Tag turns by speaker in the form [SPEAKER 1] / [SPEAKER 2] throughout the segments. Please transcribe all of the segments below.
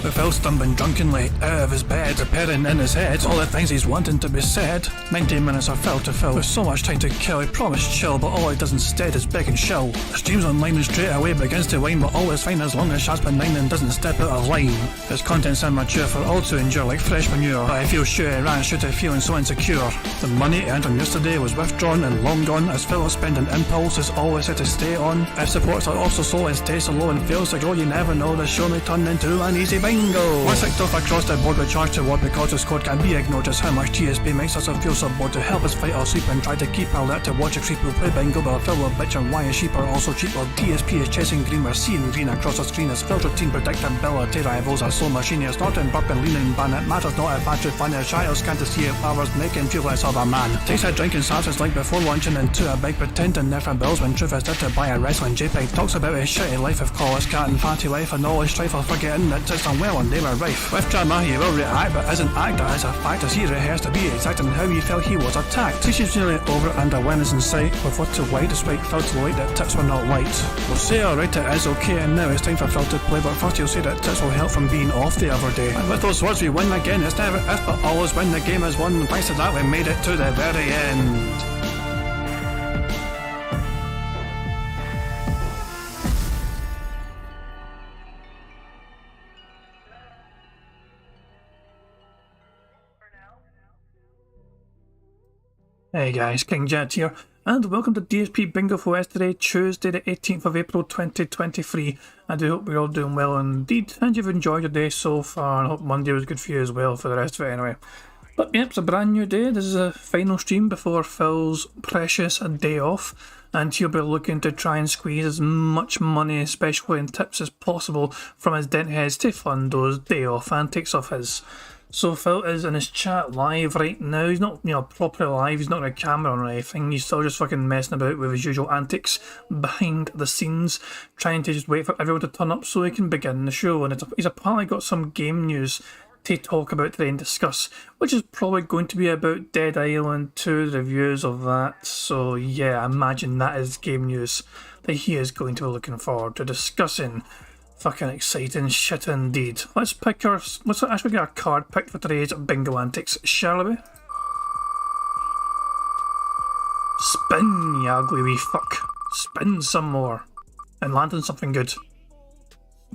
[SPEAKER 1] With Phil stumbling drunkenly out of his bed, appearing in his head all the things he's wanting to be said. 90 minutes of Phil to Phil, with so much time to kill. He promised chill, but all he does instead is beg and shill. Streams online and straight away begins to whine, but all is fine as long as Shaz's benign and doesn't step out of line. His content's immature for all to endure like fresh manure, but I feel sure he ran straight to feeling so insecure. The money earned on yesterday was withdrawn and long gone, as Phil's spending impulse is always had to stay on. If supports are also slow and stays so low and fails to grow, you never know, the show may turn into an easy bingo. Once ticked off across the board with charge to what because the squad can't be ignored. Just how much DSP makes us feel so bored to help us fight or sleep and try to keep alert to watch a creep who play bingo, but Phil will bitch on why his sheep are also cheap. While DSP is chasing green, we're seeing green across the screen as Phil's routine predictability rivals are so machine. Snorting, burping, leaning, ban. It matters not if battery fan is child can't see it flowers make him feel less of a man. Takes a drink and starts his like before lunching into a big pretending there for bills when truth is there to buy a wrestling JPEG. Talks about his shitty life of college cat and fatty life and all his strife of forgetting that it's done well and they were rife. With drama he will react but isn't act as a fact as he rehearsed to be exact in how he felt he was attacked. She's nearly over and a win is in sight with what to white despite Phil to light that tips were not light. We'll say alright it is okay and now it's time for Phil to play, but first he'll say that tips will help from being off the other day. And with those words we win again. It's never if but always when the game is won. Thanks to that we made it to the very end. Hey guys, King Jet here, and welcome to DSP Bingo for yesterday, Tuesday the 18th of April 2023. I do hope we're all doing well indeed, and you've enjoyed your day so far, and I hope Monday was good for you as well for the rest of it anyway. But yep, it's a brand new day. This is a final stream before Phil's precious day off, and he'll be looking to try and squeeze as much money, especially in tips, as possible from his dent heads to fund those day off antics of his. So Phil is in his chat live right now. He's not, properly live. He's not on a camera or anything. He's still just fucking messing about with his usual antics behind the scenes, trying to just wait for everyone to turn up so he can begin the show. And he's apparently got some game news to talk about today and discuss, which is probably going to be about Dead Island 2, the reviews of that. So yeah, I imagine that is game news that he is going to be looking forward to discussing. Fucking exciting shit indeed. Let's actually get a card picked for today's bingo antics, shall we? Spin, you ugly wee fuck. Spin some more. And land on something good.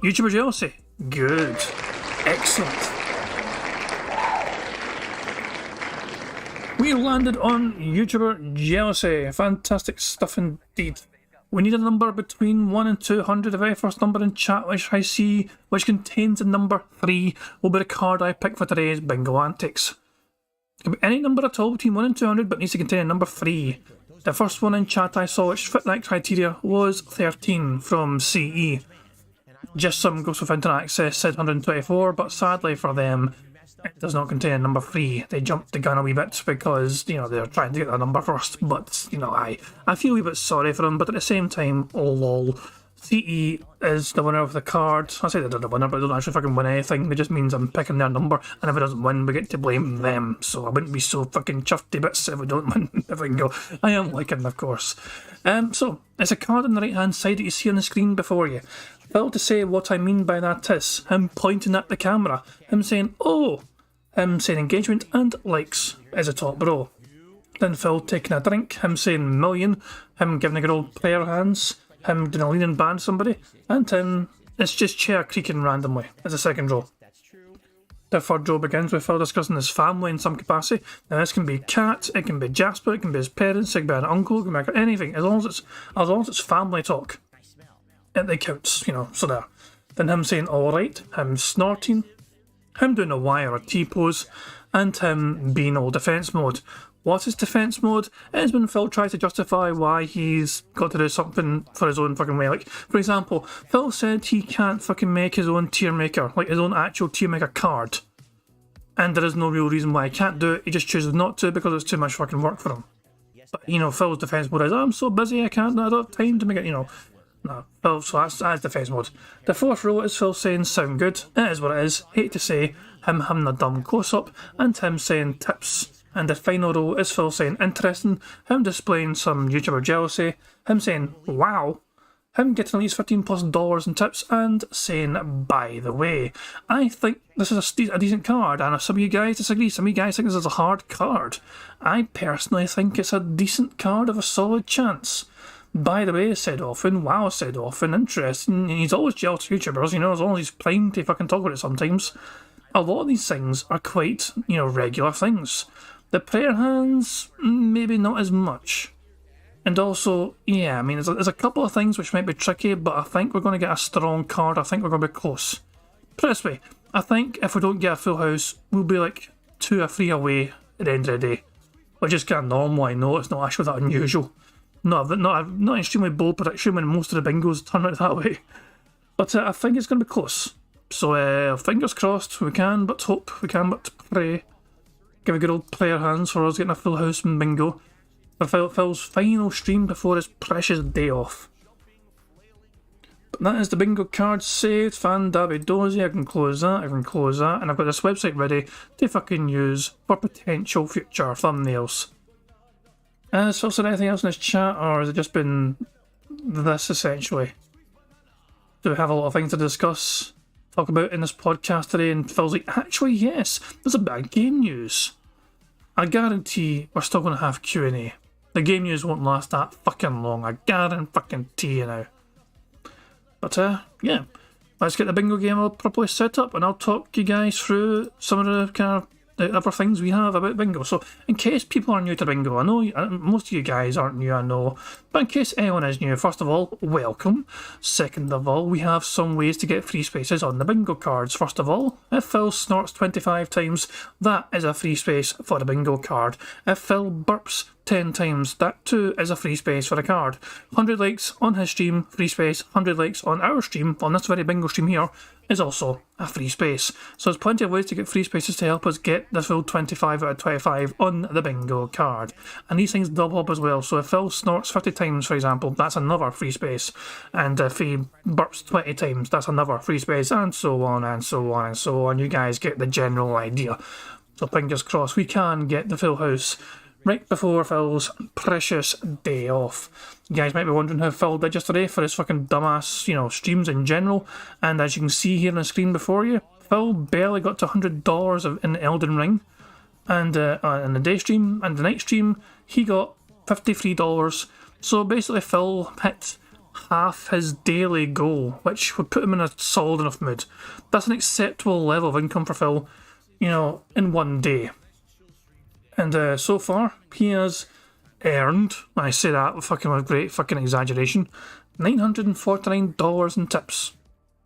[SPEAKER 1] YouTuber jealousy. Good. Excellent. We landed on YouTuber jealousy. Fantastic stuff indeed. We need a number between 1 and 200. The very first number in chat which I see, which contains the number 3, will be the card I pick for today's bingo antics. It can be any number at all between 1 and 200, but needs to contain a number 3. The first one in chat I saw which fit that criteria was 13 from CE. Just some Ghost of Internet Access said 124, but sadly for them, it does not contain a number 3. They jumped the gun a wee bit because, they're trying to get that number first. But, I feel a wee bit sorry for them. But at the same time, oh lol, CE is the winner of the card. I say they're the winner, but they don't actually fucking win anything. It just means I'm picking their number. And if it doesn't win, we get to blame them. So I wouldn't be so fucking chuffed to bits if we don't win. If we can go, I am liking, of course. So, it's a card on the right hand side that you see on the screen before you. Phil to say what I mean by that is him pointing at the camera, him saying, oh, him saying engagement and likes is a top row. Then Phil taking a drink, him saying million, him giving a good old prayer hands, him doing a lean and ban somebody, and him, it's just chair creaking randomly as a second row. The third row begins with Phil discussing his family in some capacity. Now this can be Cat, it can be Jasper, it can be his parents, it can be an uncle, it can be anything, as long as it's family talk. It counts, so there. Then him saying alright, him snorting, him doing a Y or a T pose, and him being all defence mode. What is defence mode? It is when Phil tries to justify why he's got to do something for his own fucking way. Like, for example, Phil said he can't fucking make his own tier maker, like his own actual tier maker card. And there is no real reason why he can't do it, he just chooses not to because it's too much fucking work for him. But, Phil's defence mode is, I'm so busy I don't have time to make it, No, Phil, so that's defence mode. The fourth row is Phil saying sound good, it is what it is, hate to say, him having a dumb close-up, and him saying tips. And the final row is Phil saying interesting, him displaying some YouTuber jealousy, him saying wow, him getting at least $15+ in tips and saying, by the way, I think this is a decent card, and if some of you guys disagree, some of you guys think this is a hard card, I personally think it's a decent card of a solid chance. By the way, said often, wow, said often, interesting, and he's always jealous of YouTubers, as long as he's primed to fucking talk about it sometimes. A lot of these things are quite, regular things. The prayer hands, maybe not as much. And also, yeah, there's a couple of things which might be tricky, but I think we're going to get a strong card. I think we're going to be close. Put it this way, I think if we don't get a full house, we'll be like 2 or 3 away at the end of the day. Which is kind of normal, I know, it's not actually that unusual. Not extremely bold prediction when most of the bingos turn out that way. But I think it's going to be close. So fingers crossed, we can but hope, we can but pray. Give a good old player hands for us getting a full house in bingo. For Phil's final stream before his precious day off. But that is the bingo card saved, fan dabby dozy. I can close that, and I've got this website ready to fucking use for potential future thumbnails. Has Phil said anything else in his chat, or has it just been this essentially? Do we have a lot of things to discuss, talk about in this podcast today? And Phil's like, actually yes, there's a bit of game news. I guarantee we're still going to have Q&A. The game news won't last that fucking long, I guarantee you now. But yeah, let's get the bingo game all properly set up, and I'll talk you guys through some of the kind of other things we have about bingo. So in case people are new to bingo, I know most of you guys aren't new, I know, but in case anyone is new, first of all, welcome. Second of all, we have some ways to get free spaces on the bingo cards. First of all, if Phil snorts 25 times, that is a free space for the bingo card. If Phil burps 10 times, that too is a free space for a card. 100 likes on his stream, free space. 100 likes on our stream, on this very bingo stream here, is also a free space. So there's plenty of ways to get free spaces to help us get the full 25 out of 25 on the bingo card. And these things double up as well, so if Phil snorts 50 times, for example, that's another free space. And if he burps 20 times, that's another free space, and so on, and so on, and so on. You guys get the general idea. So fingers crossed, we can get the full house right before Phil's precious day off. You guys might be wondering how Phil did yesterday for his fucking dumbass, streams in general. And as you can see here on the screen before you, Phil barely got to $100 in Elden Ring. And in the day stream and the night stream, he got $53. So basically Phil hit half his daily goal, which would put him in a solid enough mood. That's an acceptable level of income for Phil, in one day. And so far, he has earned, I say that with great fucking exaggeration, $949 in tips.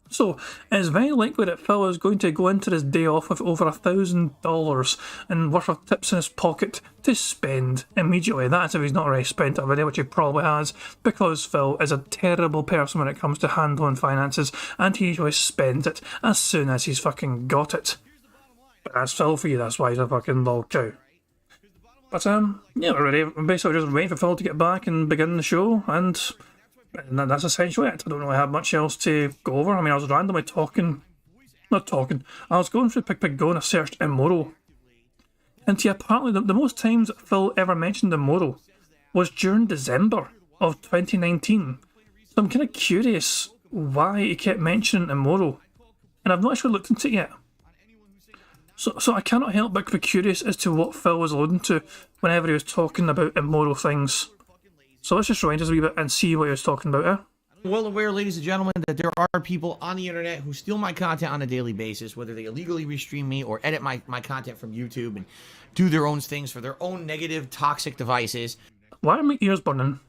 [SPEAKER 1] So, it's very likely that Phil is going to go into his day off with over $1,000 in worth of tips in his pocket to spend immediately. That's if he's not already spent already, which he probably has, because Phil is a terrible person when it comes to handling finances, and he usually spends it as soon as he's fucking got it. But that's Phil for you, that's why he's a fucking lol cow. But yeah, we're ready. We're basically just waiting for Phil to get back and begin the show, and that's essentially it. I don't really have much else to go over. I was randomly I was going through Pig Go and I searched immoral. And see, apparently the most times that Phil ever mentioned immoral was during December of 2019. So I'm kind of curious why he kept mentioning immoral, and I've not actually looked into it yet. So I cannot help but be curious as to what Phil was alluding to whenever he was talking about immoral things. So let's just rewind us a wee bit and see what he was talking about,
[SPEAKER 2] I'm well aware, ladies and gentlemen, that there are people on the internet who steal my content on a daily basis, whether they illegally restream me or edit my content from YouTube and do their own things for their own negative, toxic devices.
[SPEAKER 1] Why are my ears burning?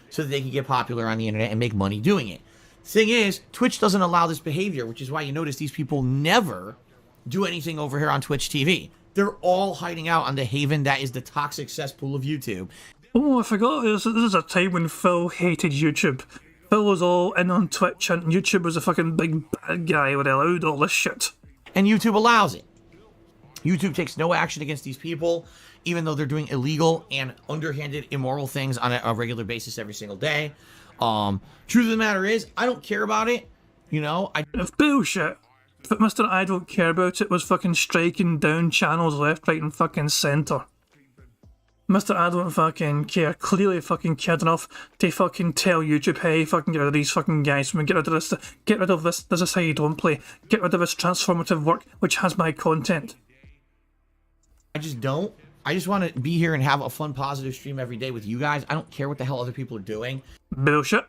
[SPEAKER 2] So that they can get popular on the internet and make money doing it. Thing is, Twitch doesn't allow this behavior, which is why you notice these people never do anything over here on Twitch TV. They're all hiding out on the haven that is the toxic cesspool of YouTube.
[SPEAKER 1] Oh, I forgot. This is a time when Phil hated YouTube. Phil was all in on Twitch and YouTube was a fucking big bad guy when they allowed all this shit.
[SPEAKER 2] And YouTube allows it. YouTube takes no action against these people, even though they're doing illegal and underhanded, immoral things on a regular basis every single day. Truth of the matter is, I don't care about it.
[SPEAKER 1] It's bullshit. But Mr. I don't care about it was fucking striking down channels left, right and fucking centre. Mr. I don't fucking care clearly fucking cared enough to fucking tell YouTube, hey, fucking get rid of these fucking guys, get rid of this, get rid of this is a side you don't play, get rid of this transformative work which has my content.
[SPEAKER 2] I just don't. I just want to be here and have a fun, positive stream every day with you guys. I don't care what the hell other people are doing.
[SPEAKER 1] Bullshit.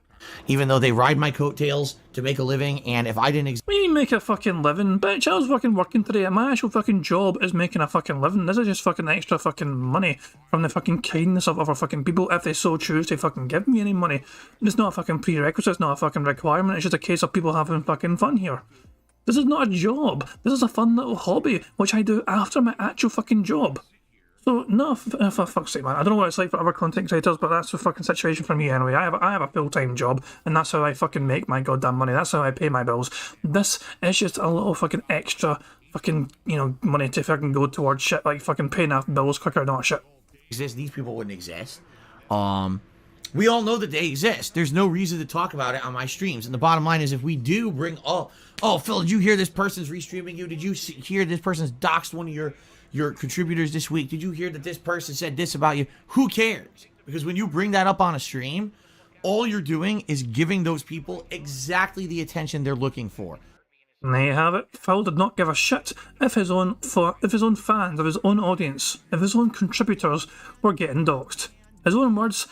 [SPEAKER 2] Even though they ride my coattails to make a living, and if I didn't
[SPEAKER 1] What do you mean make a fucking living? Bitch, I was fucking working today. My actual fucking job is making a fucking living. This is just fucking extra fucking money from the fucking kindness of other fucking people if they so choose to fucking give me any money. It's not a fucking prerequisite, it's not a fucking requirement, it's just a case of people having fucking fun here. This is not a job. This is a fun little hobby, which I do after my actual fucking job. So, no, for fuck's sake, man. I don't know what it's like for other content creators, but that's the fucking situation for me anyway. I have a full-time job, and that's how I fucking make my goddamn money. That's how I pay my bills. This is just a little fucking extra fucking, you know, money to fucking go towards shit like fucking paying off bills quicker and all that shit.
[SPEAKER 2] These people wouldn't exist. We all know that they exist. There's no reason to talk about it on my streams. And the bottom line is, if we do bring, oh, Phil, did you hear this person's restreaming you? Did you hear this person's doxed one of your contributors this week? Did you hear that this person said this about you? Who cares? Because when you bring that up on a stream, all you're doing is giving those people exactly the attention they're looking for.
[SPEAKER 1] And there you have it. Phil did not give a shit if his own fans, of his own audience, if his own contributors were getting doxed. His own words,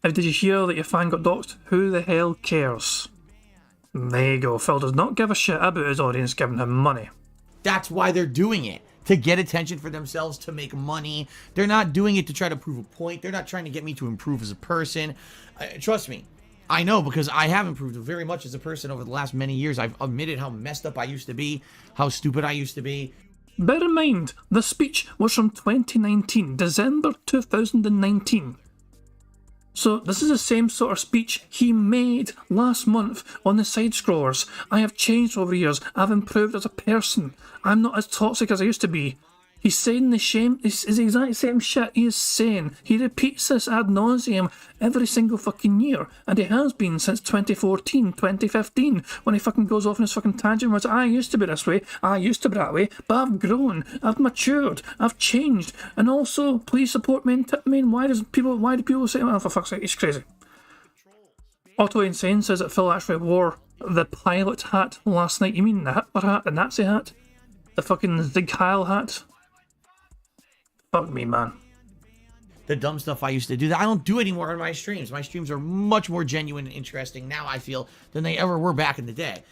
[SPEAKER 1] if did you hear that your fan got doxed? Who the hell cares? There you go. Phil does not give a shit about his audience giving him money.
[SPEAKER 2] That's why they're doing it. To get attention for themselves, to make money. They're not doing it to try to prove a point. They're not trying to get me to improve as a person. Trust me, I know, because I have improved very much as a person over the last many years. I've admitted how messed up I used to be, how stupid I used to be.
[SPEAKER 1] Bear in mind, the speech was from 2019, December 2019. So this is the same sort of speech he made last month on the side scrollers. I have changed over years. I've improved as a person. I'm not as toxic as I used to be. He's saying it's the exact same shit he is saying. He repeats this ad nauseum every single fucking year. And he has been since 2014, 2015, when he fucking goes off on his fucking tangent where I used to be this way, I used to be that way, but I've grown, I've matured, I've changed. And also, please support me. Why do people say, oh, for fuck's sake, it's crazy. Otto Insane says that Phil actually wore the pilot hat last night. You mean the Hitler hat, the Nazi hat? The fucking Zig Heil hat? Fuck me, man.
[SPEAKER 2] The dumb stuff I used to do that I don't do anymore on my streams. My streams are much more genuine and interesting now, I feel, than they ever were back in the day.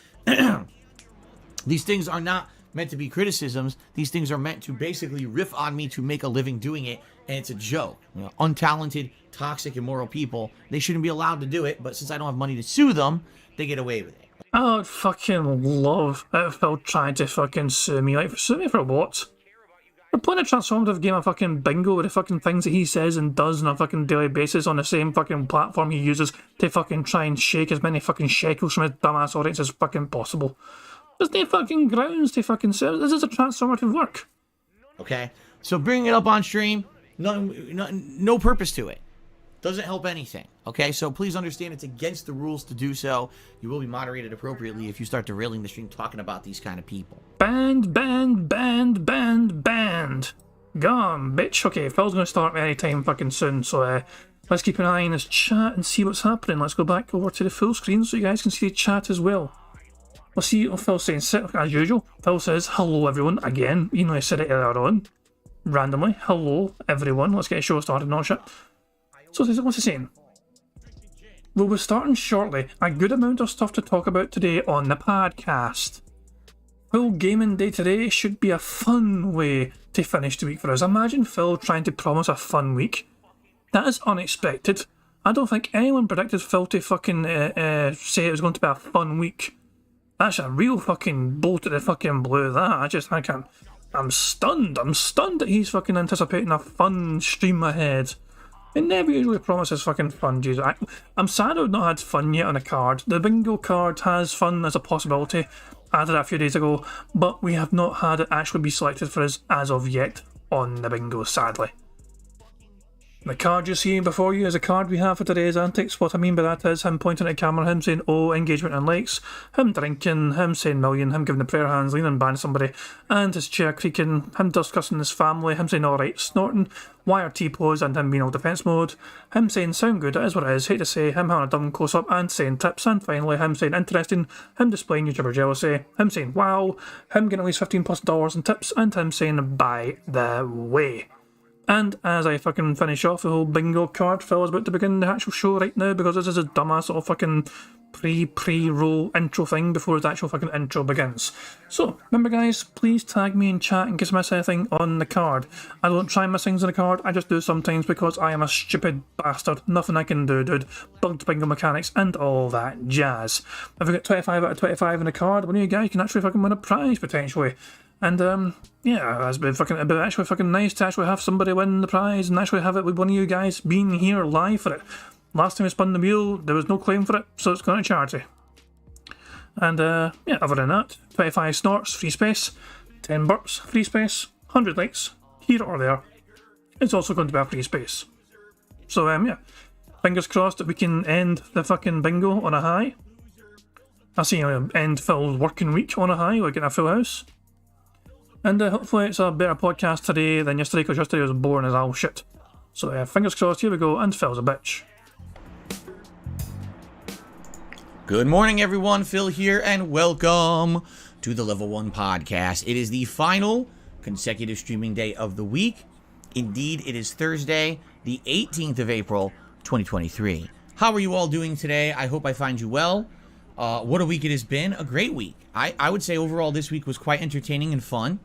[SPEAKER 2] These things are not meant to be criticisms. These things are meant to basically riff on me to make a living doing it, and it's a joke. You know, untalented, toxic, immoral people, they shouldn't be allowed to do it, but since I don't have money to sue them, they get away with it.
[SPEAKER 1] I would fucking love if Phil tried to fucking sue me. Like, sue me for what? We're playing a transformative game of fucking bingo with the fucking things that he says and does on a fucking daily basis on the same fucking platform he uses to fucking try and shake as many fucking shekels from his dumbass audience as fucking possible. There's no fucking grounds to fucking say this is a transformative work.
[SPEAKER 2] Okay? So bringing it up on stream, no purpose to it. Doesn't help anything. Okay? So please understand it's against the rules to do so. You will be moderated appropriately if you start derailing the stream talking about these kind of people.
[SPEAKER 1] Banned. Gone, bitch. Okay, Phil's gonna start any time fucking soon, so let's keep an eye on his chat and see what's happening. Let's go back over to the full screen so you guys can see the chat as well. Let's see what Phil's saying. As usual, Phil says, hello everyone, again. You know I said it earlier on. Randomly, hello everyone. Let's get a show started and all shit. So what's he saying? We'll be starting shortly. A good amount of stuff to talk about today on the podcast. Full gaming day today should be a fun way to finish the week for us. Imagine Phil trying to promise a fun week. That is unexpected. I don't think anyone predicted Phil to fucking say it was going to be a fun week. That's a real fucking bolt to the fucking blue, that. I'm stunned. I'm stunned that he's fucking anticipating a fun stream ahead. It never usually promises fucking fun, Jesus. I'm sad I've not had fun yet on a card. The bingo card has fun as a possibility. Added that a few days ago, but we have not had it actually be selected for us as of yet on the bingo, sadly. The card you see before you is a card we have for today's antics. What I mean by that is him pointing at the camera, him saying, oh, engagement and likes, him drinking, him saying million, him giving the prayer hands, leaning by somebody, and his chair creaking, him discussing his family, him saying alright, snorting, wire T-pose, and him being all defence mode, him saying sound good, it is what it is, hate to say, him having a dumb close-up and saying tips, and finally him saying interesting, him displaying YouTuber jealousy, him saying wow, him getting at least $15+ in tips, and him saying by the way. And as I fucking finish off the whole bingo card, Phil is about to begin the actual show right now because this is a dumbass little fucking pre-roll intro thing before the actual fucking intro begins. So, remember guys, please tag me in chat in case I miss anything on the card. I don't try and miss things on the card, I just do sometimes because I am a stupid bastard. Nothing I can do, dude. Bugged bingo mechanics and all that jazz. If I get 25 out of 25 in the card, one of you guys can actually fucking win a prize potentially. And, yeah, it'd be actually fucking nice to actually have somebody win the prize and actually have it with one of you guys being here live for it. Last time I spun the wheel, there was no claim for it, so it's going to charity. And, yeah, other than that, 25 snorts, free space, 10 burps, free space, 100 likes, here or there. It's also going to be a free space. So, yeah, fingers crossed that we can end the fucking bingo on a high. I see end Phil's working week on a high, like in a full house. And hopefully it's a better podcast today than yesterday, because yesterday was boring as all shit. So fingers crossed, here we go, and Phil's a bitch.
[SPEAKER 2] Good morning, everyone. Phil here, and welcome to the Level 1 Podcast. It is the final consecutive streaming day of the week. Indeed, it is Thursday, the 18th of April, 2023. How are you all doing today? I hope I find you well. What a week it has been. A great week. I would say overall this week was quite entertaining and fun.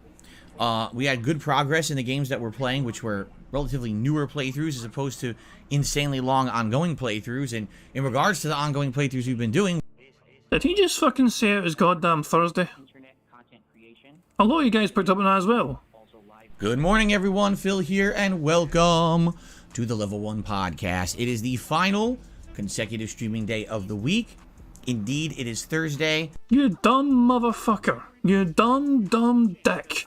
[SPEAKER 2] We had good progress in the games that we're playing, which were relatively newer playthroughs as opposed to insanely long ongoing playthroughs. And in regards to the ongoing playthroughs we've been doing...
[SPEAKER 1] Did he just fucking say it was goddamn Thursday? A lot of you guys picked up on that as well.
[SPEAKER 2] Good morning, everyone. Phil here, and welcome to the Level 1 Podcast. It is the final consecutive streaming day of the week. Indeed, it is Thursday.
[SPEAKER 1] You dumb motherfucker. You dumb dick.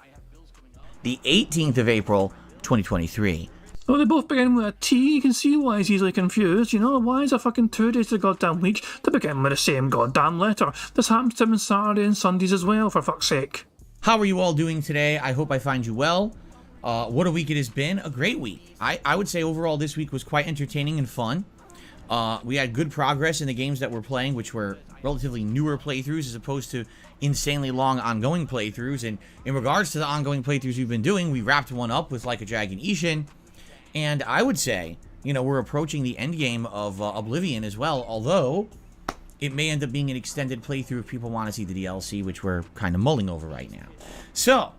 [SPEAKER 2] The 18th of April, 2023.
[SPEAKER 1] Oh, they both begin with a T. You can see why he's easily confused, you know? Why is it fucking 2 days to the goddamn week to begin with the same goddamn letter? This happens to him on Saturday and Sundays as well, for fuck's sake.
[SPEAKER 2] How are you all doing today? I hope I find you well. What a week it has been. A great week. I would say overall this week was quite entertaining and fun. We had good progress in the games that we're playing, which were relatively newer playthroughs as opposed to insanely long ongoing playthroughs. And in regards to the ongoing playthroughs we've been doing, we wrapped one up with Like a Dragon Ishin. And I would say, you know, we're approaching the end game of Oblivion as well, although it may end up being an extended playthrough if people want to see the DLC, which we're kind of mulling over right now. So,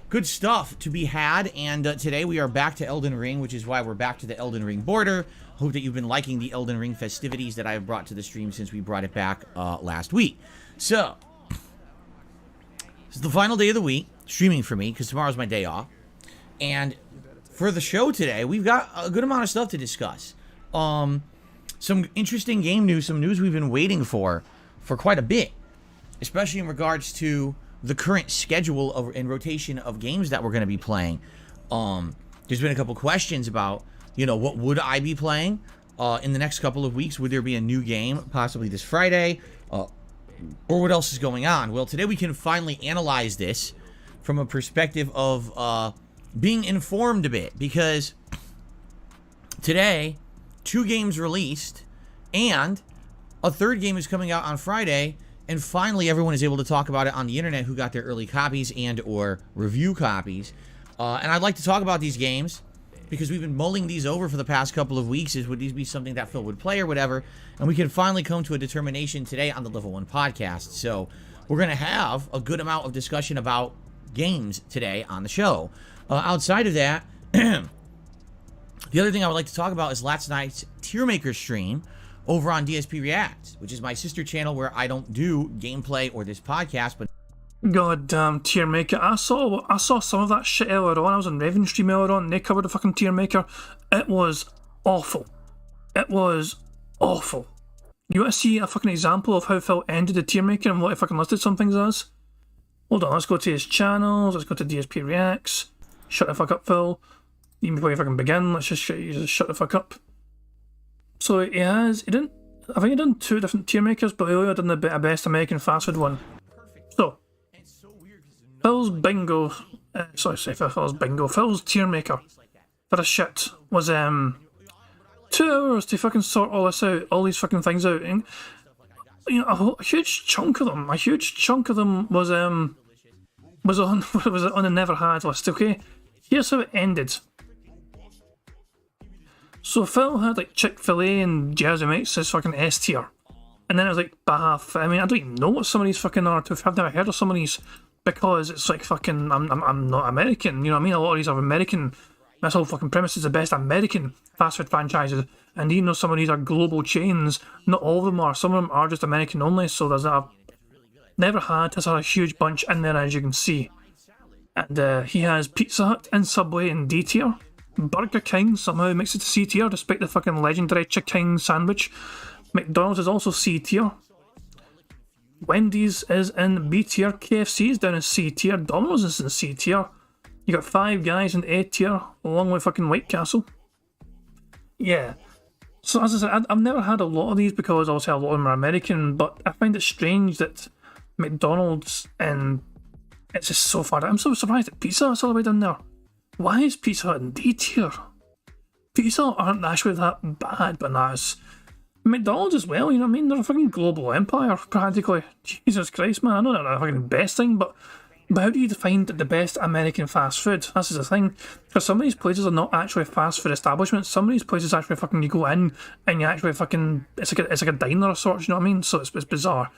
[SPEAKER 2] good stuff to be had, and today we are back to Elden Ring, which is why we're back to the Elden Ring border. Hope that you've been liking the Elden Ring festivities that I have brought to the stream since we brought it back last week. So, this is the final day of the week, streaming for me, because tomorrow's my day off. And for the show today, we've got a good amount of stuff to discuss. Some interesting game news, some news we've been waiting for quite a bit, especially in regards to the current schedule and rotation of games that we're going to be playing. There's been a couple questions about, you know, what would I be playing in the next couple of weeks? Would there be a new game, possibly this Friday? Or what else is going on? Well, today we can finally analyze this from a perspective of being informed a bit, because today 2 games released and a 3rd game is coming out on Friday, and finally everyone is able to talk about it on the internet who got their early copies and or review copies. And I'd like to talk about these games because we've been mulling these over for the past couple of weeks. Would these be something that Phil would play or whatever? And we can finally come to a determination today on the Level 1 Podcast. So we're going to have a good amount of discussion about games today on the show. Outside of that, the other thing I would like to talk about is last night's Tier Maker stream over on DSP Reacts, which is my sister channel where I don't do gameplay or this podcast, but
[SPEAKER 1] Goddamn Tier Maker. I saw some of that shit earlier on. I was on Revan stream earlier on and they covered the fucking Tier Maker. It was awful. It was awful. You want to see a fucking example of how Phil ended the Tier Maker and what he fucking listed some things as? Hold on, let's go to his channels, let's go to DSP Reacts. Shut the fuck up, Phil. even before you fucking begin, let's just shut the fuck up. So he didn't, I think he done 2 different tier makers, but he only done the best American fast food one. So, Phil's bingo, Phil's tier maker for a shit was 2 hours to fucking sort all this out, all these fucking things out, and you know, a huge chunk of them was on the never had list. Okay, here's how it ended. So Phil had like Chick-fil-A and Jersey Mike's as fucking S tier, and then it was like Bath. I mean, I don't even know what some of these fucking are. I've never heard of some of these because it's like fucking I'm not American. You know what I mean? A lot of these are American. This whole fucking premise is the best American fast food franchises, and even though some of these are global chains, not all of them are. Some of them are just American only. So there's a never had has had a huge bunch in there, as you can see, and he has Pizza Hut and Subway in D tier. Burger King somehow makes it to C tier despite the fucking legendary chicken sandwich. McDonald's is also C tier. Wendy's is in B tier. KFC is down in C tier. Domino's is in C tier. You got Five Guys in A tier along with fucking White Castle. Yeah. So as I said, I've never had a lot of these because obviously a lot of them are American, but I find it strange that McDonald's and it's just so far down. I'm so surprised that Pizza Hut's all the way down there. Why is Pizza Hut in D tier? Pizza Hut aren't actually that bad, but that's McDonald's as well, you know what I mean? They're a fucking global empire, practically. Jesus Christ, man, I know they're not the fucking best thing, but how do you define the best American fast food? This is the thing. Because some of these places are not actually fast food establishments. Some of these places actually fucking, you go in and you actually fucking, it's like a diner of sorts, you know what I mean? So it's bizarre.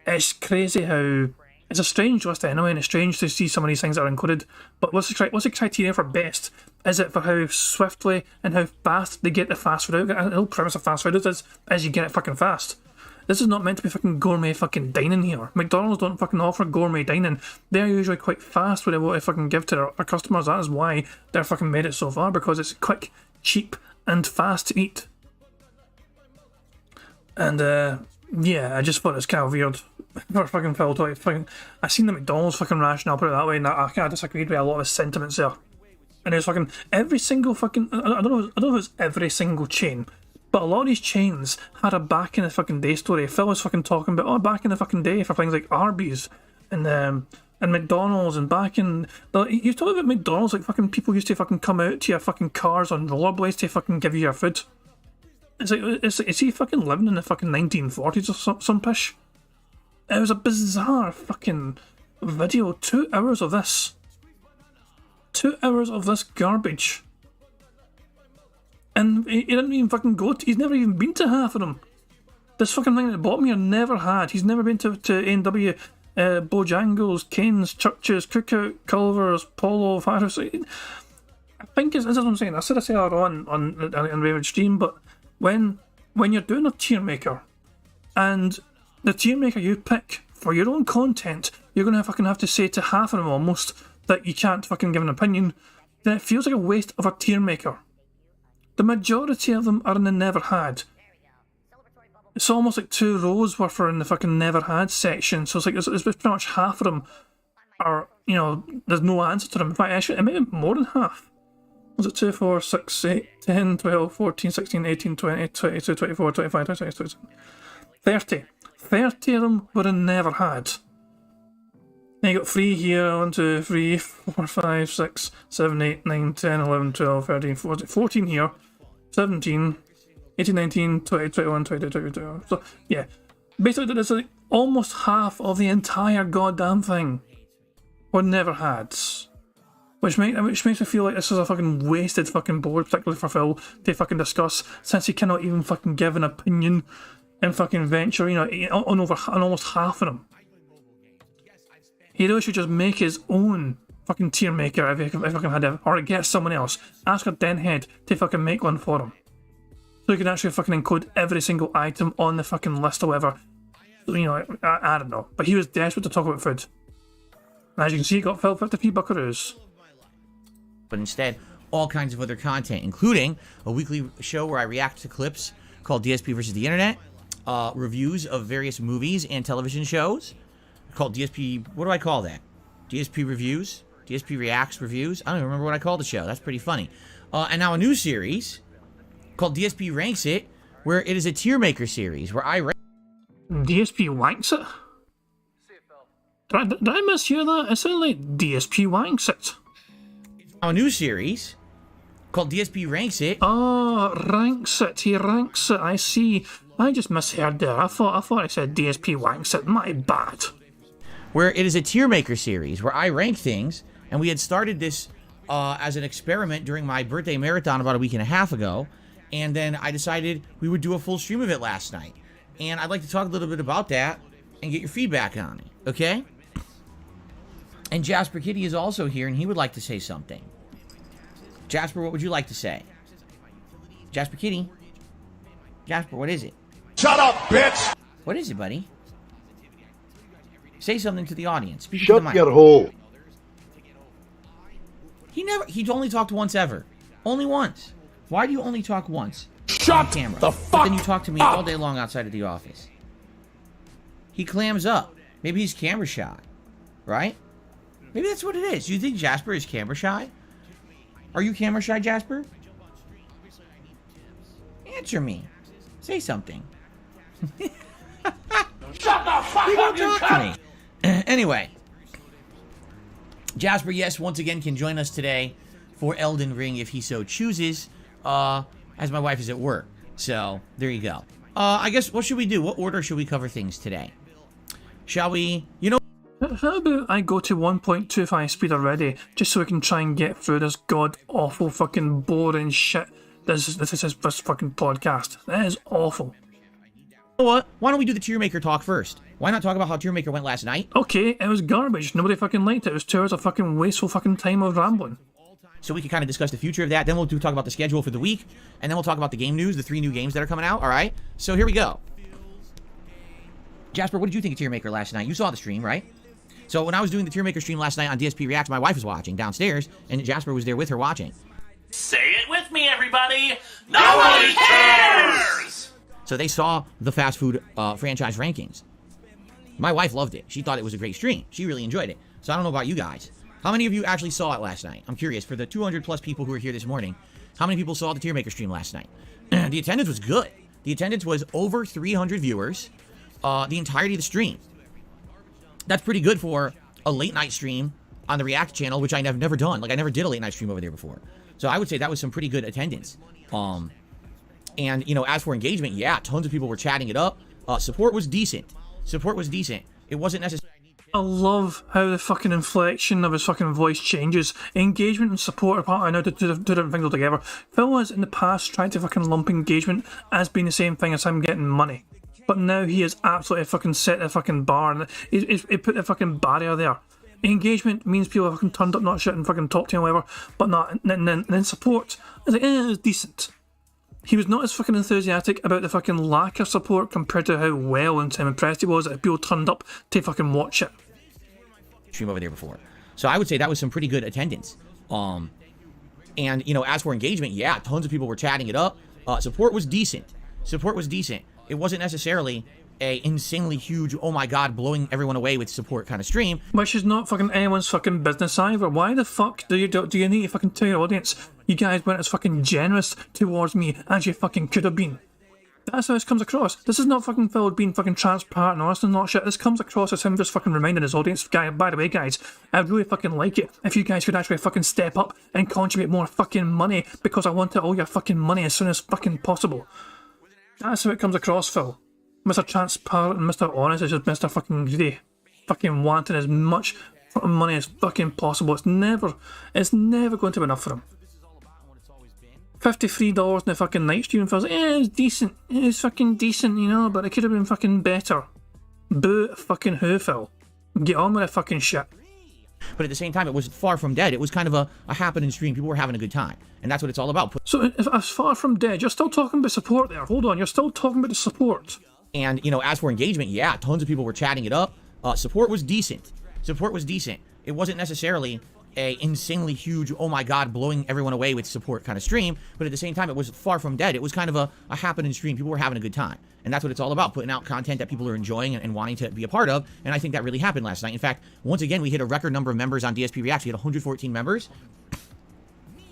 [SPEAKER 1] It's crazy how, it's a strange list anyway, and it's strange to see some of these things that are included. But what's the criteria for best? Is it for how swiftly and how fast they get the fast food out? The whole premise of fast food is you get it fucking fast. This is not meant to be fucking gourmet fucking dining here. McDonald's don't fucking offer gourmet dining. They're usually quite fast with what they fucking give to their customers. That is why they're fucking made it so far, because it's quick, cheap, and fast to eat. And yeah, I just thought it was kind of weird. For fucking Phil to fucking, I seen the McDonald's fucking rationale, put it that way, and I kind of disagreed with a lot of his sentiments there. And it was fucking every single fucking, I don't know if it's every single chain, but a lot of these chains had a back in the fucking day story. Phil was fucking talking about, back in the fucking day for things like Arby's and McDonald's, and back in, you talk about McDonald's like fucking people used to fucking come out to your fucking cars on rollerblades to fucking give you your food. It's like, is he fucking living in the fucking 1940s or some pish? It was a bizarre fucking video. 2 hours of this. 2 hours of this garbage. And he didn't even fucking go to, he's never even been to half of them. This fucking thing at the bottom here never had. He's never been to A&W, Bojangles, Cane's, Churches, Cookout, Culver's, Polo, Firehouse. I think that's what I'm saying. I said it on Raven Stream, but when you're doing a tier maker, and the tier maker you pick for your own content, you're going to fucking have to say to half of them almost that you can't fucking give an opinion, then it feels like a waste of a tier maker. The majority of them are in the never had. It's almost like 2 rows worth are in the fucking never had section, so it's like it's pretty much half of them are, you know, there's no answer to them. In fact, actually, it may be more than half. Was it 2, 4, 6, 8, 10, 12, 14, 16, 18, 20, 22, 24, 25, 26, 27, 30. 30 of them were in never had. Then you got 3 here, 1, 2, 3, 4, 5, 6, 7, 8, 9, 10, 11, 12, 13, 14, 14 here, 17, 18, 19, 20, 21, 22, 22. So, yeah. Basically, there's like almost half of the entire goddamn thing were never had. Which makes me feel like this is a fucking wasted fucking board, particularly for Phil, to fucking discuss, since he cannot even fucking give an opinion and fucking venture, you know, on almost half of them. He really should just make his own fucking tier maker if he fucking had it, or get someone else. Ask a denhead to fucking make one for him, so he can actually fucking include every single item on the fucking list or whatever. You know, I don't know. But he was desperate to talk about food. And as you can see, he got Phil 50p buckaroos.
[SPEAKER 2] But instead, all kinds of other content, including a weekly show where I react to clips called DSP versus the Internet, reviews of various movies and television shows called DSP, what do I call that? DSP Reviews? DSP Reacts Reviews. I don't even remember what I called the show. That's pretty funny. And now a new series called DSP Ranks It, where it is a tier maker series where I rank.
[SPEAKER 1] DSP wanks it? Did I mishear that? It sounded like DSP wanks it.
[SPEAKER 2] Now a new series called DSP Ranks It.
[SPEAKER 1] Oh, ranks it. He ranks it. I see. I just misheard there. I thought I said DSP wanks it. My bad.
[SPEAKER 2] Where it is a tier maker series where I rank things, and we had started this as an experiment during my birthday marathon about a week and a half ago, and then I decided we would do a full stream of it last night. And I'd like to talk a little bit about that and get your feedback on it, okay? And Jasper Kitty is also here, and he would like to say something. Jasper, what would you like to say? Jasper Kitty? Jasper, what is it?
[SPEAKER 3] Shut up, bitch!
[SPEAKER 2] What is it, buddy? Say something to the audience. Speak to
[SPEAKER 3] Shut
[SPEAKER 2] the mic.
[SPEAKER 3] your hole.
[SPEAKER 2] He's only talked once ever. Only once. Why do you only talk once?
[SPEAKER 3] Shut
[SPEAKER 2] on camera?
[SPEAKER 3] the
[SPEAKER 2] But
[SPEAKER 3] fuck
[SPEAKER 2] then you talk to me all day long outside of the office. He clams up. Maybe he's camera shy. Right? Maybe that's what it is. Do you think Jasper is camera shy? Are you camera shy, Jasper? Answer me. Say something.
[SPEAKER 3] Shut the fuck up, you
[SPEAKER 2] Talk to me. Anyway. Jasper, yes, once again can join us today for Elden Ring if he so chooses, as my wife is at work. So, there you go. I guess, what should we do? What order should we cover things today? Shall we,
[SPEAKER 1] How about I go to 1.25 speed already, just so we can try and get through this god-awful fucking boring shit. This is this fucking podcast. That is awful.
[SPEAKER 2] You know what? Why don't we do the tier maker talk first? Why not talk about how tier maker went last night?
[SPEAKER 1] Okay, it was garbage. Nobody fucking liked it. It was 2 hours of fucking wasteful fucking time of rambling.
[SPEAKER 2] So we can kind of discuss the future of that. Then we'll talk about the schedule for the week. And then we'll talk about the game news, the 3 new games that are coming out. All right? So here we go. Jasper, what did you think of tier maker last night? You saw the stream, right? So when I was doing the tier maker stream last night on DSP Reacts, my wife was watching downstairs, and Jasper was there with her watching.
[SPEAKER 4] Say it with me, everybody. Nobody cares!
[SPEAKER 2] So they saw the fast food franchise rankings. My wife loved it. She thought it was a great stream. She really enjoyed it. So I don't know about you guys. How many of you actually saw it last night? I'm curious. For the 200 plus people who were here this morning, how many people saw the tier maker stream last night? The attendance was good. The attendance was over 300 viewers the entirety of the stream. That's pretty good for a late night stream on the React channel, which I've never done. Like, I never did a late night stream over there before. So I would say that was some pretty good attendance. And, as for engagement, yeah, tons of people were chatting it up. Support was decent. It wasn't necessarily...
[SPEAKER 1] I love how the fucking inflection of his fucking voice changes. Engagement and support are part of now two different things altogether. Phil has in the past tried to fucking lump engagement as being the same thing as him getting money. But now he has absolutely fucking set the fucking bar and he put the fucking barrier there. Engagement means people have fucking turned up, not shit, and fucking talked to him or whatever, but not. And then support, it's like, it was decent. He was not as fucking enthusiastic about the fucking lack of support compared to how well and impressed he was that people turned up to fucking watch it.
[SPEAKER 2] Stream over there before. So I would say that was some pretty good attendance. And, as for engagement, yeah, tons of people were chatting it up. Support was decent. It wasn't necessarily a insanely huge, oh my god, blowing everyone away with support kind of stream.
[SPEAKER 1] Which is not fucking anyone's fucking business either. Why the fuck do you need to fucking tell your audience you guys weren't as fucking generous towards me as you fucking could have been? That's how this comes across. This is not fucking Phil being fucking transparent and honest and not shit. This comes across as him just fucking reminding his audience, by the way guys, I'd really fucking like it if you guys could actually fucking step up and contribute more fucking money because I want all your fucking money as soon as fucking possible. That's how it comes across, Phil. Mr. Transparent and Mr. Honest is just Mr. fucking greedy. Fucking wanting as much money as fucking possible. It's never going to be enough for him. $53 in the fucking night stream, Phil's like, it's decent. It's fucking decent, but it could have been fucking better. Boo fucking who, Phil? Get on with the fucking shit.
[SPEAKER 2] But at the same time, it was far from dead. It was kind of a happening stream. People were having a good time. And that's what it's all about.
[SPEAKER 1] So, if as far from dead, you're still talking about support there. Hold on, you're still talking about the support.
[SPEAKER 2] And, as for engagement, yeah, tons of people were chatting it up. Support was decent. It wasn't necessarily a insanely huge, oh my god, blowing everyone away with support kind of stream, but at the same time, it was far from dead. It was kind of a happening stream. People were having a good time. And that's what it's all about, putting out content that people are enjoying and wanting to be a part of. And I think that really happened last night. In fact, once again, we hit a record number of members on DSP Reacts. We had 114 members,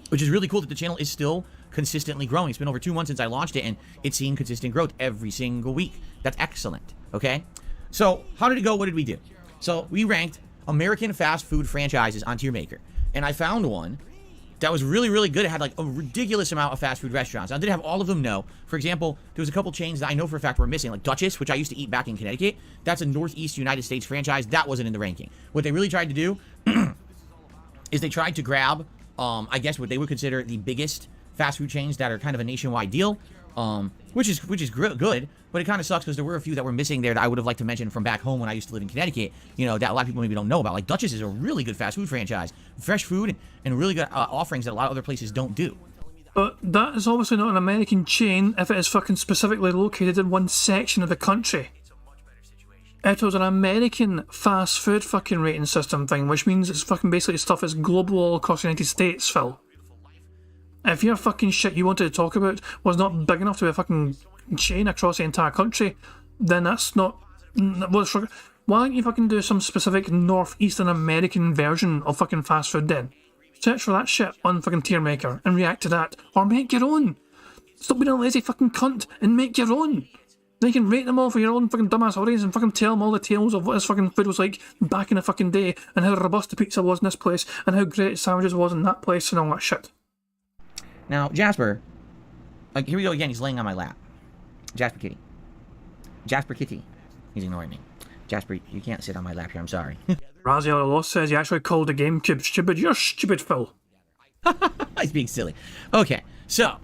[SPEAKER 2] which is really cool that the channel is still consistently growing. It's been over 2 months since I launched it, and it's seeing consistent growth every single week. That's excellent, okay? So how did it go? What did we do? So we ranked American fast food franchises on TierMaker, and I found one that was really, really good. It had like a ridiculous amount of fast food restaurants. Now, did it have all of them? No. For example, there was a couple chains that I know for a fact were missing, like Duchess, which I used to eat back in Connecticut. That's a Northeast United States franchise. That wasn't in the ranking. What they really tried to do is they tried to grab, I guess, what they would consider the biggest fast food chains that are kind of a nationwide deal, which is good, but it kind of sucks because there were a few that were missing there that I would have liked to mention from back home when I used to live in Connecticut, you know, that a lot of people maybe don't know about. Like Duchess is a really good fast food franchise, fresh food and really good offerings that a lot of other places don't do.
[SPEAKER 1] But that is obviously not an American chain if it is fucking specifically located in one section of the country. It was an American fast food fucking rating system thing, which means it's fucking basically stuff that's global all across the United States, Phil. If your fucking shit you wanted to talk about was not big enough to be a fucking chain across the entire country, then that's not... Why don't you fucking do some specific Northeastern American version of fucking fast food then? Search for that shit on fucking TierMaker and react to that. Or make your own. Stop being a lazy fucking cunt and make your own. Then you can rate them all for your own fucking dumbass audience and fucking tell them all the tales of what this fucking food was like back in the fucking day and how robust the pizza was in this place and how great sandwiches was in that place and all that shit.
[SPEAKER 2] Now, Jasper, like, here we go again. He's laying on my lap. Jasper Kitty. Jasper Kitty. He's ignoring me. Jasper, you can't sit on my lap here. I'm sorry.
[SPEAKER 1] Raziel Lost says you actually called the GameCube stupid. You're stupid, Phil.
[SPEAKER 2] He's being silly. Okay, so,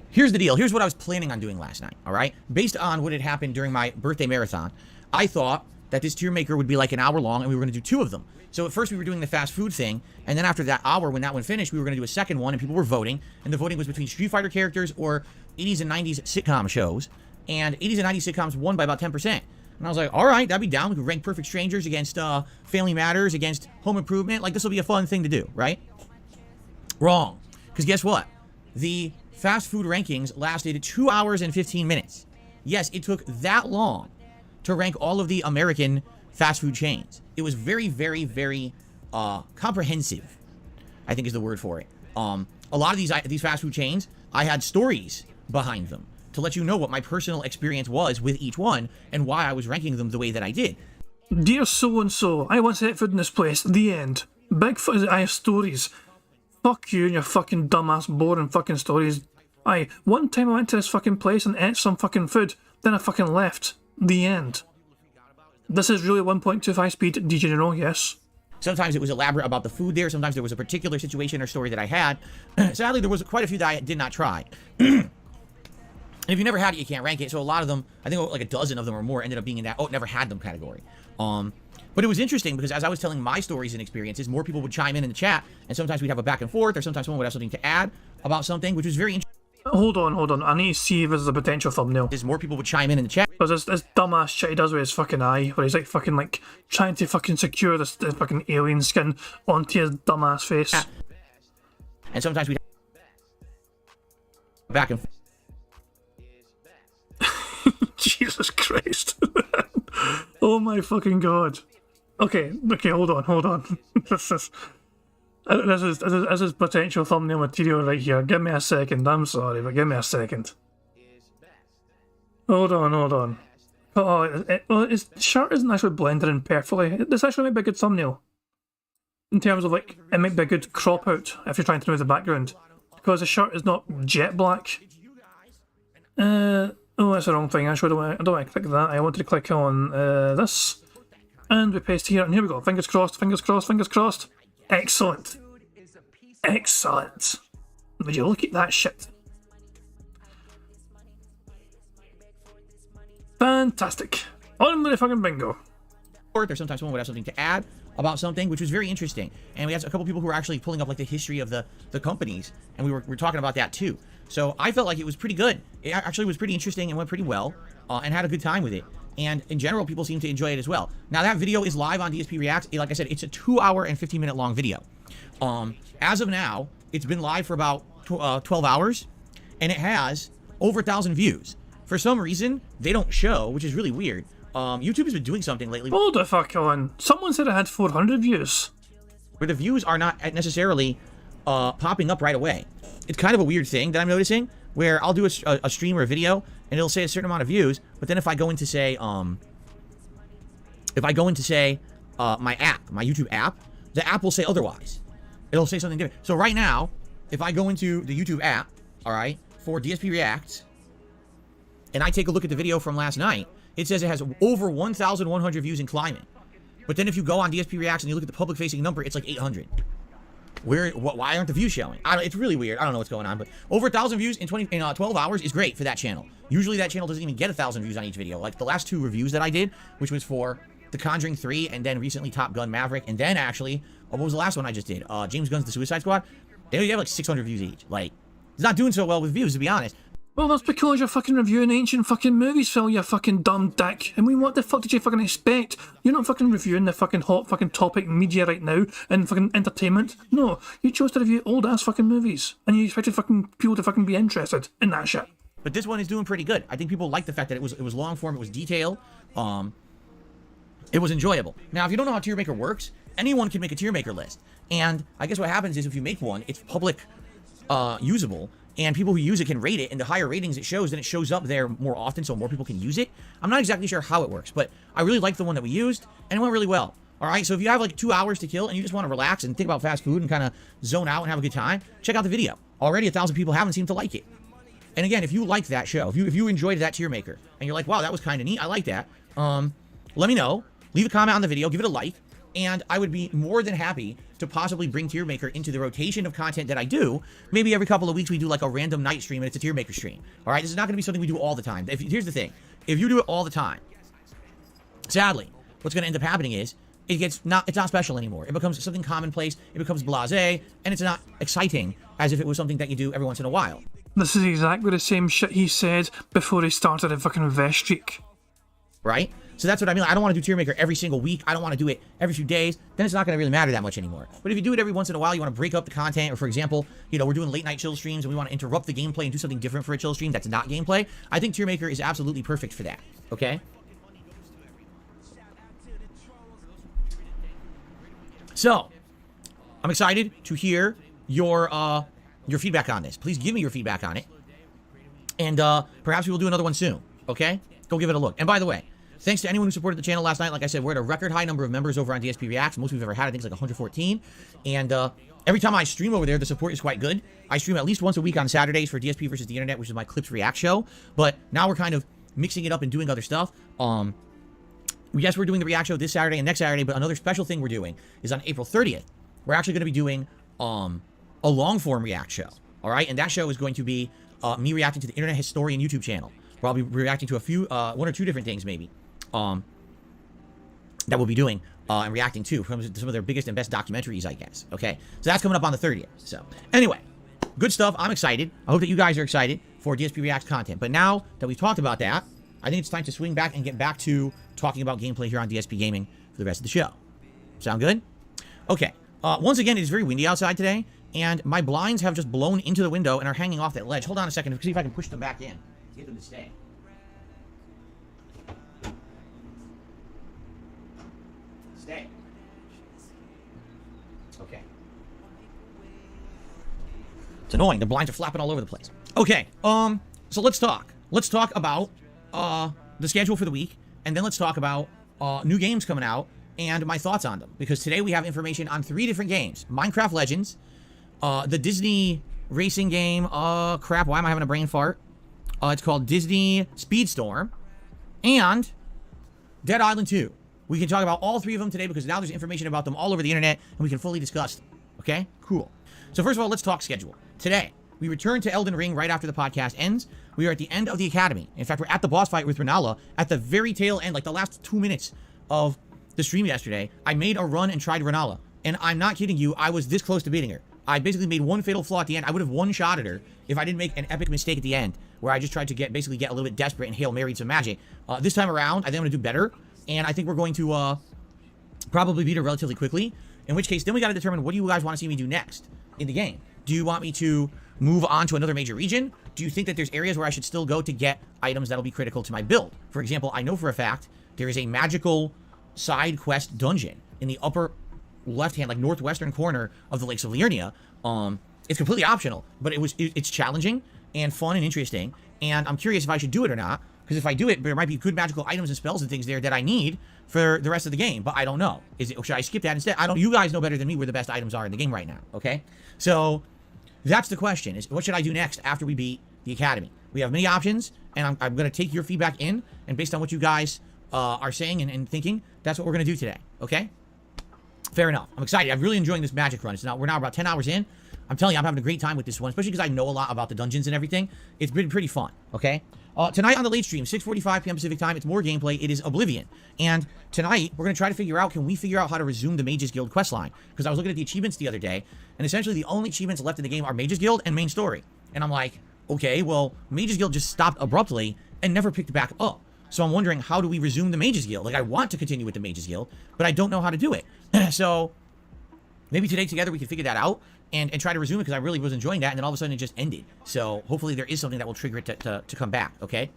[SPEAKER 2] here's the deal. Here's what I was planning on doing last night, all right? Based on what had happened during my birthday marathon, I thought that this TierMaker would be like an hour long, and we were going to do 2 of them. So at first we were doing the fast food thing, and then after that hour, when that one finished, we were going to do a second one, and people were voting, and the voting was between Street Fighter characters or 80s and 90s sitcom shows, and 80s and 90s sitcoms won by about 10%. And I was like, all right, that'd be down. We could rank Perfect Strangers against Family Matters, against Home Improvement. Like, this will be a fun thing to do, right? Wrong. Because guess what? The fast food rankings lasted 2 hours and 15 minutes. Yes, it took that long to rank all of the American fast food chains. It was very, very, very comprehensive, I think is the word for it. A lot of these fast food chains, I had stories behind them to let you know what my personal experience was with each one and why I was ranking them the way that I did.
[SPEAKER 1] Dear so-and-so, I once ate food in this place. The end. Bigfoot, I have stories. Fuck you and your fucking dumbass boring fucking stories. One time I went to this fucking place and ate some fucking food, then I fucking left. The end. This is really 1.25 speed, did you know? Yes.
[SPEAKER 2] Sometimes it was elaborate about the food there. Sometimes there was a particular situation or story that I had. Sadly, there was quite a few that I did not try. And if you never had it, you can't rank it. So a lot of them, I think like a dozen of them or more, ended up being in that, oh, never had them category. But it was interesting because as I was telling my stories and experiences, more people would chime in the chat, and sometimes we'd have a back and forth, or sometimes someone would have something to add about something, which was very interesting.
[SPEAKER 1] Hold on. I need to see if there's a potential thumbnail.
[SPEAKER 2] As more people would chime in the chat.
[SPEAKER 1] Because this dumbass shit he does with his fucking eye, where he's like fucking like trying to fucking secure this fucking alien skin onto his dumbass face.
[SPEAKER 2] And sometimes we'd have back and forth.
[SPEAKER 1] Jesus Christ. Oh my fucking god. Okay, hold on. This is potential thumbnail material right here. Give me a second. I'm sorry, but give me a second. Hold on. Well, his shirt isn't actually blended in perfectly. This actually might be a good thumbnail. In terms of, like, it might be a good crop out if you're trying to move the background. Because the shirt is not jet black. Oh, that's the wrong thing. Actually, I don't want to click that. I wanted to click on this. And we paste here, and here we go. Fingers crossed. Excellent. Would you look at that shit? Fantastic. On with the fucking bingo.
[SPEAKER 2] Or sometimes someone would have something to add about something, which was very interesting. And we had a couple people who were actually pulling up like the history of the companies, and we were talking about that too. So I felt like it was pretty good. It actually was pretty interesting and went pretty well, and had a good time with it. And in general, people seem to enjoy it as well. Now, that video is live on DSP Reacts. Like I said, it's a 2-hour and 15-minute long video. As of now, it's been live for about 12 hours, and it has over 1,000 views. For some reason, they don't show, which is really weird. YouTube has been doing something lately.
[SPEAKER 1] Hold the fuck on. Someone said it had 400 views.
[SPEAKER 2] Where the views are not necessarily popping up right away. It's kind of a weird thing that I'm noticing, where I'll do a stream or a video, and it'll say a certain amount of views, but then if I go into, say, my app, my YouTube app, the app will say otherwise. It'll say something different. So right now, if I go into the YouTube app, all right, for DSP Reacts, and I take a look at the video from last night, it says it has over 1,100 views and climbing. But then if you go on DSP Reacts and you look at the public-facing number, it's like 800. Why aren't the views showing? It's really weird. I don't know what's going on, but over 1,000 views in 12 hours is great for that channel. Usually that channel doesn't even get 1,000 views on each video. Like the last 2 reviews that I did, which was for The Conjuring 3 and then recently Top Gun Maverick, and then actually, what was the last one I just did? James Gunn's The Suicide Squad. They only have like 600 views each. Like, it's not doing so well with views, to be honest.
[SPEAKER 1] Well, that's because you're fucking reviewing ancient fucking movies, Phil, you fucking dumb dick. I mean, what the fuck did you fucking expect? You're not fucking reviewing the fucking hot fucking topic media right now and fucking entertainment. No, you chose to review old-ass fucking movies. And you expected fucking people to fucking be interested in that shit.
[SPEAKER 2] But this one is doing pretty good. I think people like the fact that it was long form, it was detailed, it was enjoyable. Now, if you don't know how Tier Maker works, anyone can make a Tier Maker list. And I guess what happens is if you make one, it's public usable, and people who use it can rate it, and the higher ratings it shows, then it shows up there more often so more people can use it. I'm not exactly sure how it works, but I really liked the one that we used, and it went really well. All right, so if you have like 2 hours to kill and you just want to relax and think about fast food and kind of zone out and have a good time, check out the video. Already 1,000 people haven't seemed to like it. And again, if you liked that show, if you enjoyed that Tier Maker, and you're like, wow, that was kind of neat, I like that, let me know. Leave a comment on the video, give it a like, and I would be more than happy to possibly bring Tier Maker into the rotation of content that I do. Maybe every couple of weeks we do like a random night stream and it's a Tier Maker stream. All right, this is not going to be something we do all the time. Here's the thing. If you do it all the time, sadly, what's going to end up happening is it's not special anymore. It becomes something commonplace, it becomes blasé, and it's not exciting as if it was something that you do every once in a while.
[SPEAKER 1] This is exactly the same shit he said before he started a fucking vest streak.
[SPEAKER 2] Right? So that's what I mean. I don't want to do Tier Maker every single week. I don't want to do it every few days. Then it's not going to really matter that much anymore. But if you do it every once in a while, you want to break up the content, or for example, we're doing late night chill streams and we want to interrupt the gameplay and do something different for a chill stream that's not gameplay, I think Tier Maker is absolutely perfect for that. Okay? So, I'm excited to hear your feedback on this. Please give me your feedback on it. And perhaps we will do another one soon. Okay? Go give it a look. And by the way, thanks to anyone who supported the channel last night. Like I said, we're at a record high number of members over on DSP Reacts. Most we've ever had, I think it's like 114. And every time I stream over there, the support is quite good. I stream at least once a week on Saturdays for DSP versus the Internet, which is my Clips React show. But now we're kind of mixing it up and doing other stuff. Yes, we're doing the React show this Saturday and next Saturday, but another special thing we're doing is on April 30th. We're actually going to be doing a long-form React show. All right? And that show is going to be me reacting to the Internet Historian YouTube channel, where I'll be reacting to a few, 1 or 2 different things maybe. That we'll be doing and reacting to from some of their biggest and best documentaries, I guess. Okay, so that's coming up on the 30th. So anyway, good stuff. I'm excited. I hope that you guys are excited for DSP Reacts content. But now that we've talked about that, I think it's time to swing back and get back to talking about gameplay here on DSP Gaming for the rest of the show. Sound good? Okay. Once again, it is very windy outside today, and my blinds have just blown into the window and are hanging off that ledge. Hold on a second to see if I can push them back in. Get them to stay. Stay. Okay. It's annoying. The blinds are flapping all over the place. Okay. So let's talk. Let's talk about the schedule for the week, and then let's talk about new games coming out and my thoughts on them. Because today we have information on 3 different games: Minecraft Legends, the Disney racing game. Crap. Why am I having a brain fart? It's called Disney Speedstorm, and Dead Island 2. We can talk about all 3 of them today because now there's information about them all over the internet and we can fully discuss them. Okay? Cool. So first of all, let's talk schedule. Today, we return to Elden Ring right after the podcast ends. We are at the end of the Academy. In fact, we're at the boss fight with Renala at the very tail end, like the last 2 minutes of the stream yesterday. I made a run and tried Renala. And I'm not kidding you, I was this close to beating her. I basically made one fatal flaw at the end. I would have one-shotted her if I didn't make an epic mistake at the end, where I just tried to basically get a little bit desperate and Hail Mary some magic. This time around, I think I'm going to do better, and I think we're going to probably beat her relatively quickly, in which case, then we got to determine what do you guys want to see me do next in the game. Do you want me to move on to another major region? Do you think that there's areas where I should still go to get items that'll be critical to my build? For example, I know for a fact there is a magical side quest dungeon in the upper left-hand, like northwestern corner of the Lakes of Liurnia. It's completely optional, but it's challenging and fun and interesting, and I'm curious if I should do it or not, because if I do it, there might be good magical items and spells and things there that I need for the rest of the game, but I don't know. Should I skip that instead? You guys know better than me where the best items are in the game right now, okay? So that's the question, is what should I do next after we beat the Academy? We have many options, and I'm going to take your feedback in, and based on what you guys are saying and thinking, that's what we're going to do today, okay? Fair enough. I'm excited. I'm really enjoying this magic run. We're now about 10 hours in. I'm telling you, I'm having a great time with this one, especially because I know a lot about the dungeons and everything. It's been pretty fun, okay? Tonight on the late stream, 6:45 p.m. Pacific time, it's more gameplay. It is Oblivion. And tonight, we're going to try to figure out, can we figure out how to resume the Mages Guild questline? Because I was looking at the achievements the other day, and essentially the only achievements left in the game are Mages Guild and main story. And I'm like, okay, well, Mages Guild just stopped abruptly and never picked back up. So I'm wondering, how do we resume the Mages Guild? Like, I want to continue with the Mages Guild, but I don't know how to do it. So maybe today together we can figure that out and try to resume it, because I really was enjoying that, and then all of a sudden it just ended. So hopefully there is something that will trigger it to come back, okay?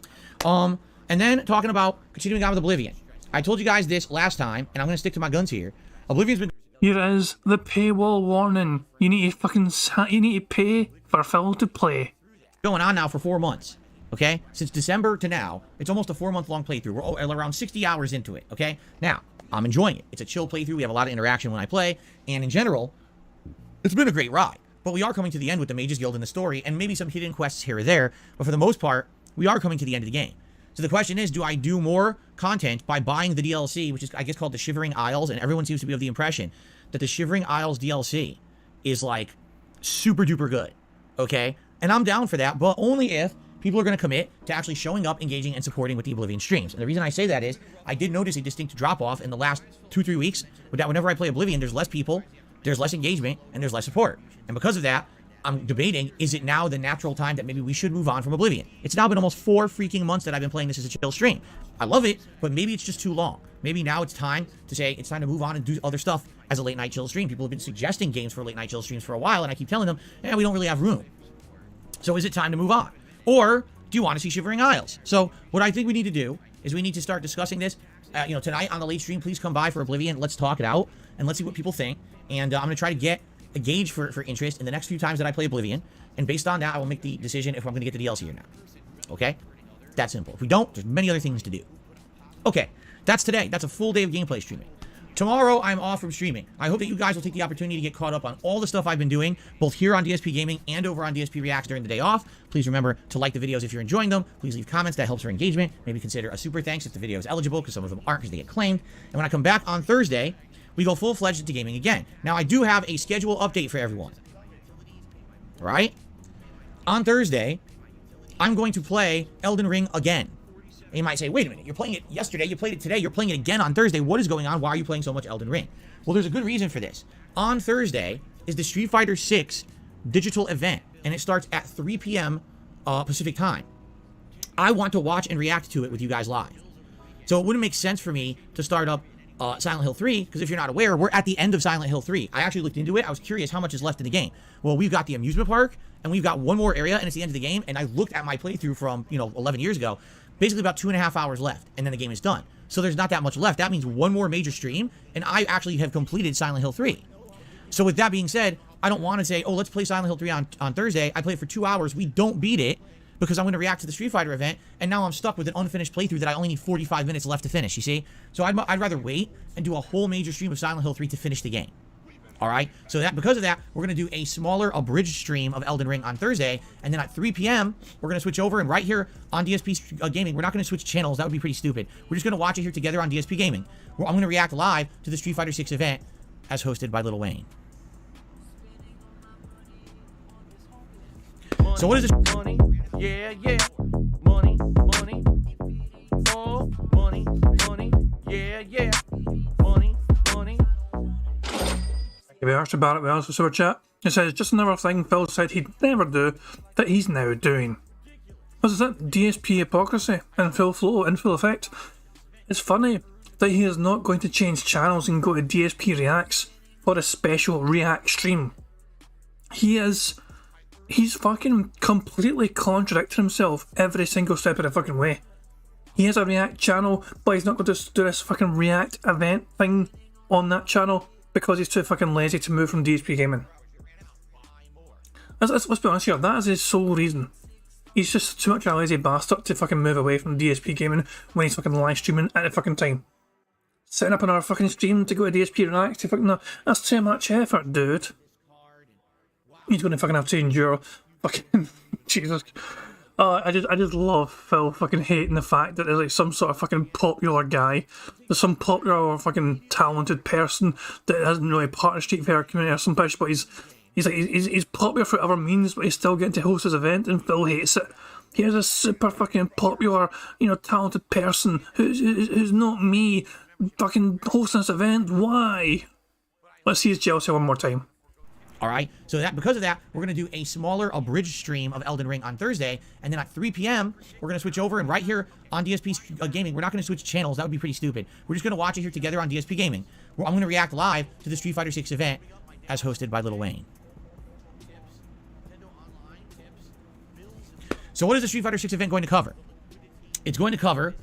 [SPEAKER 2] And then talking about continuing on with Oblivion. I told you guys this last time, and I'm going to stick to my guns here. Oblivion's been...
[SPEAKER 1] Here is the paywall warning. You need to pay for Phil to play.
[SPEAKER 2] going on now for 4 months, okay? Since December to now, it's almost a 4-month-long playthrough. We're around 60 hours into it, okay? Now, I'm enjoying it. It's a chill playthrough. We have a lot of interaction when I play, and in general, it's been a great ride. But we are coming to the end with the Mages Guild in the story, and maybe some hidden quests here or there, but for the most part, we are coming to the end of the game. So the question is, do I do more content by buying the DLC, which is, I guess, called the Shivering Isles, and everyone seems to be of the impression that the Shivering Isles DLC is, like, super duper good, okay? And I'm down for that, but only if people are going to commit to actually showing up, engaging, and supporting with the Oblivion streams. And the reason I say that is, I did notice a distinct drop-off in the last 2-3 weeks, but that whenever I play Oblivion, there's less people, there's less engagement, and there's less support. And because of that, I'm debating, is it now the natural time that maybe we should move on from Oblivion? It's now been almost 4 freaking months that I've been playing this as a chill stream. I love it, but maybe it's just too long. Maybe now it's time to say it's time to move on and do other stuff as a late-night chill stream. People have been suggesting games for late-night chill streams for a while, and I keep telling them, yeah, we don't really have room. So is it time to move on? Or do you want to see Shivering Isles? So what I think we need to do is we need to start discussing this. Tonight on the late stream, please come by for Oblivion. Let's talk it out, and let's see what people think. And I'm going to try to get a gauge for interest in the next few times that I play Oblivion. And based on that, I will make the decision if I'm going to get the DLC or not. Okay? That simple. If we don't, there's many other things to do. Okay. That's today. That's a full day of gameplay streaming. Tomorrow, I'm off from streaming. I hope that you guys will take the opportunity to get caught up on all the stuff I've been doing, both here on DSP Gaming and over on DSP Reacts during the day off. Please remember to like the videos if you're enjoying them. Please leave comments. That helps for engagement. Maybe consider a super thanks if the video is eligible, because some of them aren't because they get claimed. And when I come back on Thursday, we go full-fledged into gaming again. Now, I do have a schedule update for everyone. All right? On Thursday, I'm going to play Elden Ring again. And you might say, wait a minute, you're playing it yesterday, you played it today, you're playing it again on Thursday. What is going on? Why are you playing so much Elden Ring? Well, there's a good reason for this. On Thursday is the Street Fighter 6 digital event, and it starts at 3 p.m. Pacific time. I want to watch and react to it with you guys live. So it wouldn't make sense for me to start up Silent Hill 3, because if you're not aware, we're at the end of Silent Hill 3. I actually looked into it. I was curious how much is left in the game. Well, we've got the amusement park, and we've got one more area, and it's the end of the game, and I looked at my playthrough from, 11 years ago, basically about 2.5 hours left, and then the game is done. So there's not that much left. That means one more major stream, and I actually have completed Silent Hill 3. So with that being said, I don't want to say, oh, let's play Silent Hill 3 on Thursday. I play it for 2 hours. We don't beat it, because I'm going to react to the Street Fighter event, and now I'm stuck with an unfinished playthrough that I only need 45 minutes left to finish, you see? So I'd rather wait and do a whole major stream of Silent Hill 3 to finish the game. All right? So because of that, we're going to do a smaller, abridged stream of Elden Ring on Thursday, and then at 3 p.m., we're going to switch over, and right here on DSP Gaming, we're not going to switch channels. That would be pretty stupid. We're just going to watch it here together on DSP Gaming. I'm going to react live to the Street Fighter 6 event as hosted by Lil Wayne. So what is this?
[SPEAKER 5] Money, yeah, yeah. Money, money. Oh, money, money. Yeah, yeah. Money, money.
[SPEAKER 1] Give me Archie Barrett with us for super chat. It says, just another thing Phil said he'd never do, that he's now doing. What is it? DSP hypocrisy in full flow, in full effect. It's funny that he is not going to change channels and go to DSP Reacts for a special React stream. He's fucking completely contradicted himself every single step of the fucking way. He has a React channel, but he's not going to do this fucking React event thing on that channel because he's too fucking lazy to move from DSP Gaming. Let's be honest here, that is his sole reason. He's just too much of a lazy bastard to fucking move away from DSP Gaming when he's fucking live streaming at the fucking time. Setting up another fucking stream to go to DSP React to fucking... That's too much effort, dude. He's going to fucking have to endure fucking... Jesus. I just love Phil fucking hating the fact that there's like some sort of fucking popular guy. There's some popular or fucking talented person that isn't really part of the Street Fighter community or some bitch, but he's popular for whatever means, but he's still getting to host his event, and Phil hates it. Here's a super fucking popular, talented person who's not me fucking hosting this event. Why? Let's see his jealousy one more time.
[SPEAKER 2] All right, so because of that, we're going to do a smaller abridged stream of Elden Ring on Thursday, and then at 3 p.m., we're going to switch over, and right here on DSP Gaming, we're not going to switch channels. That would be pretty stupid. We're just going to watch it here together on DSP Gaming. I'm going to react live to the Street Fighter 6 event as hosted by Lil Wayne. So what is the Street Fighter 6 event going to cover? It's going to cover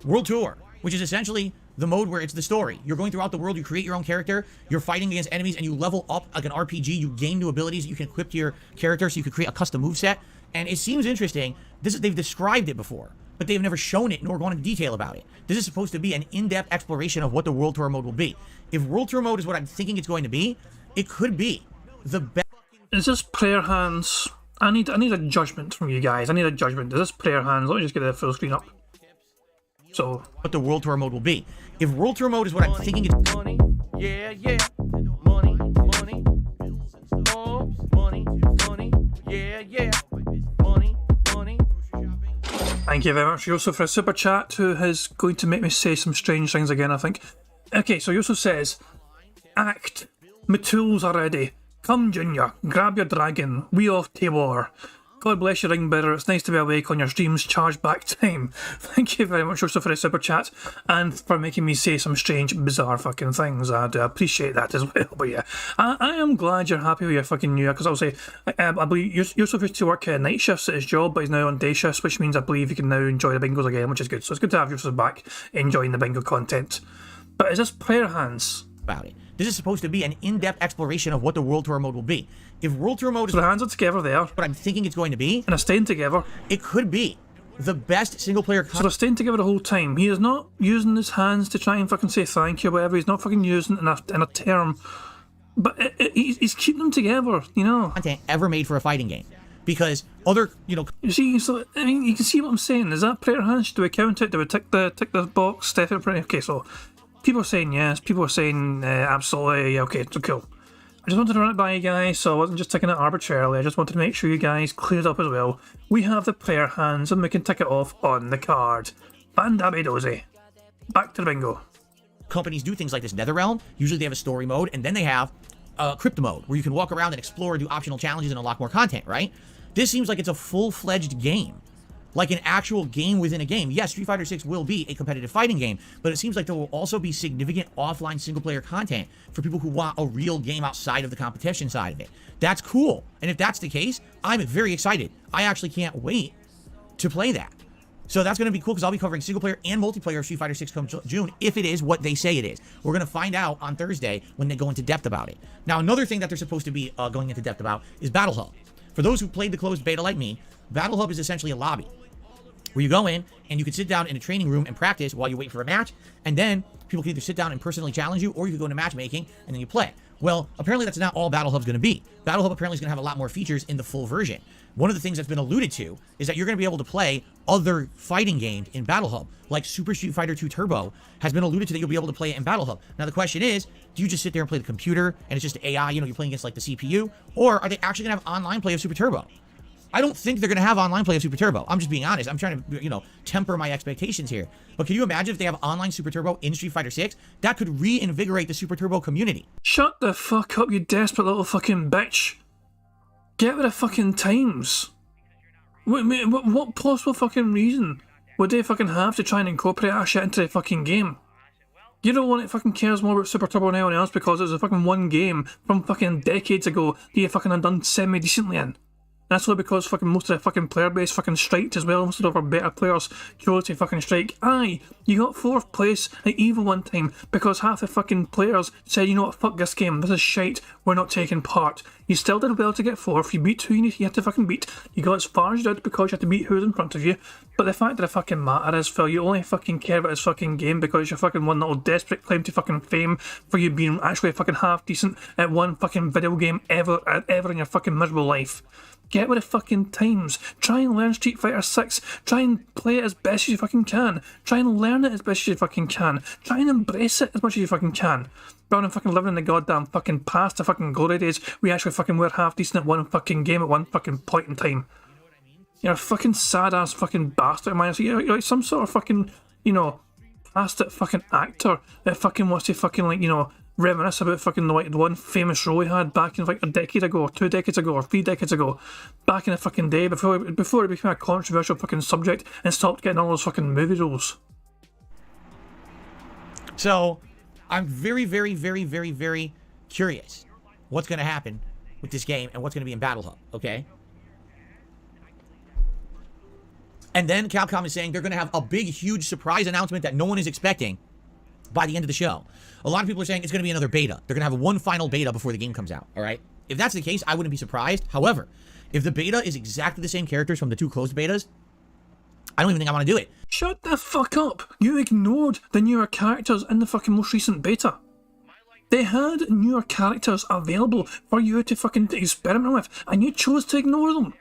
[SPEAKER 2] World Tour, which is essentially the mode where it's the story. You're going throughout the world, you create your own character, you're fighting against enemies, and you level up like an RPG, you gain new abilities that you can equip to your character so you can create a custom moveset. And it seems interesting. They've described it before, but they've never shown it nor gone into detail about it. This is supposed to be an in-depth exploration of what the World Tour mode will be. If World Tour mode is what I'm thinking it's going to be, it could be the best.
[SPEAKER 1] Is this player hands? I need a judgment from you guys. I need a judgment. Is this player hands? Let me just get the full screen up. So,
[SPEAKER 2] what the World Tour mode will be. If World Tour mode is what I'm thinking it's...
[SPEAKER 5] Money, yeah, yeah. Money, money. Oh, money, money. Yeah, yeah. Money, money.
[SPEAKER 1] Thank you very much, Yusuf, for a super chat who is going to make me say some strange things again, I think. Okay, so Yusuf says, Act. My tools are ready. Come, Junior. Grab your dragon. We off to war. God bless you, ring bearer. It's nice to be awake on your streams. Charge back time. Thank you very much also for the super chat and for making me say some strange, bizarre fucking things. I do appreciate that as well. But yeah, I am glad you're happy with your fucking new year, because I'll say, I believe Yusuf used to work night shifts at his job, but he's now on day shifts, which means I believe he can now enjoy the bingos again, which is good. So it's good to have Yusuf back enjoying the bingo content. But is this player hands?
[SPEAKER 2] About it. This is supposed to be an in-depth exploration of what the World Tour mode will be. If World Tour mode is
[SPEAKER 1] so the hands are together there,
[SPEAKER 2] what I'm thinking it's going to be,
[SPEAKER 1] and they're staying together.
[SPEAKER 2] It could be the best single-player.
[SPEAKER 1] So they're staying together the whole time. He is not using his hands to try and fucking say thank you or whatever. He's not fucking using it in a term, but he's keeping them together.
[SPEAKER 2] Content ever made for a fighting game, because other
[SPEAKER 1] You see, so I mean, you can see what I'm saying. Is that player hands? Do we count it? Do we tick the box? Definitely. Okay, so. People are saying yes, people are saying absolutely, okay, so cool. I just wanted to run it by you guys, so I wasn't just ticking it arbitrarily. I just wanted to make sure you guys cleared up as well. We have the player hands and we can tick it off on the card. Bandabby dozy. Back to the bingo.
[SPEAKER 2] Companies do things like this NetherRealm. Usually they have a story mode, and then they have a crypto mode, where you can walk around and explore, do optional challenges, and unlock more content, right? This seems like it's a full-fledged game. Like an actual game within a game. Yes, Street Fighter 6 will be a competitive fighting game, but it seems like there will also be significant offline single-player content for people who want a real game outside of the competition side of it. That's cool. And if that's the case, I'm very excited. I actually can't wait to play that. So that's going to be cool, because I'll be covering single-player and multiplayer of Street Fighter 6 come June, if it is what they say it is. We're going to find out on Thursday when they go into depth about it. Now, another thing that they're supposed to be going into depth about is Battle Hub. For those who played the closed beta like me, Battle Hub is essentially a lobby where you go in and you can sit down in a training room and practice while you wait for a match, and then people can either sit down and personally challenge you, or you can go into matchmaking and then you play. Well, apparently that's not all Battle Hub's going to be. Battle Hub apparently is going to have a lot more features in the full version. One of the things that's been alluded to is that you're going to be able to play other fighting games in Battle Hub, like Super Street Fighter 2 Turbo has been alluded to that you'll be able to play it in Battle Hub. Now the question is, do you just sit there and play the computer and it's just AI, you're playing against like the CPU, or are they actually going to have online play of Super Turbo? I don't think they're going to have online play of Super Turbo. I'm just being honest. I'm trying to, temper my expectations here. But can you imagine if they have online Super Turbo in Street Fighter 6? That could reinvigorate the Super Turbo community.
[SPEAKER 1] Shut the fuck up, you desperate little fucking bitch. Get with the fucking times. What possible fucking reason would they fucking have to try and incorporate that shit into the fucking game? You don't want it fucking cares more about Super Turbo than anyone else because it was a fucking one game from fucking decades ago that you fucking had done semi-decently in. That's only because fucking most of the fucking player base fucking striked as well. Most of our better players chose to fucking strike. Aye, you got 4th place at EVO one time because half the fucking players said, you know what, fuck this game, this is shite, we're not taking part. You still did well to get 4th, you beat who you had to fucking beat, you got as far as you did because you had to beat who's in front of you, but the fact of the fucking matter is, Phil, you only fucking care about this fucking game because you're fucking one little desperate claim to fucking fame for you being actually fucking half decent at one fucking video game ever in your fucking miserable life. Get with the fucking times. Try and learn Street Fighter 6. Try and play it as best as you fucking can. Try and learn it as best as you fucking can. Try and embrace it as much as you fucking can. Rather than fucking living in the goddamn fucking past, the fucking glory days, we actually fucking were half decent at one fucking game at one fucking point in time. You're a fucking sad ass fucking bastard, man. You're like some sort of fucking, you know, past it fucking actor that fucking wants to fucking, like, you know, reminisce about fucking the one famous role he had back in like a decade ago, or 2 decades ago, or 3 decades ago, back in the fucking day before it became a controversial fucking subject and stopped getting all those fucking movie roles.
[SPEAKER 2] So, I'm very, very, very, very, very curious what's going to happen with this game and what's going to be in Battle Hub, okay? And then Capcom is saying they're going to have a big, huge surprise announcement that no one is expecting by the end of the show. A lot of people are saying it's going to be another beta. They're going to have one final beta before the game comes out, all right? If that's the case, I wouldn't be surprised. However, if the beta is exactly the same characters from the 2 closed betas, I don't even think I want to do it.
[SPEAKER 1] Shut the fuck up! You ignored the newer characters in the fucking most recent beta. They had newer characters available for you to fucking experiment with, and you chose to ignore them.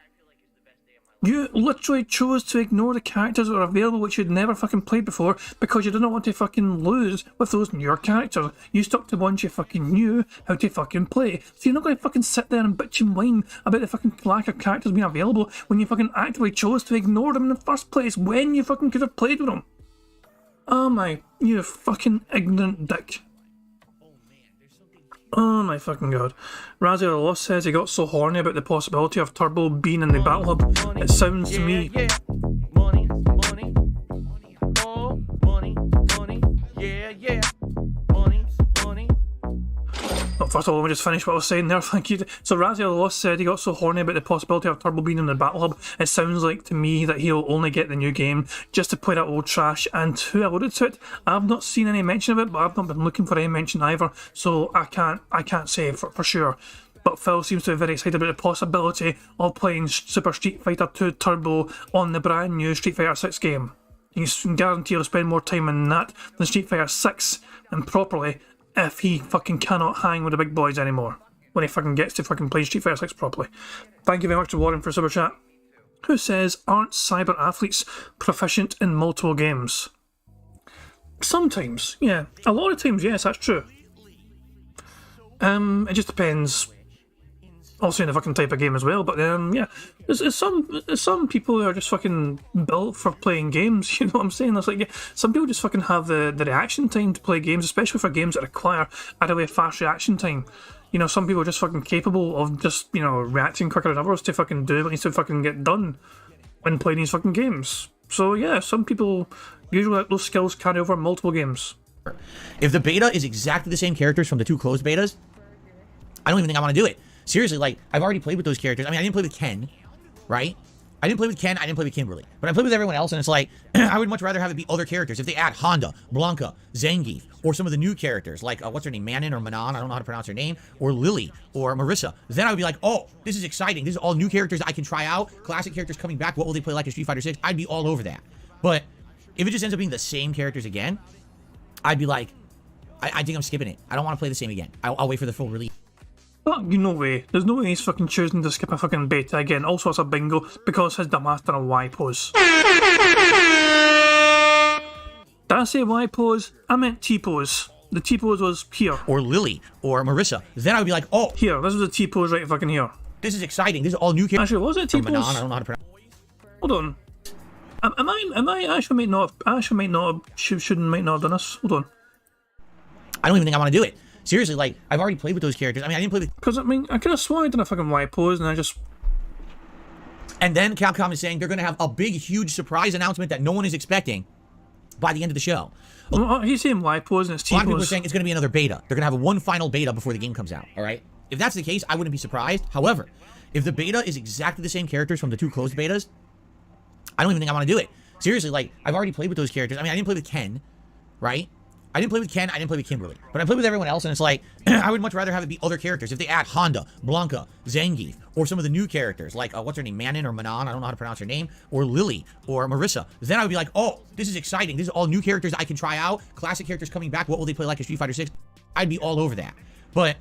[SPEAKER 1] You literally chose to ignore the characters that were available which you'd never fucking played before because you didn't want to fucking lose with those newer characters. You stuck to ones you fucking knew how to fucking play. So you're not going to fucking sit there and bitch and whine about the fucking lack of characters being available when you fucking actively chose to ignore them in the first place when you fucking could have played with them. Oh my, you fucking ignorant dick. Oh my fucking god. Razzie the Lost says he got so horny about the possibility of Turbo being in the Battle Hub. It sounds to me...
[SPEAKER 5] Money, money, oh, money, money, yeah, money, money.
[SPEAKER 1] Oh, first of all, let me just finish what I was saying there, thank you. So Razzie the Lost said he got so horny about the possibility of Turbo being in the Battle Hub. It sounds like to me that he'll only get the new game just to play that old trash. And who alluded to it? I've not seen any mention of it, but I've not been looking for any mention either, so I can't say for sure. But Phil seems to be very excited about the possibility of playing Super Street Fighter 2 Turbo on the brand new Street Fighter 6 game. You can guarantee he'll spend more time in that than Street Fighter 6, and properly, if he fucking cannot hang with the big boys anymore. When he fucking gets to fucking play Street Fighter 6 properly. Thank you very much to Warren for Super Chat. Who says, aren't cyber athletes proficient in multiple games? Sometimes, yeah. A lot of times, yes, that's true. It just depends. Also in the fucking type of game as well, but yeah, there's some people who are just fucking built for playing games. You know what I'm saying? There's like, yeah, some people just fucking have the reaction time to play games, especially for games that require a really fast reaction time. You know, some people are just fucking capable of just, you know, reacting quicker than others to fucking do what needs to fucking get done when playing these fucking games. So yeah, some people usually let those skills carry over multiple games.
[SPEAKER 2] If the beta is exactly the same characters from the 2 closed betas, I don't even think I want to do it. Seriously, like, I've already played with those characters. I mean, I didn't play with Ken, right? I didn't play with Ken, I didn't play with Kimberly. But I played with everyone else, and it's like, I would much rather have it be other characters. If they add Honda, Blanca, Zangief, or some of the new characters, like, what's her name, Manon or Manon, I don't know how to pronounce her name, or Lily, or Marissa, then I would be like, oh, this is exciting. This is all new characters I can try out. Classic characters coming back. What will they play like in Street Fighter 6? I'd be all over that. But if it just ends up being the same characters again, I'd be like, I think I'm skipping it. I don't want to play the same again. I'll wait for the full release.
[SPEAKER 1] Oh, you no way. There's no way he's fucking choosing to skip a fucking beta again. Also, it's a bingo because his dumbass done a Y pose. Did I say Y pose? I meant T pose. The T pose was here.
[SPEAKER 2] Or Lily, or Marissa. Then I would be like, oh,
[SPEAKER 1] here. This was a T pose right fucking here.
[SPEAKER 2] this is exciting. This is all new characters.
[SPEAKER 1] Actually, was it T pose?
[SPEAKER 2] Manon, I don't know how to pronounce.
[SPEAKER 1] Hold on. Am I actually might not have done this. Hold on.
[SPEAKER 2] I don't even think I want to do it. Seriously, like, I've already played with those characters. I mean, I didn't play with...
[SPEAKER 1] Because, I mean, I could have sworn I did a fucking Y pose and I just
[SPEAKER 2] And then Capcom is saying they're going to have a big, huge surprise announcement that no one is expecting by the end of the show.
[SPEAKER 1] Well, he's saying live pose and it's
[SPEAKER 2] A lot of people are
[SPEAKER 1] T-pose.
[SPEAKER 2] saying it's going to be another beta. They're going to have one final beta before the game comes out, all right? If that's the case, I wouldn't be surprised. However, if the beta is exactly the same characters from the 2 closed betas, I don't even think I want to do it. Seriously, like, I've already played with those characters. I mean, I didn't play with Ken, right? I didn't play with Ken, I didn't play with Kimberly. But I played with everyone else, and it's like, I would much rather have it be other characters. If they add Honda, Blanca, Zangief, or some of the new characters, like, what's her name, Manon or Manon, I don't know how to pronounce her name, or Lily, or Marissa, then I would be like, oh, this is exciting. This is all new characters I can try out. Classic characters coming back. What will they play like in Street Fighter 6? I'd be all over that. But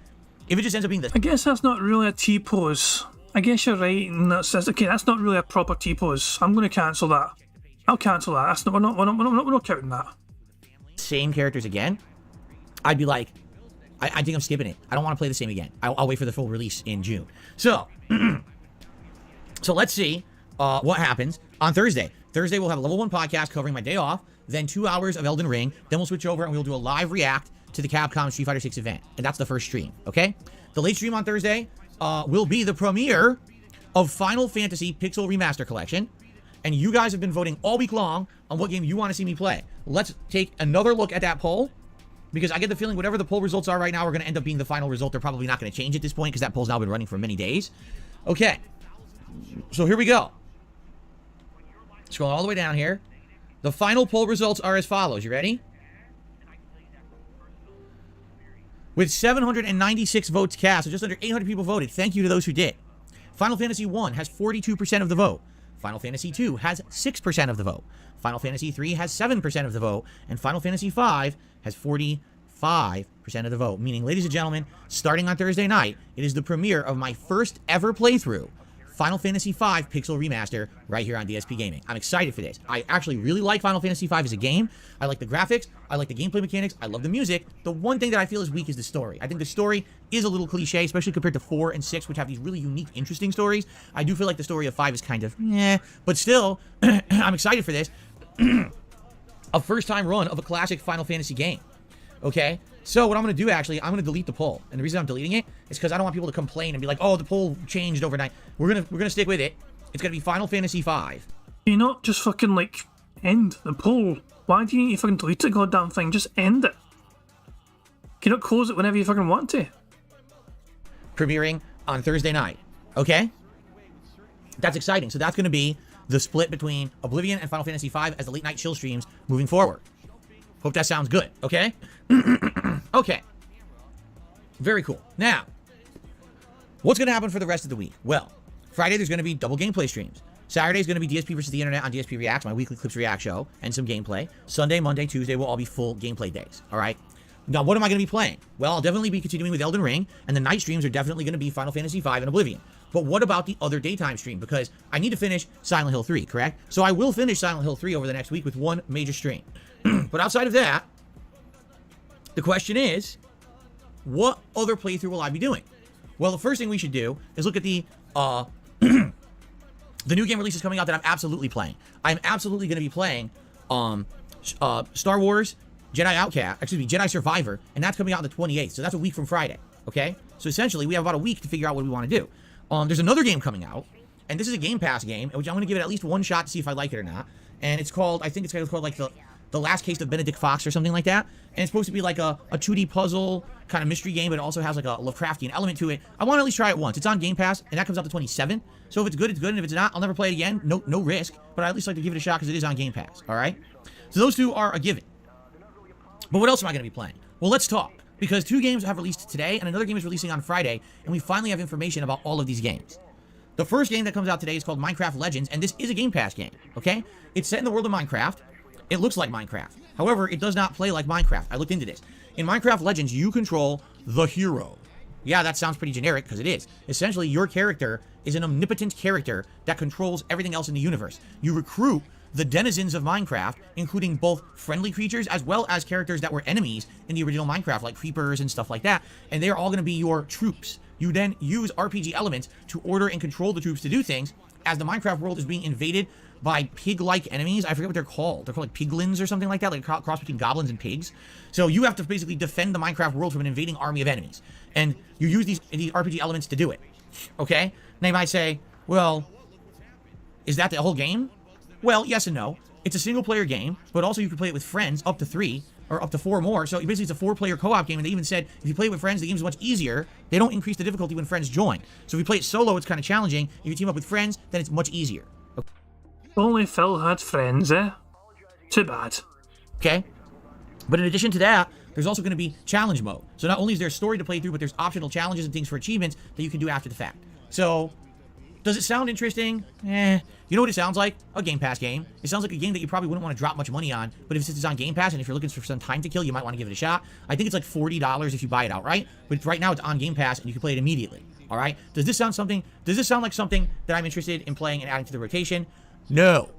[SPEAKER 2] if it just ends up being the...
[SPEAKER 1] I guess that's not really a T-pose. I guess you're right, and that says, okay, that's not really a proper T-pose. I'm going to cancel that. I'll cancel that. That's not, we're not counting that.
[SPEAKER 2] Same characters again, I'd be like, I think I'm skipping it. I don't want to play the same again. I'll wait for the full release in June. So, so let's see what happens on Thursday. Thursday, we'll have a level 1 podcast covering my day off, then 2 hours of Elden Ring. Then we'll switch over and we'll do a live react to the Capcom Street Fighter 6 event. And that's the first stream, okay? The late stream on Thursday will be the premiere of Final Fantasy Pixel Remaster Collection. And you guys have been voting all week long on what game you want to see me play. Let's take another look at that poll, because I get the feeling whatever the poll results are right now are going to end up being the final result. They're probably not going to change at this point because that poll's now been running for many days. Okay, so here we go. Scrolling all the way down here. The final poll results are as follows. You ready? With 796 votes cast, so just under 800 people voted. Thank you to those who did. Final Fantasy 1 has 42% of the vote. Final Fantasy 2 has 6% of the vote. Final Fantasy 3 has 7% of the vote. And Final Fantasy 5 has 45% of the vote. Meaning, ladies and gentlemen, starting on Thursday night, it is the premiere of my first ever playthrough, Final Fantasy V Pixel Remaster, right here on DSP Gaming. I'm excited for this. I actually really like Final Fantasy V as a game. I like the graphics. I like the gameplay mechanics. I love the music. The one thing that I feel is weak is the story. I think the story is a little cliche, especially compared to 4 and 6, which have these really unique, interesting stories. I do feel like the story of 5 is kind of, but still, I'm excited for this. A first-time run of a classic Final Fantasy game. Okay? So what I'm going to do, actually, I'm going to delete the poll. And the reason I'm deleting it is because I don't want people to complain and be like, oh, the poll changed overnight. We're gonna stick with it. It's going to be Final Fantasy V.
[SPEAKER 1] Can you not just fucking, like, end the poll? Why do you need to fucking delete the goddamn thing? Just end it. Can you not close it whenever you fucking want to?
[SPEAKER 2] Premiering on Thursday night. Okay? That's exciting. So that's going to be the split between Oblivion and Final Fantasy V as the late night chill streams moving forward. Hope that sounds good. Okay? Okay. Very cool. Now, what's going to happen for the rest of the week? Well, Friday there's going to be double gameplay streams. Saturday is going to be DSP versus the Internet on DSP Reacts, my weekly Clips React show, and some gameplay. Sunday, Monday, Tuesday will all be full gameplay days. All right? Now, what am I going to be playing? Well, I'll definitely be continuing with Elden Ring, and the night streams are definitely going to be Final Fantasy V and Oblivion. But what about the other daytime stream? Because I need to finish Silent Hill 3, correct? So I will finish Silent Hill 3 over the next week with one major stream. But outside of that, the question is, what other playthrough will I be doing? Well, the first thing we should do is look at the the new game releases coming out that I'm absolutely playing. I'm absolutely going to be playing Star Wars Jedi Survivor, and that's coming out on the 28th. So that's a week from Friday. Okay? So essentially, we have about a week to figure out what we want to do. There's another game coming out, and this is a Game Pass game, which I'm going to give it at least one shot to see if I like it or not. And it's called, I think it's called like the Last Case of Benedict Fox or something like that. And it's supposed to be like a 2D puzzle kind of mystery game, but it also has like a Lovecraftian element to it. I want to at least try it once. It's on Game Pass, and that comes out the 27th. So if it's good, it's good. And if it's not, I'll never play it again. No risk. But I at least like to give it a shot because it is on Game Pass. All right? So those two are a given. But what else am I going to be playing? Well, let's talk. Because 2 games have released today, and another game is releasing on Friday, and we finally have information about all of these games. The first game that comes out today is called Minecraft Legends, and this is a Game Pass game, okay? It's set in the world of Minecraft. It looks like Minecraft. However, it does not play like Minecraft. I looked into this. In Minecraft Legends, you control the hero. Yeah, that sounds pretty generic, because it is. Essentially, your character is an omnipotent character that controls everything else in the universe. You recruit the denizens of Minecraft, including both friendly creatures as well as characters that were enemies in the original Minecraft, like creepers and stuff like that, and they're all going to be your troops. You then use RPG elements to order and control the troops to do things, as the Minecraft world is being invaded by pig-like enemies. I forget what they're called. They're called like piglins or something like that, like a cross between goblins and pigs. So you have to basically defend the Minecraft world from an invading army of enemies, and you use these RPG elements to do it. Okay? Now you might say, well, Is that the whole game? Well, yes and no. It's a single-player game, but also you can play it with friends up to 3 or up to 4 more. So basically, it's a 4-player co-op game, and they even said if you play it with friends, the game's much easier. They don't increase the difficulty when friends join. So if you play it solo, it's kind of challenging. If you team up with friends, then it's much easier.
[SPEAKER 1] Only Phil had friends, eh? Too bad.
[SPEAKER 2] Okay? But in addition to that, there's also going to be challenge mode. So not only is there a story to play through, but there's optional challenges and things for achievements that you can do after the fact. So, does it sound interesting? You know what it sounds like? A Game Pass game. It sounds like a game that you probably wouldn't want to drop much money on, but if it's on Game Pass and if you're looking for some time to kill, you might want to give it a shot. I think it's like $40 if you buy it outright, but right now it's on Game Pass and you can play it immediately. All right? Does this sound like something that I'm interested in playing and adding to the rotation? No.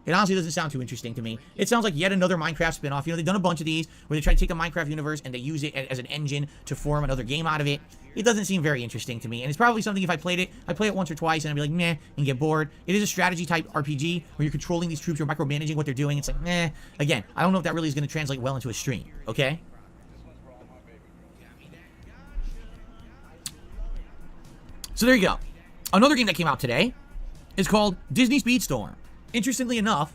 [SPEAKER 2] It honestly doesn't sound too interesting to me. It sounds like yet another Minecraft spinoff. You know, they've done a bunch of these where they try to take the Minecraft universe and they use it as an engine to form another game out of it. It doesn't seem very interesting to me. And it's probably something if I played it, I'd play it once or twice and I'd be like, meh, and get bored. It is a strategy type RPG where you're controlling these troops, you're micromanaging what they're doing. It's like, meh. Again, I don't know if that really is going to translate well into a stream, okay? So there you go. Another game that came out today is called Disney Speedstorm. Interestingly enough,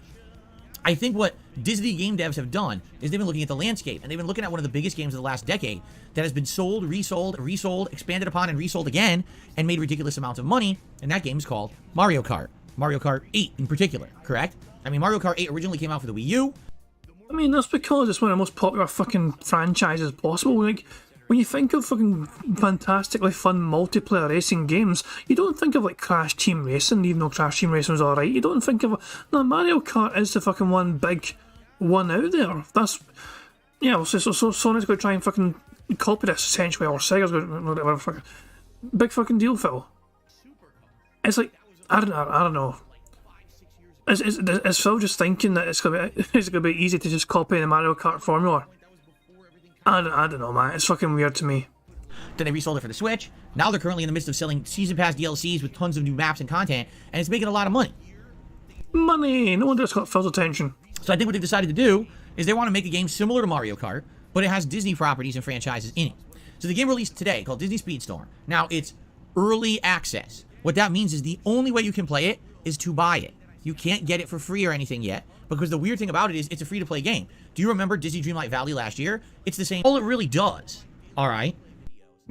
[SPEAKER 2] I think what Disney game devs have done is they've been looking at the landscape, and they've been looking at one of the biggest games of the last decade that has been sold, resold, expanded upon, and resold again, and made ridiculous amounts of money, and that game is called Mario Kart. Mario Kart 8 in particular, correct? I mean, Mario Kart 8 originally came out for the Wii U.
[SPEAKER 1] I mean, that's because it's one of the most popular fucking franchises possible. Like, when you think of fucking fantastically fun multiplayer racing games, you don't think of like Crash Team Racing, even though Crash Team Racing was alright. You don't think of... No, Mario Kart is the fucking one big one out there. That's... Yeah, so Sony's going to try and fucking copy this, essentially, or Sega's going to... Whatever, fucking... Big fucking deal, Phil. It's like... I don't know. Is Phil just thinking that it's going to be easy to just copy the Mario Kart formula? I don't know, man. It's fucking weird to me.
[SPEAKER 2] Then they resold it for the Switch. Now they're currently in the midst of selling Season Pass DLCs with tons of new maps and content, and it's making a lot of money.
[SPEAKER 1] Money! No wonder it's got Phil's attention.
[SPEAKER 2] So I think what they've decided to do is they want to make a game similar to Mario Kart, but it has Disney properties and franchises in it. So the game released today called Disney Speedstorm. Now it's early access. What that means is the only way you can play it is to buy it. You can't get it for free or anything yet, because the weird thing about it is it's a free-to-play game. Do you remember Disney Dreamlight Valley last year? It's the same. All it really does, all right?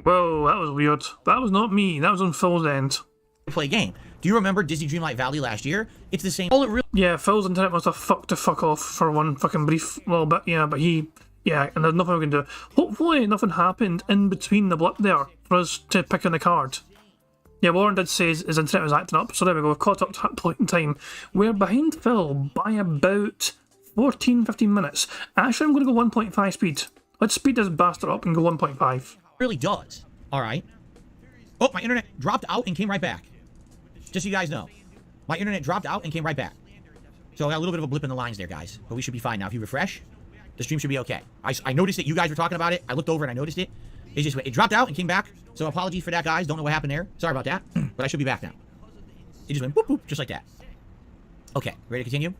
[SPEAKER 1] Whoa, that was weird. That was not me. That was on Phil's end.
[SPEAKER 2] Play game. Do you remember Disney Dreamlight Valley last year? It's the same. All it really...
[SPEAKER 1] Yeah, Phil's internet must have fuck off for one fucking brief little bit. Yeah, but yeah, and there's nothing we can do. Hopefully nothing happened in between the blip there for us to pick on the card. Yeah, Warren did say his internet was acting up, so there we go, we've caught up to that point in time. We're behind Phil by about 14-15 minutes. Actually, I'm going to go 1.5 speed. Let's speed this bastard up and go 1.5.
[SPEAKER 2] Really does. All right. Oh, my internet dropped out and came right back. Just so you guys know. My internet dropped out and came right back. So I got a little bit of a blip in the lines there, guys. But we should be fine now. If you refresh, the stream should be okay. I noticed that you guys were talking about it. I looked over and I noticed it. It dropped out and came back. So apologies for that, guys. Don't know what happened there. Sorry about that. But I should be back now. It just went boop, boop, just like that. Okay, ready to continue?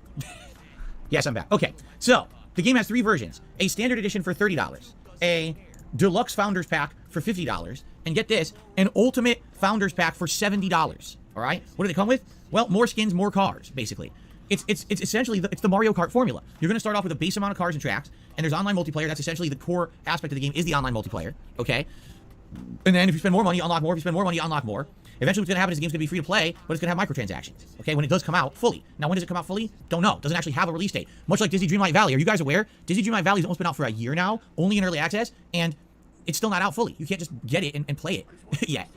[SPEAKER 2] Yes, I'm back. Okay, so the game has 3 versions. A standard edition for $30. A deluxe founders pack for $50. And get this, an ultimate founders pack for $70. All right? What do they come with? Well, more skins, more cars, basically. It's essentially it's the Mario Kart formula. You're going to start off with a base amount of cars and tracks, and there's online multiplayer. That's essentially the core aspect of the game is the online multiplayer, okay? And then if you spend more money, you unlock more. If you spend more money, you unlock more. Eventually what's going to happen is the game's going to be free to play, but it's going to have microtransactions, okay, when it does come out fully. Now, when does it come out fully? Don't know. Doesn't actually have a release date. Much like Disney Dreamlight Valley. Are you guys aware? Disney Dreamlight Valley's almost been out for a year now, only in early access, and it's still not out fully. You can't just get it and play it yet.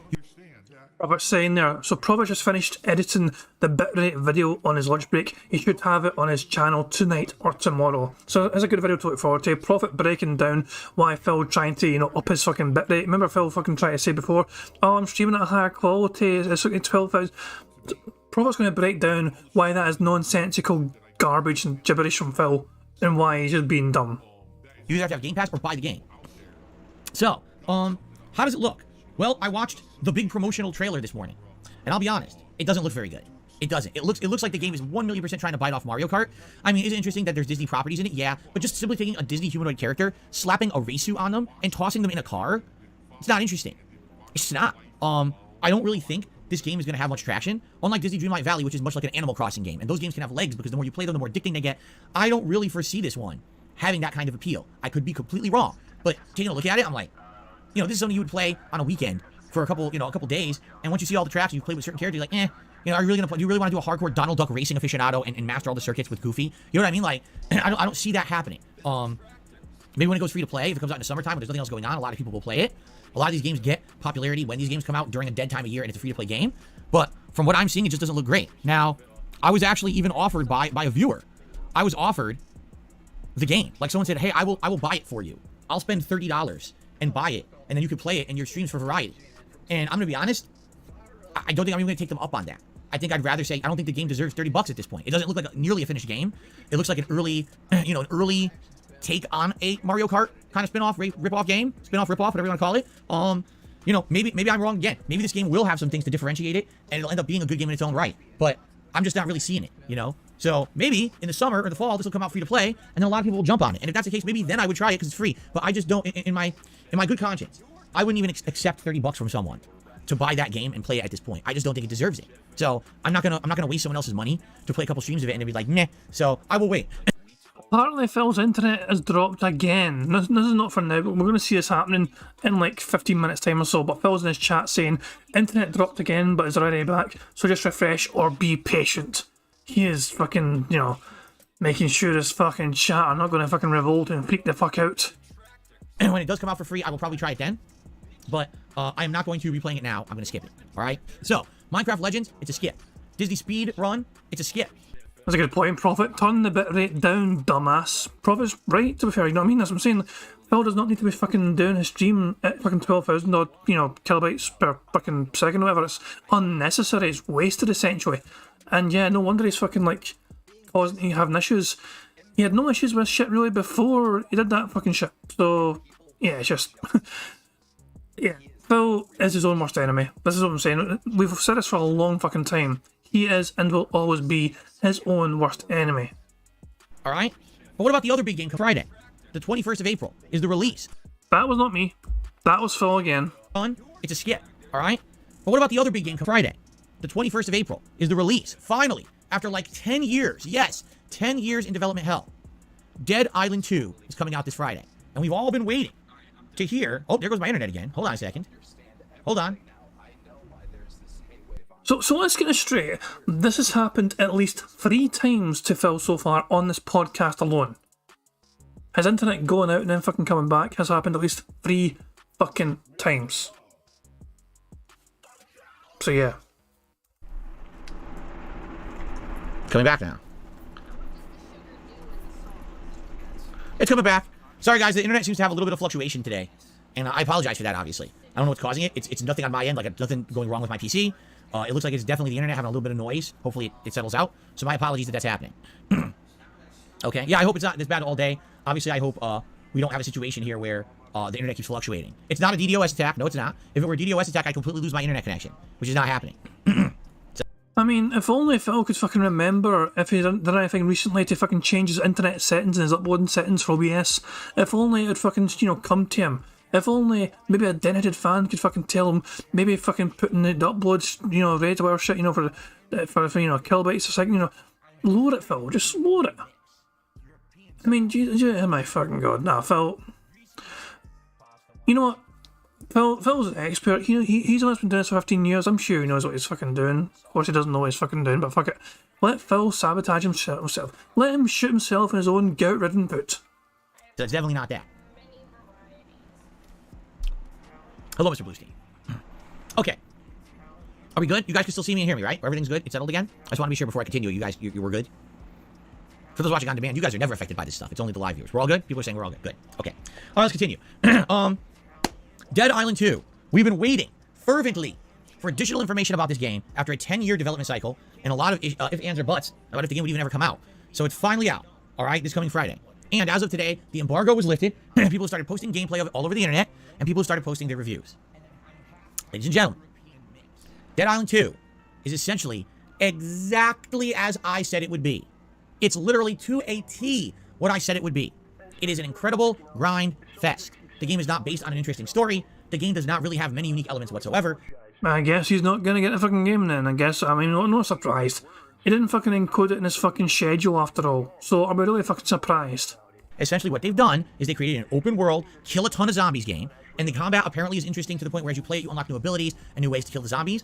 [SPEAKER 1] Robert's saying there, so Probert just finished editing the bitrate video on his lunch break. He should have it on his channel tonight or tomorrow. So it's a good video to look forward to. Prophet breaking down why Phil trying to, up his fucking bitrate. Remember Phil fucking tried to say before, oh, I'm streaming at a higher quality, it's like 12,000. Prophet's going to break down why that is nonsensical garbage and gibberish from Phil, and why he's just being dumb.
[SPEAKER 2] You either have to have Game Pass or buy the game. So, how does it look? Well, I watched the big promotional trailer this morning, and I'll be honest, it doesn't look very good. It doesn't. It looks like the game is 1,000,000% trying to bite off Mario Kart. I mean, is it interesting that there's Disney properties in it? Yeah, but just simply taking a Disney humanoid character, slapping a race suit on them, and tossing them in a car, it's not interesting. It's just not. I don't really think this game is going to have much traction. Unlike Disney Dreamlight Valley, which is much like an Animal Crossing game. And those games can have legs because the more you play them, the more addicting they get. I don't really foresee this one having that kind of appeal. I could be completely wrong. But taking a look at it, I'm like, this is something you would play on a weekend for a couple days. And once you see all the tracks and you play with certain characters, you're like, are you really going to play? Do you really want to do a hardcore Donald Duck racing aficionado and master all the circuits with Goofy? You know what I mean? Like, I don't see that happening. Maybe when it goes free to play, if it comes out in the summertime when there's nothing else going on, a lot of people will play it. A lot of these games get popularity when these games come out during a dead time of year and it's a free-to-play game. But from what I'm seeing, it just doesn't look great. Now, I was actually even offered by a viewer. I was offered the game. Like someone said, hey, I will buy it for you. I'll spend $30 and buy it, and then you can play it in your streams for variety. And I'm going to be honest, I don't think I'm even going to take them up on that. I think I'd rather say I don't think the game deserves $30 at this point. It doesn't look like nearly a finished game. It looks like an early, an early take on a Mario Kart kind of spin-off, rip-off game, spin-off, rip-off, whatever you want to call it. Maybe I'm wrong again. Maybe this game will have some things to differentiate it, and it'll end up being a good game in its own right. But I'm just not really seeing it, So maybe in the summer or the fall, this will come out free to play, and then a lot of people will jump on it. And if that's the case, maybe then I would try it because it's free. But I just don't, in my good conscience, I wouldn't even accept $30 from someone to buy that game and play it at this point. I just don't think it deserves it. So I'm not gonna waste someone else's money to play a couple streams of it and be like, meh. So I will wait.
[SPEAKER 1] Apparently, Phil's internet has dropped again. This is not for now, but we're going to see this happening in like 15 minutes time or so. But Phil's in his chat saying, internet dropped again, but is already back, so just refresh or be patient. He is fucking, making sure his fucking chat are not going to fucking revolt and freak the fuck out.
[SPEAKER 2] And when it does come out for free, I will probably try it then. But I am not going to be playing it now. I'm going to skip it. All right? So, Minecraft Legends, it's a skip. Disney Speed Run, it's a skip.
[SPEAKER 1] That's a good point, Prophet. Turn the bitrate down, dumbass. Prophet's right, to be fair, you know what I mean? That's what I'm saying. Phil does not need to be fucking doing his stream at fucking 12,000 or, kilobytes per fucking second or whatever. It's unnecessary. It's wasted, essentially. And yeah, no wonder he's fucking, having issues. He had no issues with shit, really, before he did that fucking shit. So, yeah, it's just... yeah. Phil is his own worst enemy. This is what I'm saying. We've said this for a long fucking time. He is and will always be his own worst enemy.
[SPEAKER 2] All right? But what about the other big game Friday? The 21st of April is the release.
[SPEAKER 1] That was not me. That was Phil again.
[SPEAKER 2] It's a skip. All right? But what about the other big game Friday? The 21st of April is the release. Finally, after 10 years. Yes, 10 years in development hell. Dead Island 2 is coming out this Friday. And we've all been waiting to hear... Oh, there goes my internet again. Hold on a second. Hold on.
[SPEAKER 1] So let's get this straight. This has happened at least 3 times to Phil so far on this podcast alone. His internet going out and then fucking coming back has happened at least 3 fucking times. So yeah.
[SPEAKER 2] Coming back now. It's coming back. Sorry guys, the internet seems to have a little bit of fluctuation today. And I apologize for that, obviously. I don't know what's causing it. It's nothing on my end, nothing going wrong with my PC. It looks like it's definitely the internet having a little bit of noise. Hopefully it settles out. So my apologies that that's happening. Okay. Yeah, I hope it's not this bad all day. Obviously, I hope we don't have a situation here where the internet keeps fluctuating. It's not a DDoS attack. No, it's not. If it were a DDoS attack, I'd completely lose my internet connection, which is not happening.
[SPEAKER 1] I mean, if only Phil could fucking remember if he done anything recently to fucking change his internet settings and his uploading settings for OBS. If only it would fucking, come to him. If only maybe a den-headed fan could fucking tell him, maybe fucking putting the uploads, rate or whatever shit, for kilobytes a second, lower it, Phil, just lower it. I mean, oh my fucking god, nah, Phil. You know what? Phil's an expert. He's only been doing this for 15 years. I'm sure he knows what he's fucking doing. Of course, he doesn't know what he's fucking doing, but fuck it. Let Phil sabotage himself. Let him shoot himself in his own gout-ridden boot.
[SPEAKER 2] So it's definitely not that. Hello, Mr. Bluestein. Okay. Are we good? You guys can still see me and hear me, right? Everything's good? It's settled again? I just want to be sure before I continue. You guys, you were good? For those watching on demand, you guys are never affected by this stuff. It's only the live viewers. We're all good? People are saying we're all good. Good. Okay. All right, let's continue. Dead Island 2. We've been waiting fervently for additional information about this game after a 10-year development cycle and a lot of ifs, ands, or buts about if the game would even ever come out. So it's finally out. All right, this coming Friday. And as of today, the embargo was lifted. People started posting gameplay of it all over the internet, and people started posting their reviews. Ladies and gentlemen, Dead Island 2 is essentially exactly as I said it would be. It's literally to a T what I said it would be. It is an incredible grind fest. The game is not based on an interesting story. The game does not really have many unique elements whatsoever.
[SPEAKER 1] I guess he's not gonna get the fucking game then. I guess, I mean, no surprised. He didn't fucking encode it in his fucking schedule after all. So are we really fucking surprised?
[SPEAKER 2] Essentially what they've done is they created an open world, kill a ton of zombies game, and the combat apparently is interesting to the point where as you play it, you unlock new abilities and new ways to kill the zombies.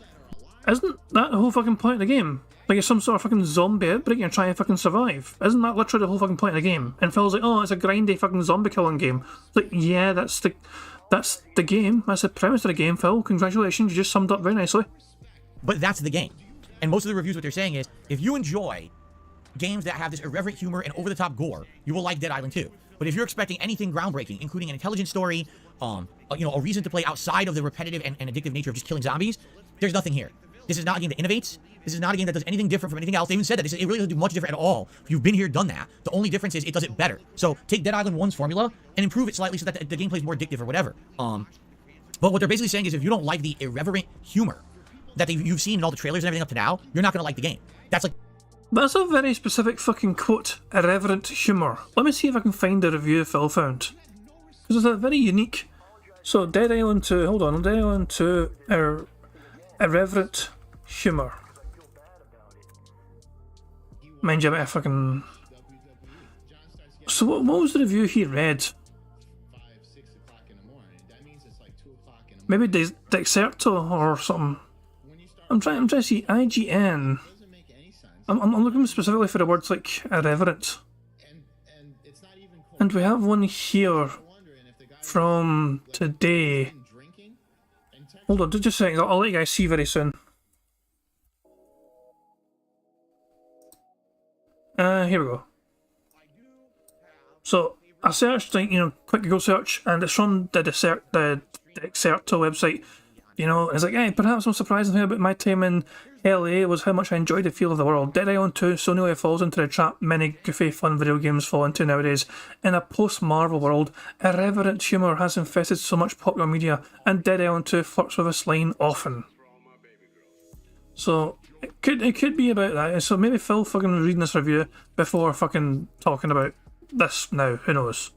[SPEAKER 1] Isn't that the whole fucking point of the game? Like it's some sort of fucking zombie outbreak and you're trying to fucking survive. Isn't that literally the whole fucking point of the game? And Phil's like, oh, it's a grindy fucking zombie killing game. It's like, yeah, that's the game. That's the premise of the game, Phil. Congratulations, you just summed up very nicely.
[SPEAKER 2] But that's the game. And most of the reviews, what they're saying is, if you enjoy games that have this irreverent humor and over-the-top gore, you will like Dead Island 2. But if you're expecting anything groundbreaking, including an intelligent story, a reason to play outside of the repetitive and addictive nature of just killing zombies, there's nothing here. This is not a game that innovates. This is not a game that does anything different from anything else. They even said that. It really doesn't do much different at all. You've been here, done that. The only difference is it does it better. So take Dead Island 1's formula and improve it slightly so that the gameplay is more addictive or whatever. But what they're basically saying is if you don't like the irreverent humor that you've seen in all the trailers and everything up to now, you're not going to like the game. That's
[SPEAKER 1] a very specific fucking quote. Irreverent humour. Let me see if I can find the review Phil found. Because it's a very unique. So Dead Island 2, hold on, Dead Island 2, irreverent humour. Mind you, I fucking... So what was the review he read? Maybe Dexerto or something. I'm trying to see IGN. I'm looking specifically for the words like irreverent. And we have one here from today. Hold on, just a second. I'll let you guys see very soon. Here we go. So I searched, like, quick Google search, and it's from the Dexerto website. It's like, hey, perhaps most surprising thing about my time in LA was how much I enjoyed the feel of the world. Dead Island 2 so nearly falls into the trap many goofy, fun video games fall into nowadays. In a post-Marvel world, irreverent humour has infested so much popular media, and Dead Island 2 flirts with this line often. So, it could be about that. So maybe Phil fucking reading this review before fucking talking about this now. Who knows?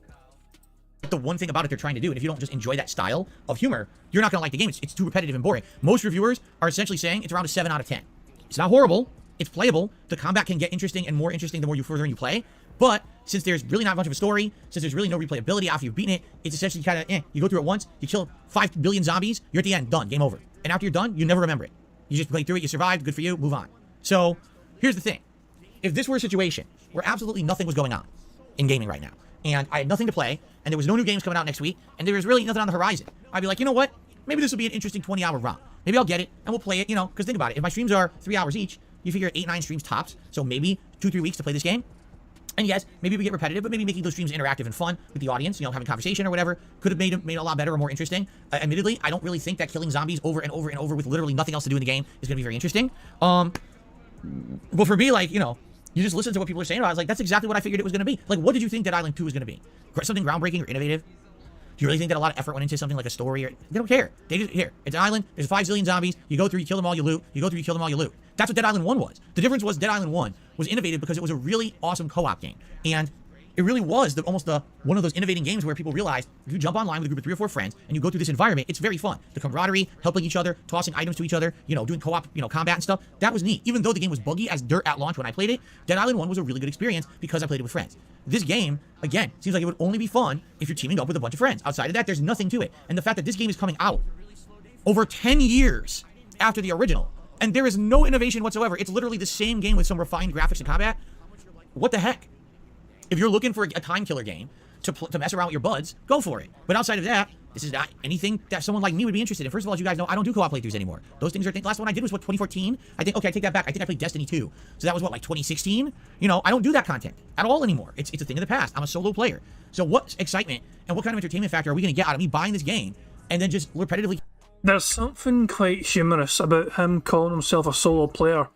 [SPEAKER 2] the one thing about it they're trying to do. And if you don't just enjoy that style of humor, you're not going to like the game. It's too repetitive and boring. Most reviewers are essentially saying it's around a 7 out of 10. It's not horrible. It's playable. The combat can get interesting and more interesting the more you further you play. But since there's really not much of a story, since there's really no replayability after you've beaten it, it's essentially kind of, you go through it once, you kill 5 billion zombies, you're at the end, done, game over. And after you're done, you never remember it. You just play through it, you survived, good for you, move on. So, here's the thing. If this were a situation where absolutely nothing was going on in gaming right now, and I had nothing to play, and there was no new games coming out next week, and there was really nothing on the horizon, I'd be like, you know what? Maybe this will be an interesting 20-hour run. Maybe I'll get it, and we'll play it, because think about it. If my streams are 3 hours each, you figure 8-9 streams tops, so maybe 2-3 weeks to play this game. And yes, maybe we get repetitive, but maybe making those streams interactive and fun with the audience, having conversation or whatever, could have made it a lot better or more interesting. Admittedly, I don't really think that killing zombies over and over and over with literally nothing else to do in the game is going to be very interesting. But for me, you just listen to what people are saying about it. I was like, that's exactly what I figured it was going to be. Like, what did you think Dead Island 2 was going to be? Something groundbreaking or innovative? Do you really think that a lot of effort went into something like a story? They don't care. They just, here, it's an island, there's 5 zillion zombies, you go through, you kill them all, you loot, you go through, you kill them all, you loot. That's what Dead Island 1 was. The difference was Dead Island 1 was innovative because it was a really awesome co-op game. And it really was almost one of those innovating games where people realized if you jump online with a group of 3 or 4 friends and you go through this environment, it's very fun. The camaraderie, helping each other, tossing items to each other, doing co-op, combat and stuff. That was neat. Even though the game was buggy as dirt at launch when I played it, Dead Island 1 was a really good experience because I played it with friends. This game, again, seems like it would only be fun if you're teaming up with a bunch of friends. Outside of that, there's nothing to it. And the fact that this game is coming out over 10 years after the original, and there is no innovation whatsoever. It's literally the same game with some refined graphics and combat. What the heck? If you're looking for a time killer game to mess around with your buds, go for it. But outside of that, this is not anything that someone like me would be interested in. First of all, as you guys know, I don't do co-op playthroughs anymore. Those things are things. Last one I did was 2014. I think, okay, I take that back. I think I played Destiny 2. So that was 2016? I don't do that content at all anymore. It's a thing of the past. I'm a solo player. So what excitement and what kind of entertainment factor are we going to get out of me buying this game and then just repetitively...
[SPEAKER 1] There's something quite humorous about him calling himself a solo player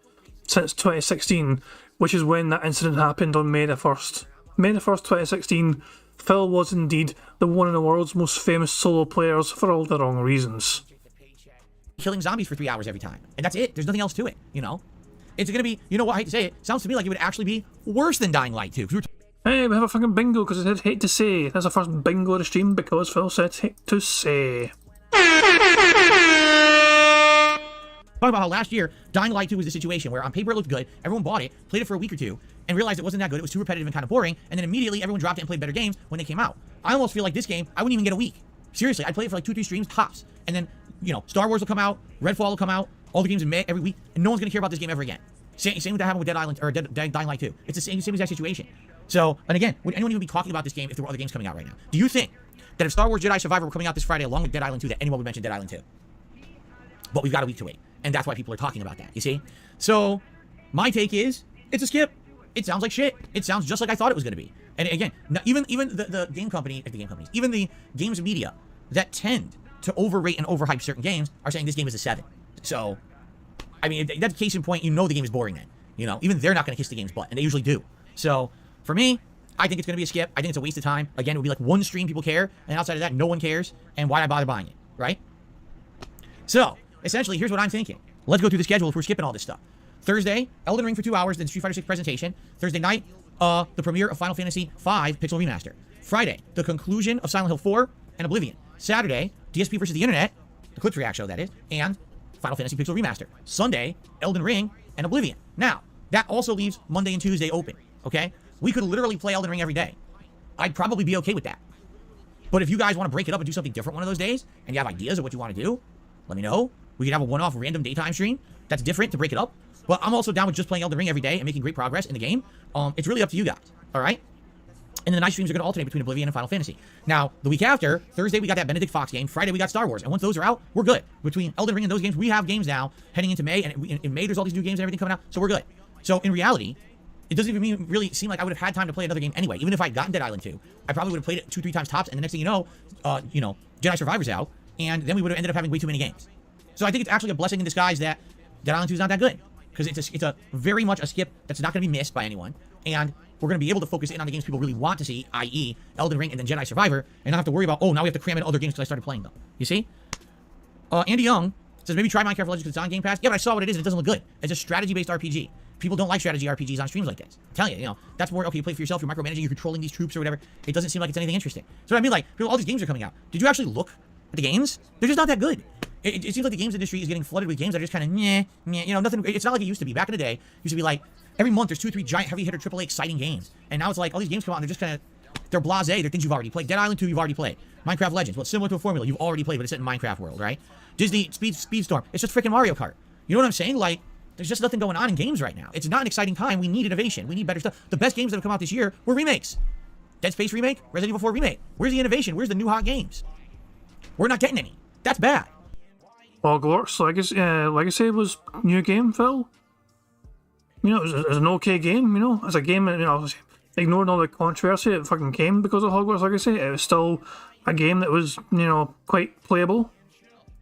[SPEAKER 1] since 2016, which is when that incident happened on May the 1st. May the 1st, 2016, Phil was indeed one of the world's most famous solo players for all the wrong reasons.
[SPEAKER 2] Killing zombies for 3 hours every time. And that's it. There's nothing else to it, It's going to be, what, I hate to say it, sounds to me like it would actually be worse than Dying Light 2.
[SPEAKER 1] Hey, we have a fucking bingo because it said hate to say. That's the first bingo of the stream because Phil said hate to say.
[SPEAKER 2] Talk about how last year, Dying Light 2 was the situation where on paper it looked good, everyone bought it, played it for a week or two, and realized it wasn't that good, it was too repetitive and kind of boring, and then immediately everyone dropped it and played better games when they came out. I almost feel like this game, I wouldn't even get a week. Seriously, I'd play it for like 2-3 streams, tops. And then, you know, Star Wars will come out, Redfall will come out, all the games in May every week, and no one's going to care about this game ever again. Same with that happened with Dead Island, or Dying Light 2. It's the same exact situation. So, and again, would anyone even be talking about this game if there were other games coming out right now? Do you think that if Star Wars Jedi Survivor were coming out this Friday along with Dead Island 2, that anyone would mention Dead Island 2? But we've got a week to wait. And that's why people are talking about that, you see? So, my take is, it's a skip. It sounds like shit. It sounds just like I thought it was going to be. And again, even the game companies, even the games media that tend to overrate and overhype certain games are saying this game is a 7. So, I mean, that's case in point, you know the game is boring then. You know, even they're not going to kiss the game's butt, and they usually do. So, for me, I think it's going to be a skip. I think it's a waste of time. Again, it would be like one stream people care, and outside of that, no one cares, and why bother buying it, right? So, essentially, here's what I'm thinking. Let's go through the schedule if we're skipping all this stuff. Thursday, Elden Ring for 2 hours, then Street Fighter 6 presentation. Thursday night, the premiere of Final Fantasy V Pixel Remaster. Friday, the conclusion of Silent Hill 4 and Oblivion. Saturday, DSP versus the Internet, the Clips React show, that is, and Final Fantasy Pixel Remaster. Sunday, Elden Ring and Oblivion. Now, that also leaves Monday and Tuesday open, okay? We could literally play Elden Ring every day. I'd probably be okay with that. But if you guys want to break it up and do something different one of those days, and you have ideas of what you want to do, let me know. We could have a one-off random daytime stream that's different to break it up. But I'm also down with just playing Elden Ring every day and making great progress in the game. It's really up to you guys, all right? And then the night streams are going to alternate between Oblivion and Final Fantasy. Now, the week after, Thursday, we got that Benedict Fox game. Friday, we got Star Wars. And once those are out, we're good. Between Elden Ring and those games, we have games now heading into May. And in May, there's all these new games and everything coming out. So we're good. So in reality, it doesn't even really seem like I would have had time to play another game anyway. Even if I'd gotten Dead Island 2, I probably would have played it 2-3 times tops. And the next thing you know, Jedi Survivor's out. And then we would have ended up having way too many games. So I think it's actually a blessing in disguise that Dead Island 2 is not that good. Because it's a very much a skip that's not going to be missed by anyone. And we're going to be able to focus in on the games people really want to see, i.e. Elden Ring and then Jedi Survivor, and not have to worry about, oh, now we have to cram in other games because I started playing them. You see? Andy Young says, maybe try Minecraft Legends because it's on Game Pass. Yeah, but I saw what it is and it doesn't look good. It's a strategy-based RPG. People don't like strategy RPGs on streams like this. I'm telling you, that's more, okay, you play for yourself, you're micromanaging, you're controlling these troops or whatever. It doesn't seem like it's anything interesting. So what I mean, like, all these games are coming out. Did you actually look at the games? They're just not that good. It seems like the games industry is getting flooded with games that are just kind of nothing. It's not like it used to be. Back in the day, it used to be like every month there's 2-3 giant heavy hitter AAA exciting games, and now it's like all these games come out and they're just kind of they're blasé. They're things you've already played. Dead Island 2 you've already played. Minecraft Legends, well, it's similar to a formula you've already played, but it's set in Minecraft world, right? Disney Speedstorm, it's just freaking Mario Kart. You know what I'm saying? Like, there's just nothing going on in games right now. It's not an exciting time. We need innovation. We need better stuff. The best games that have come out this year were remakes. Dead Space remake, Resident Evil 4 remake. Where's the innovation? Where's the new hot games? We're not getting any. That's bad.
[SPEAKER 1] Hogwarts Legacy was a new game, Phil. It was an okay game, It's a game, ignoring all the controversy that fucking came because of Hogwarts Legacy. It was still a game that was, quite playable.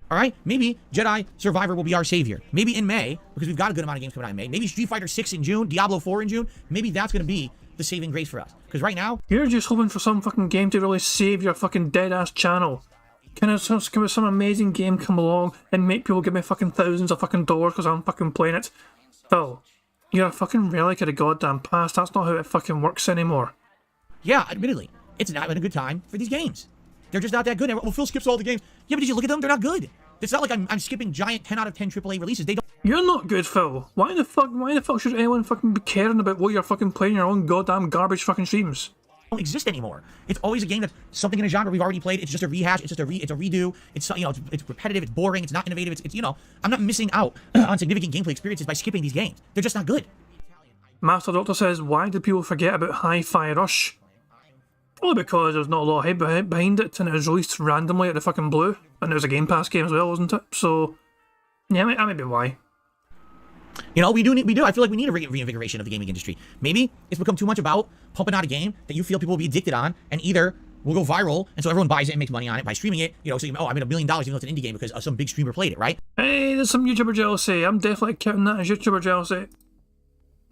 [SPEAKER 2] All right, maybe Jedi Survivor will be our savior. Maybe in May, because we've got a good amount of games coming out in May. Maybe Street Fighter 6 in June, Diablo 4 in June. Maybe that's going to be the saving grace for us. Because right now...
[SPEAKER 1] You're just hoping for some fucking game to really save your fucking dead-ass channel. Can some amazing game come along and make people give me fucking thousands of fucking dollars because I'm fucking playing it? Phil, you're a fucking relic of the goddamn past. That's not how it fucking works anymore.
[SPEAKER 2] Yeah, admittedly, it's not been a good time for these games. They're just not that good. Well, Phil skips all the games. Yeah, but did you look at them? They're not good. It's not like I'm skipping giant 10 out of 10 AAA releases. They don't.
[SPEAKER 1] You're not good, Phil. Why the fuck should anyone fucking be caring about what you're fucking playing your own goddamn garbage fucking streams?
[SPEAKER 2] Exist anymore. It's always a game that's something in a genre we've already played. It's just a rehash. It's just it's a redo. It's it's repetitive. It's boring. It's not innovative. It's I'm not missing out on significant gameplay experiences by skipping these games. They're just not good.
[SPEAKER 1] Master Doctor says, why did people forget about Hi-Fi Rush? Probably because there's not a lot of hype behind it, and it was released randomly at the fucking Blue, and it was a Game Pass game as well, wasn't it? So yeah, that may be why.
[SPEAKER 2] We do. I feel like we need a reinvigoration of the gaming industry. Maybe it's become too much about pumping out a game that you feel people will be addicted on, and either will go viral, and so everyone buys it and makes money on it by streaming it. So I made $1 million even though it's an indie game because some big streamer played it, right?
[SPEAKER 1] Hey, there's some YouTuber jealousy. I'm definitely counting that as YouTuber jealousy.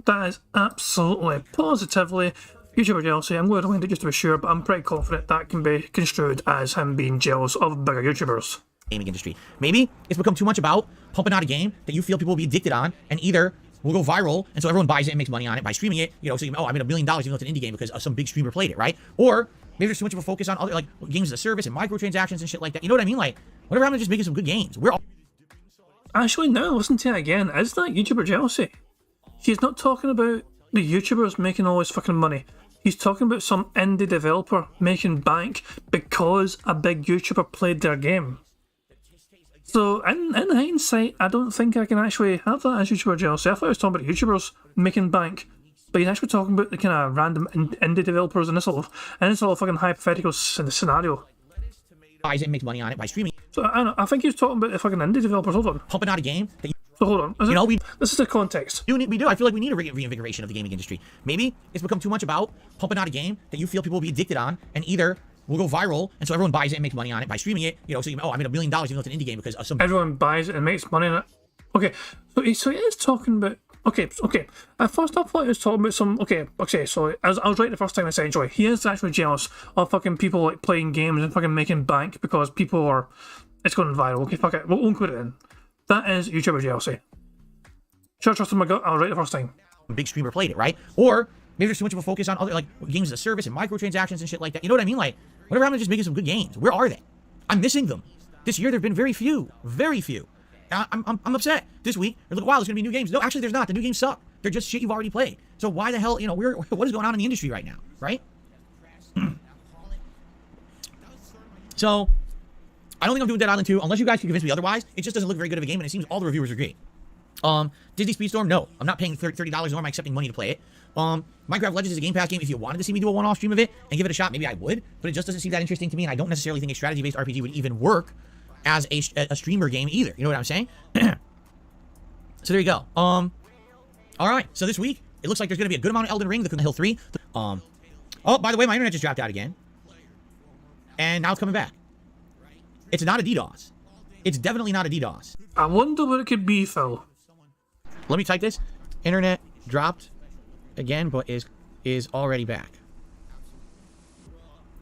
[SPEAKER 1] That is absolutely, positively YouTuber jealousy. I'm going to link it just to be sure, but I'm pretty confident that can be construed as him being jealous of bigger YouTubers.
[SPEAKER 2] Gaming industry. Maybe it's become too much about pumping out a game that you feel people will be addicted on, and either will go viral, and so everyone buys it and makes money on it by streaming it. So I made $1 million even though it's an indie game because some big streamer played it, right? Or maybe there's too much of a focus on other games as a service and microtransactions and shit like that. You know what I mean? Like, whatever happened to just making some good games?
[SPEAKER 1] Actually, now listen to it again. Is that YouTuber jealousy? He's not talking about the YouTubers making all this fucking money. He's talking about some indie developer making bank because a big YouTuber played their game. So, in hindsight, I don't think I can actually have that as YouTuber jealousy. I thought I was talking about YouTubers making bank, but he's actually talking about the kind of random indie developers in this little fucking hypothetical scenario.
[SPEAKER 2] Buys it and makes money on it by streaming.
[SPEAKER 1] So, I think he's talking about the fucking indie developers. Hold on.
[SPEAKER 2] Pumping out a game that you...
[SPEAKER 1] So hold on. This is the context.
[SPEAKER 2] We do. I feel like we need a reinvigoration of the gaming industry. Maybe it's become too much about pumping out a game that you feel people will be addicted on, and either will go viral, and so everyone buys it and makes money on it by streaming it. You know, so I made $1 million even though it's an indie game because of some...
[SPEAKER 1] Everyone buys it and makes money on it. Okay, so he is talking about... Okay. At first I thought he was talking about some... Okay, so I was right the first time I said enjoy. He is actually jealous of fucking people like playing games and fucking making bank because people are... It's going viral. Okay, fuck it. We'll include it in. That is YouTuber jealousy. Should I trust my gut? I was right the first time.
[SPEAKER 2] Big streamer played it, right? Or maybe there's too much of a focus on other like games as a service and microtransactions and shit like that. You know what I mean? Like, whatever happened to just making some good games? Where are they? I'm missing them. This year there've been very few. I'm upset. This week there's like, wow, there's gonna be new games. No, actually there's not. The new games suck. They're just shit you've already played. So why the hell, what is going on in the industry right now, right? So I don't think I'm doing Dead Island 2 unless you guys can convince me otherwise. It just doesn't look very good of a game, and it seems all the reviewers agree. Disney Speedstorm, no. I'm not paying $30, nor am I accepting money to play it. Minecraft Legends is a Game Pass game. If you wanted to see me do a one-off stream of it and give it a shot, maybe I would, but it just doesn't seem that interesting to me, and I don't necessarily think a strategy-based RPG would even work as a streamer game either. You know what I'm saying? So there you go. Alright, so this week, it looks like there's going to be a good amount of Elden Ring, The Hill 3. Oh, by the way, my internet just dropped out again. And now it's coming back. It's not a DDoS. It's definitely not a DDoS.
[SPEAKER 1] I wonder what it could be, Phil.
[SPEAKER 2] Let me type this. Internet dropped again, but is already back.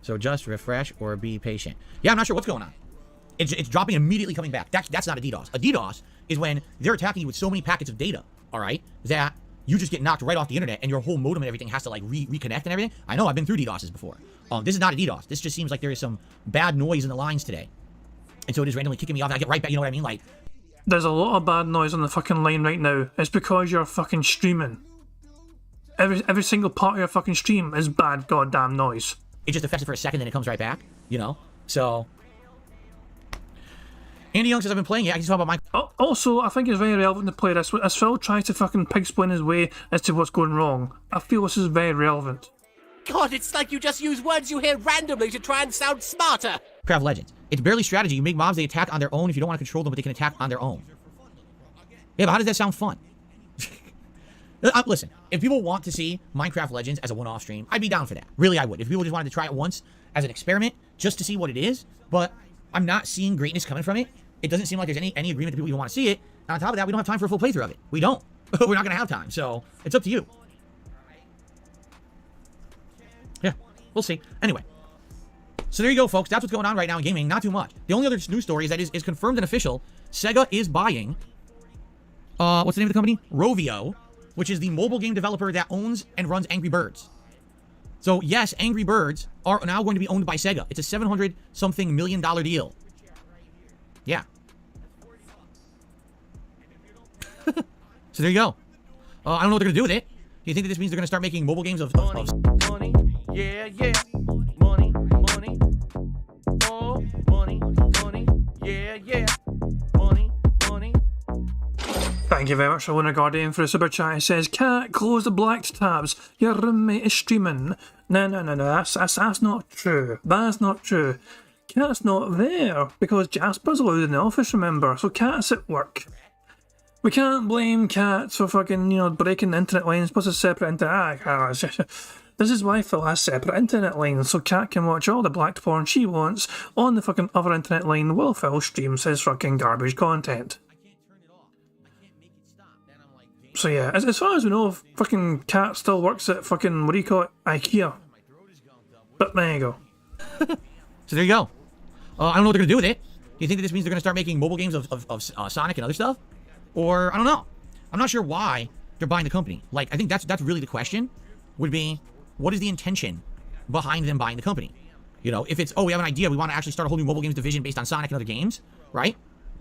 [SPEAKER 2] So just refresh or be patient. Yeah, I'm not sure what's going on. It's dropping immediately coming back. That's not a DDoS. A DDoS is when they're attacking you with so many packets of data, all right, that you just get knocked right off the internet and your whole modem and everything has to like reconnect and everything. I know, I've been through DDoSes before. This is not a DDoS. This just seems like there is some bad noise in the lines today. And so it is randomly kicking me off and I get right back, you know what I mean? Like,
[SPEAKER 1] there's a lot of bad noise on the fucking line right now. It's because you're fucking streaming. Every single part of your fucking stream is bad goddamn noise.
[SPEAKER 2] It just affects it for a second, then it comes right back, you know? So, Andy Young says, I've been playing it. I can talk about my...
[SPEAKER 1] Also, I think it's very relevant to play this. As Phil tries to fucking pig-splin his way as to what's going wrong, I feel this is very relevant.
[SPEAKER 5] God, it's like you just use words you hear randomly to try and sound smarter.
[SPEAKER 2] Minecraft Legends. It's barely strategy. You make mobs, they attack on their own if you don't want to control them, but they can attack on their own. Yeah, but how does that sound fun? Listen, if people want to see Minecraft Legends as a one-off stream, I'd be down for that. Really, I would. If people just wanted to try it once as an experiment, just to see what it is, but I'm not seeing greatness coming from it. It doesn't seem like there's any agreement that people even want to see it. And on top of that, we don't have time for a full playthrough of it. We don't. We're not going to have time, so it's up to you. Yeah, we'll see. Anyway. So there you go, folks. That's what's going on right now in gaming. Not too much. The only other news story is that is confirmed and official. Sega is buying, what's the name of the company? Rovio, which is the mobile game developer that owns and runs Angry Birds. So yes, Angry Birds are now going to be owned by Sega. It's a $700-something million deal. Yeah. So there you go. I don't know what they're going to do with it. Do you think that this means they're going to start making mobile games of
[SPEAKER 5] Money, yeah. Money. Oh, money, yeah. Money.
[SPEAKER 1] Thank you very much, Luna Guardian, for a super chat. It says, Cat, close the black tabs. Your roommate is streaming. No. That's not true. That's not true. Cat's not there because Jasper's allowed in the office, remember? So Cat's at work. We can't blame Cat for fucking, breaking the internet lines plus a separate internet. This is why Phil has separate internet lines, so Cat can watch all the black porn she wants on the fucking other internet line while Phil streams his fucking garbage content. So yeah, as far as we know, fucking Cat still works at fucking, what do you call it, IKEA. But there you go.
[SPEAKER 2] So there you go. I don't know what they're going to do with it. Do you think that this means they're going to start making mobile games of Sonic and other stuff? Or, I don't know. I'm not sure why they're buying the company. Like, I think that's really the question, would be, what is the intention behind them buying the company? You know, if it's, we have an idea, we want to actually start a whole new mobile games division based on Sonic and other games, right?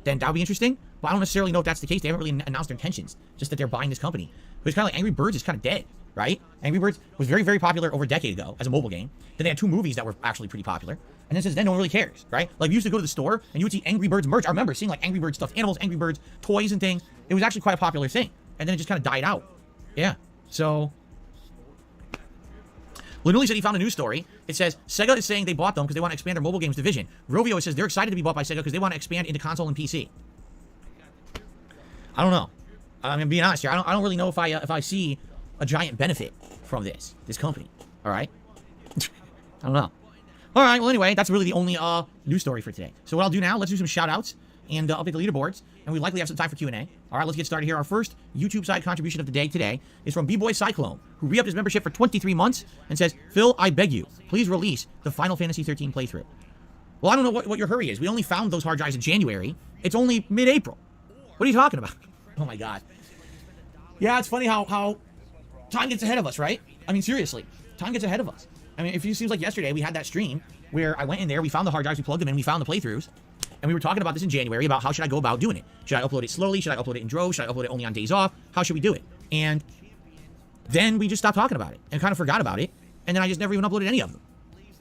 [SPEAKER 2] then that would be interesting. But I don't necessarily know if that's the case. They haven't really announced their intentions, just that they're buying this company. But it's kind of like Angry Birds is kind of dead, right? Angry Birds was very, very popular over a decade ago as a mobile game. Then they had 2 movies that were actually pretty popular. And then since then, no one really cares, right? Like, we used to go to the store and you would see Angry Birds merch. I remember seeing like Angry Birds stuffed animals, Angry Birds toys and things. It was actually quite a popular thing. And then it just kind of died out. Yeah. So, literally said he found a news story. It says, Sega is saying they bought them because they want to expand their mobile games division. Rovio says they're excited to be bought by Sega because they want to expand into console and PC. I don't know. I mean, being honest here, I don't really know if I see a giant benefit from this company. All right. I don't know. All right. Well, anyway, that's really the only news story for today. So what I'll do now, let's do some shout outs and update the leaderboards, and we likely have some time for Q&A. All right, let's get started here. Our first YouTube side contribution of the day today is from B-Boy Cyclone, who re-upped his membership for 23 months and says, Phil, I beg you, please release the Final Fantasy 13 playthrough. Well, I don't know what your hurry is. We only found those hard drives in January. It's only mid-April. What are you talking about? Oh my God. Yeah, it's funny how time gets ahead of us, right? I mean, seriously, time gets ahead of us. I mean, it seems like yesterday we had that stream where I went in there, we found the hard drives, we plugged them in, we found the playthroughs, and we were talking about this in January about how should I go about doing it. Should I upload it slowly? Should I upload it in droves? Should I upload it only on days off? How should we do it? And then we just stopped talking about it and kind of forgot about it, and then I just never even uploaded any of them.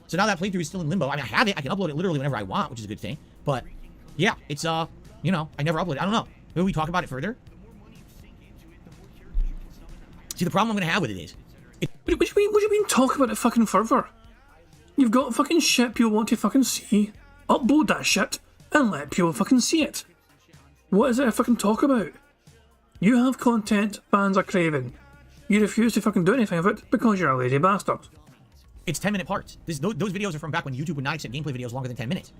[SPEAKER 2] So now that playthrough is still in limbo. I mean, I have it. I can upload it literally whenever I want, which is a good thing. But yeah, it's you know, I never upload it. I don't know. Maybe we talk about it further. See, the problem I'm gonna have with it is,
[SPEAKER 1] What do you mean talk about it fucking further? You've got fucking shit people want to fucking see. Upload that shit and let people fucking see it. What is it to fucking talk about? You have content fans are craving. You refuse to fucking do anything of it because you're a lazy bastard.
[SPEAKER 2] it's 10-minute parts. Those videos are from back when YouTube would not accept gameplay videos longer than 10 minutes.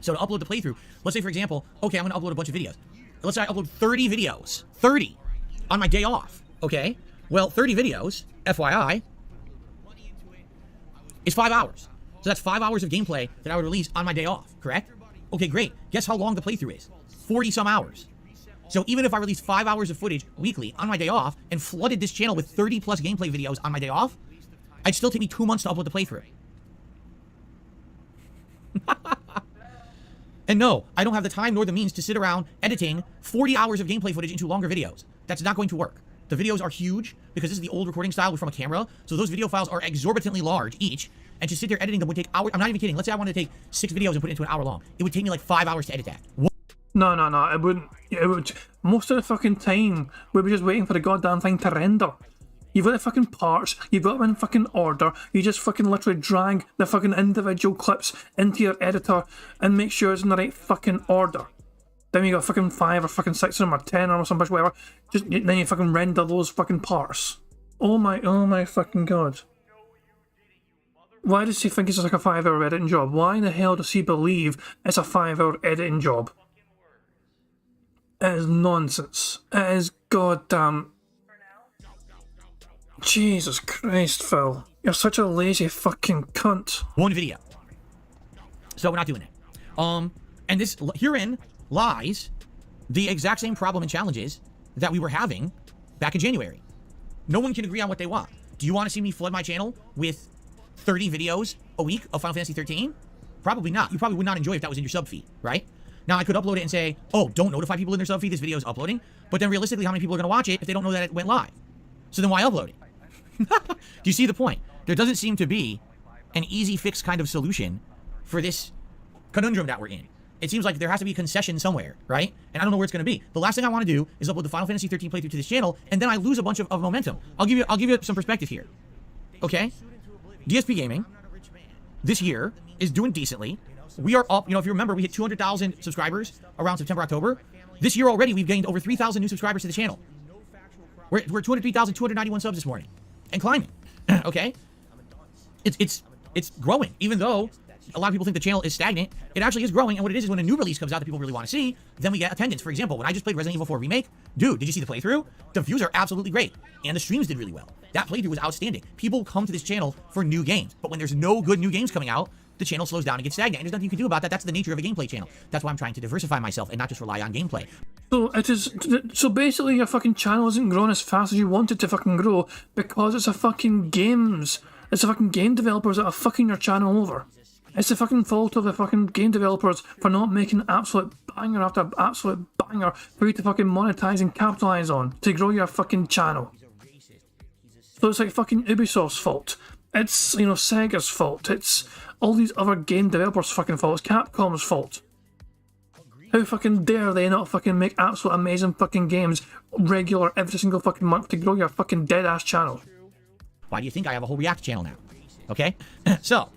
[SPEAKER 2] So to upload the playthrough, let's say for example, okay, I'm gonna upload a bunch of videos. Let's say I upload 30 videos, 30 on my day off, okay? Well, 30 videos, FYI, is 5 hours. So that's 5 hours of gameplay that I would release on my day off, correct? Okay, great. Guess how long the playthrough is? 40 some hours. So even if I released 5 hours of footage weekly on my day off and flooded this channel with 30 plus gameplay videos on my day off, it'd still take me 2 months to upload the playthrough. And no, I don't have the time nor the means to sit around editing 40 hours of gameplay footage into longer videos. That's not going to work. The videos are huge because this is the old recording style from a camera. So those video files are exorbitantly large each. And to sit there editing them would take hours. I'm not even kidding. Let's say I wanted to take 6 videos and put it into an hour long. It would take me like 5 hours to edit that.
[SPEAKER 1] No, it wouldn't. It would. Most of the fucking time, we'd be just waiting for the goddamn thing to render. You've got the fucking parts, you've got them in fucking order, you just fucking literally drag the fucking individual clips into your editor and make sure it's in the right fucking order. Then you got fucking 5 or fucking 6 of them or 10 or some bitch, whatever. Then you fucking render those fucking parts. Oh my fucking god. Why does he think it's just like a 5-hour editing job? Why in the hell does he believe it's a 5-hour editing job? It is nonsense. It is goddamn... Jesus Christ, Phil. You're such a lazy fucking cunt.
[SPEAKER 2] One video. So we're not doing it. And this herein lies the exact same problem and challenges that we were having back in January. No one can agree on what they want. Do you want to see me flood my channel with 30 videos a week of Final Fantasy 13? Probably not. You probably would not enjoy if that was in your sub feed, right? Now I could upload it and say, oh, don't notify people in their sub feed this video is uploading. But then realistically, how many people are going to watch it if they don't know that it went live? So then why upload it? Do you see the point? There doesn't seem to be an easy fix kind of solution for this conundrum that we're in. It seems like there has to be a concession somewhere, right? And I don't know where it's going to be. The last thing I want to do is upload the Final Fantasy 13 playthrough to this channel, and then I lose a bunch of momentum. I'll give you some perspective here. Okay? DSP Gaming this year is doing decently. We are up, if you remember, we hit 200,000 subscribers around September, October. This year already, we've gained over 3,000 new subscribers to the channel. We're 203,291 subs this morning. And climbing. Okay? It's growing. Even though a lot of people think the channel is stagnant, it actually is growing. And what it is when a new release comes out that people really want to see, then we get attendance. For example, when I just played Resident Evil 4 Remake, dude, did you see the playthrough? The views are absolutely great. And the streams did really well. That playthrough was outstanding. People come to this channel for new games. But when there's no good new games coming out, the channel slows down and gets stagnant. And there's nothing you can do about that. That's the nature of a gameplay channel. That's why I'm trying to diversify myself and not just rely on gameplay.
[SPEAKER 1] So basically your fucking channel isn't growing as fast as you want it to fucking grow because it's a fucking game developers that are fucking your channel over. It's the fucking fault of the fucking game developers for not making absolute banger after absolute banger for you to fucking monetize and capitalize on to grow your fucking channel. So it's like fucking Ubisoft's fault. It's, you know, Sega's fault. It's all these other game developers' fucking fault. It's Capcom's fault. How fucking dare they not fucking make absolute amazing fucking games regular every single fucking month to grow your fucking dead ass channel?
[SPEAKER 2] Why do you think I have a whole React channel now? Okay? So,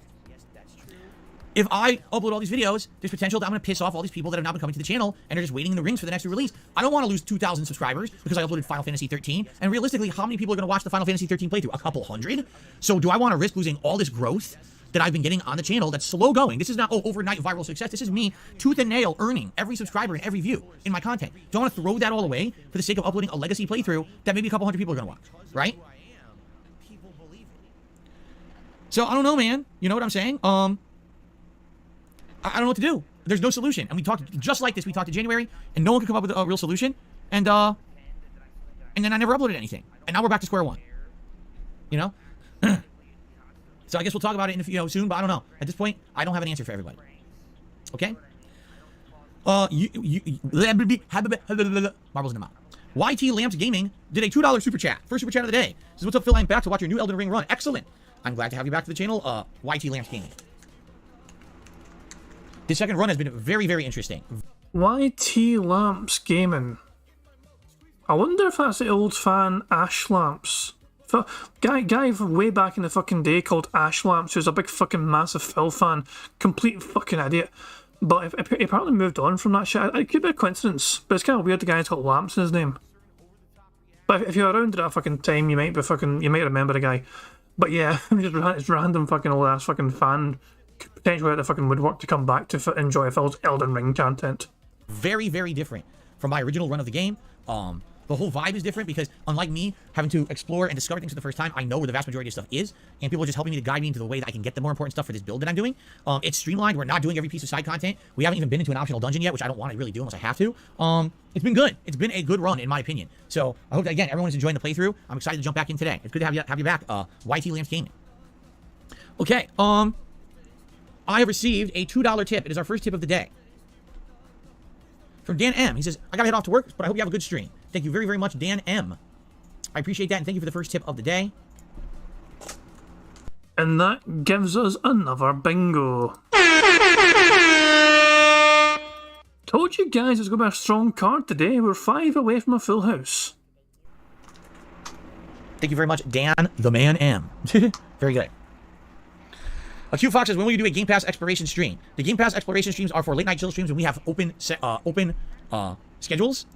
[SPEAKER 2] if I upload all these videos, there's potential that I'm going to piss off all these people that have not been coming to the channel and are just waiting in the rings for the next release. I don't want to lose 2,000 subscribers because I uploaded Final Fantasy 13. And realistically, how many people are going to watch the Final Fantasy 13 playthrough? A couple hundred? So do I want to risk losing all this growth that I've been getting on the channel that's slow going? This is not, overnight viral success. This is me, tooth and nail, earning every subscriber and every view in my content. Do I want to throw that all away for the sake of uploading a legacy playthrough that maybe a couple hundred people are going to watch? Right? So I don't know, man. You know what I'm saying? I don't know what to do. There's no solution. And we talked just like this. We talked in January, and no one could come up with a real solution. And then I never uploaded anything. And now we're back to square one. You know? So I guess we'll talk about it in soon, but I don't know. At this point, I don't have an answer for everybody. Okay? Marbles in the mouth. YT Lamps Gaming did a $2 super chat. First super chat of the day. Says, what's up, Phil? I'm back to watch your new Elden Ring run. Excellent. I'm glad to have you back to the channel, YT Lamps Gaming. This second run has been very, very interesting.
[SPEAKER 1] YT Lamps Gaming. I wonder if that's the old fan Ash Lamps. Guy from way back in the fucking day called Ash Lamps, who's a big fucking massive Phil fan. Complete fucking idiot. But he apparently moved on from that shit. It could be a coincidence, but it's kind of weird the guy's got Lamps in his name. But if you're around at that fucking time, you might remember the guy. But yeah, it's random fucking old ass fucking fan. Potentially out the fucking woodwork to come back to enjoy Phil's Elden Ring content.
[SPEAKER 2] Very, very different from my original run of the game. The whole vibe is different because, unlike me having to explore and discover things for the first time, I know where the vast majority of stuff is, and people are just helping me to guide me into the way that I can get the more important stuff for this build that I'm doing. It's streamlined. We're not doing every piece of side content. We haven't even been into an optional dungeon yet, which I don't want to really do unless I have to. It's been good. It's been a good run, in my opinion. So I hope that, again, everyone's enjoying the playthrough. I'm excited to jump back in today. It's good to have you back, YT Lamps Gaming. Okay, I have received a $2 tip. It is our first tip of the day. From Dan M. He says, I gotta head off to work, but I hope you have a good stream. Thank you very, very much, Dan M. I appreciate that, and thank you for the first tip of the day.
[SPEAKER 1] And that gives us another bingo. Told you guys it's going to be a strong card today. We're 5 away from a full house.
[SPEAKER 2] Thank you very much, Dan the Man M. Very good. Q Fox says, when will you do a Game Pass exploration stream? The Game Pass exploration streams are for late night chill streams when we have open schedules,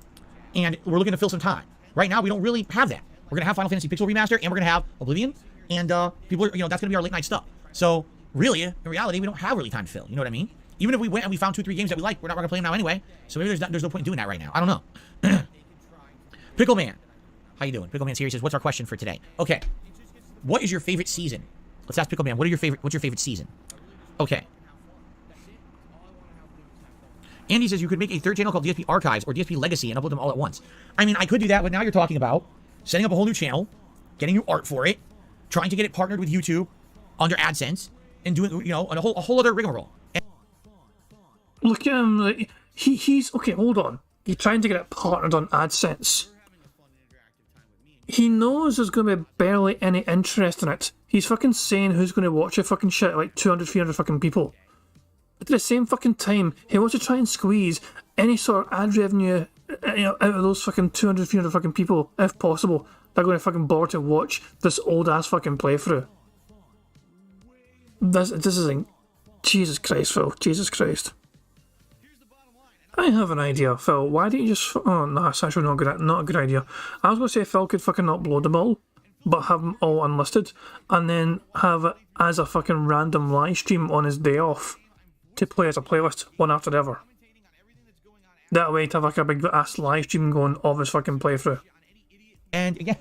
[SPEAKER 2] and we're looking to fill some time. Right now, we don't really have that. We're gonna have Final Fantasy Pixel Remaster, and we're gonna have Oblivion, and people are, that's gonna be our late night stuff. So really, in reality, we don't have really time to fill. You know what I mean? Even if we went and we found 2-3 games that we like, we're not gonna play them now anyway. So maybe there's no point in doing that right now. I don't know. Pickle Man, how you doing? Pickle Man Series says, what's our question for today? Okay, what is your favorite season? Let's ask Pickle Man, what's your favorite season? Okay. Andy says you could make a third channel called DSP Archives or DSP Legacy and upload them all at once. I mean, I could do that, but now you're talking about setting up a whole new channel, getting new art for it, trying to get it partnered with YouTube under AdSense, and doing, a whole other rigmarole.
[SPEAKER 1] Look at him, like, he's okay, hold on. He's trying to get it partnered on AdSense. He knows there's going to be barely any interest in it. He's fucking saying who's going to watch your fucking shit, like 200, 300 fucking people. At the same fucking time, he wants to try and squeeze any sort of ad revenue out of those fucking 200, 300 fucking people, if possible. They're going to fucking bother to watch this old ass fucking playthrough. This is Jesus Christ, Phil. Jesus Christ. I have an idea, Phil. Why don't you just... Oh, no, that's actually not a good idea. I was going to say Phil could fucking upload them all, but have them all unlisted, and then have it as a fucking random live stream on his day off to play as a playlist, one after the other. That way, to have like a big ass live stream going of his fucking playthrough.
[SPEAKER 2] And again,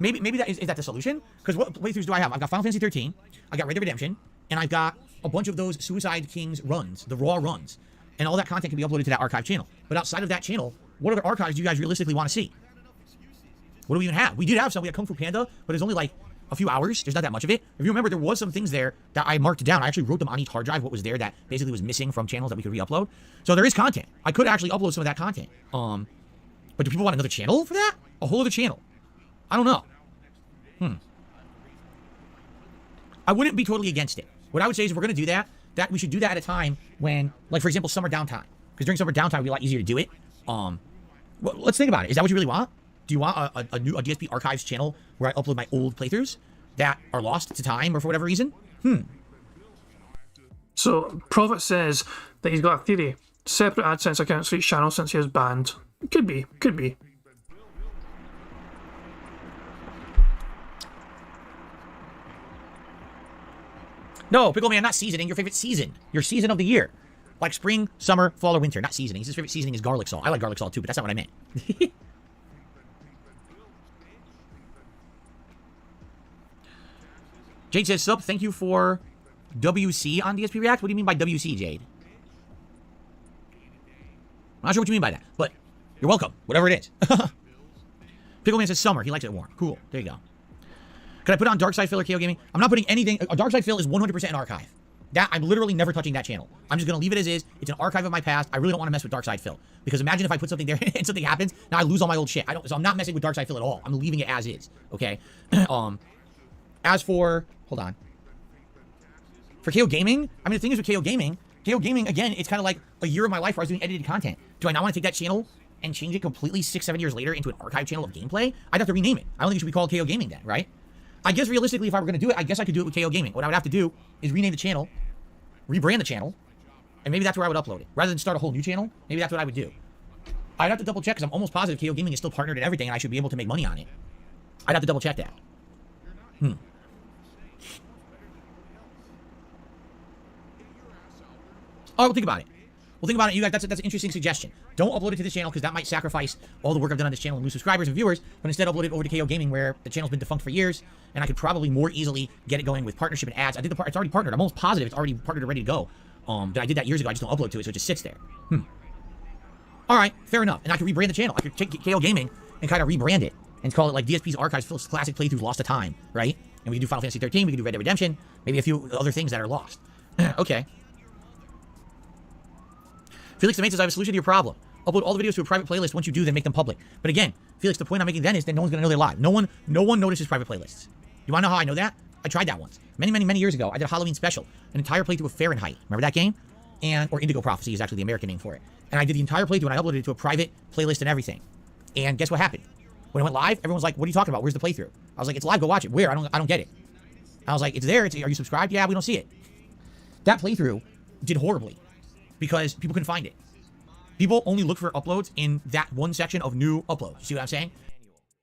[SPEAKER 2] maybe that is that the solution? Because what playthroughs do I have? I've got Final Fantasy 13, I got Red Dead Redemption, and I've got a bunch of those Suicide Kings runs, the raw runs. And all that content can be uploaded to that archive channel. But outside of that channel, what other archives do you guys realistically want to see? What do we even have? We did have some. We had Kung Fu Panda, but it's only like a few hours. There's not that much of it. If you remember, there was some things there that I marked down. I actually wrote them on each hard drive, what was there that basically was missing from channels that we could re-upload. So there is content. I could actually upload some of that content. But do people want another channel for that? A whole other channel? I don't know. I wouldn't be totally against it. What I would say is if we're going to do that, we should do that at a time when, like, for example, summer downtime. Because during summer downtime, it would be a lot easier to do it. Well, let's think about it. Is that what you really want? Do you want a new DSP Archives channel where I upload my old playthroughs that are lost to time or for whatever reason?
[SPEAKER 1] So, Prophet says that he's got a theory. Separate AdSense accounts for each channel since he is banned. Could be.
[SPEAKER 2] No, Pickle Man, not seasoning. Your favorite season. Your season of the year. Like spring, summer, fall, or winter. Not seasoning. His favorite seasoning is garlic salt. I like garlic salt too, but that's not what I meant. Jade says, sub, thank you for WC on DSP React. What do you mean by WC, Jade? I'm not sure what you mean by that, but you're welcome. Whatever it is. Pickle Man says summer. He likes it warm. Cool. There you go. Could I put on Dark Side Fill or KO Gaming? I'm not putting anything. Dark Side Fill is 100% an archive. That I'm literally never touching that channel. I'm just gonna leave it as is. It's an archive of my past. I really don't want to mess with Dark Side Fill because imagine if I put something there and something happens. Now I lose all my old shit. So I'm not messing with Dark Side Fill at all. I'm leaving it as is. Okay. As for hold on. For KO Gaming, I mean the thing is with KO Gaming again, it's kind of like a year of my life where I was doing edited content. Do I now want to take that channel and change it completely 6-7 years later into an archive channel of gameplay? I'd have to rename it. I don't think it should be called KO Gaming then, right? I guess realistically, if I were going to do it, I guess I could do it with KO Gaming. What I would have to do is rename the channel, rebrand the channel, and maybe that's where I would upload it. Rather than start a whole new channel, maybe that's what I would do. I'd have to double check because I'm almost positive KO Gaming is still partnered in everything and I should be able to make money on it. I'd have to double check that. Oh, we'll think about it. We'll think about it, you guys. That's an interesting suggestion. Don't upload it to this channel because that might sacrifice all the work I've done on this channel and lose subscribers and viewers, but instead upload it over to KO Gaming where the channel's been defunct for years and I could probably more easily get it going with partnership and ads. It's already partnered. I'm almost positive it's already partnered and ready to go. I did that years ago. I just don't upload to it, so it just sits there. All right, fair enough. And I could rebrand the channel. I could take KO Gaming and kind of rebrand it and call it like DSP's Archives Classic Playthroughs Lost to Time, right? And we could do Final Fantasy 13, we could do Red Dead Redemption, maybe a few other things that are lost. Okay. Felix the Mate says, I have a solution to your problem. Upload all the videos to a private playlist. Once you do, then make them public. But again, Felix, the point I'm making then is that no one's going to know they're live. No one notices private playlists. You want to know how I know that? I tried that once. Many years ago. I did a Halloween special. An entire playthrough of Fahrenheit. Remember that game? Or Indigo Prophecy is actually the American name for it. And I did the entire playthrough and I uploaded it to a private playlist and everything. And guess what happened? When it went live, everyone was like, what are you talking about? Where's the playthrough? I was like, it's live. Go watch it. Where? I don't get it. I was like, it's there. Are you subscribed? Yeah, we don't see it. That playthrough did horribly because people couldn't find it. People only look for uploads in that one section of new uploads. See what I'm saying?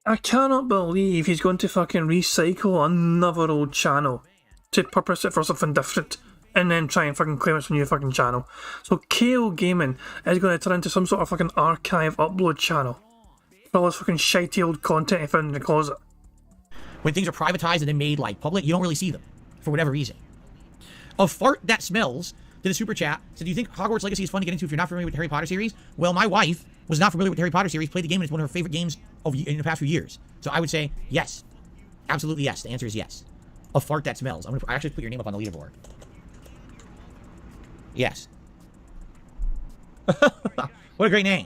[SPEAKER 1] I cannot believe he's going to fucking recycle another old channel to purpose it for something different and then try and fucking claim it's a new fucking channel. So KO Gaming is going to turn into some sort of fucking archive upload channel for all this fucking shitey old content he found in the closet.
[SPEAKER 2] When things are privatized and then made like public, you don't really see them for whatever reason. A fart that smells did a super chat. Said, do you think Hogwarts Legacy is fun to get into if you're not familiar with the Harry Potter series? Well, my wife was not familiar with the Harry Potter series, played the game, and it's one of her favorite games in the past few years. So I would say yes. Absolutely yes. The answer is yes. A fart that smells. I actually put your name up on the leaderboard. Yes. What a great name.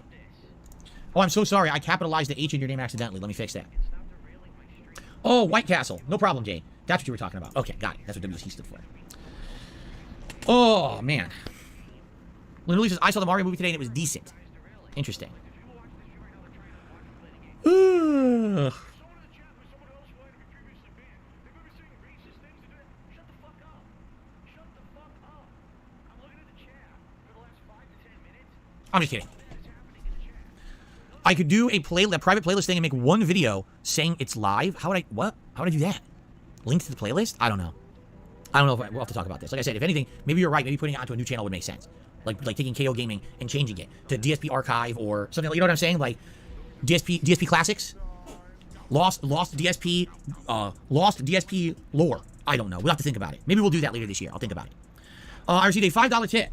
[SPEAKER 2] Oh, I'm so sorry. I capitalized the H in your name accidentally. Let me fix that. Oh, White Castle. No problem, Jay. That's what you were talking about. Okay, got it. That's what WC stood for. Oh, man. Literally says, I saw the Mario movie today and it was decent. Interesting. Ugh. I'm just kidding. I could do a private playlist thing and make one video saying it's live. How would I do that? Link to the playlist? I don't know. I don't know if we'll have to talk about this. Like I said, if anything, maybe you're right. Maybe putting it onto a new channel would make sense. Like taking KO Gaming and changing it to DSP Archive or something. You know what I'm saying? Like DSP Classics, Lost DSP lore. I don't know. We'll have to think about it. Maybe we'll do that later this year. I'll think about it. I received a $5 tip.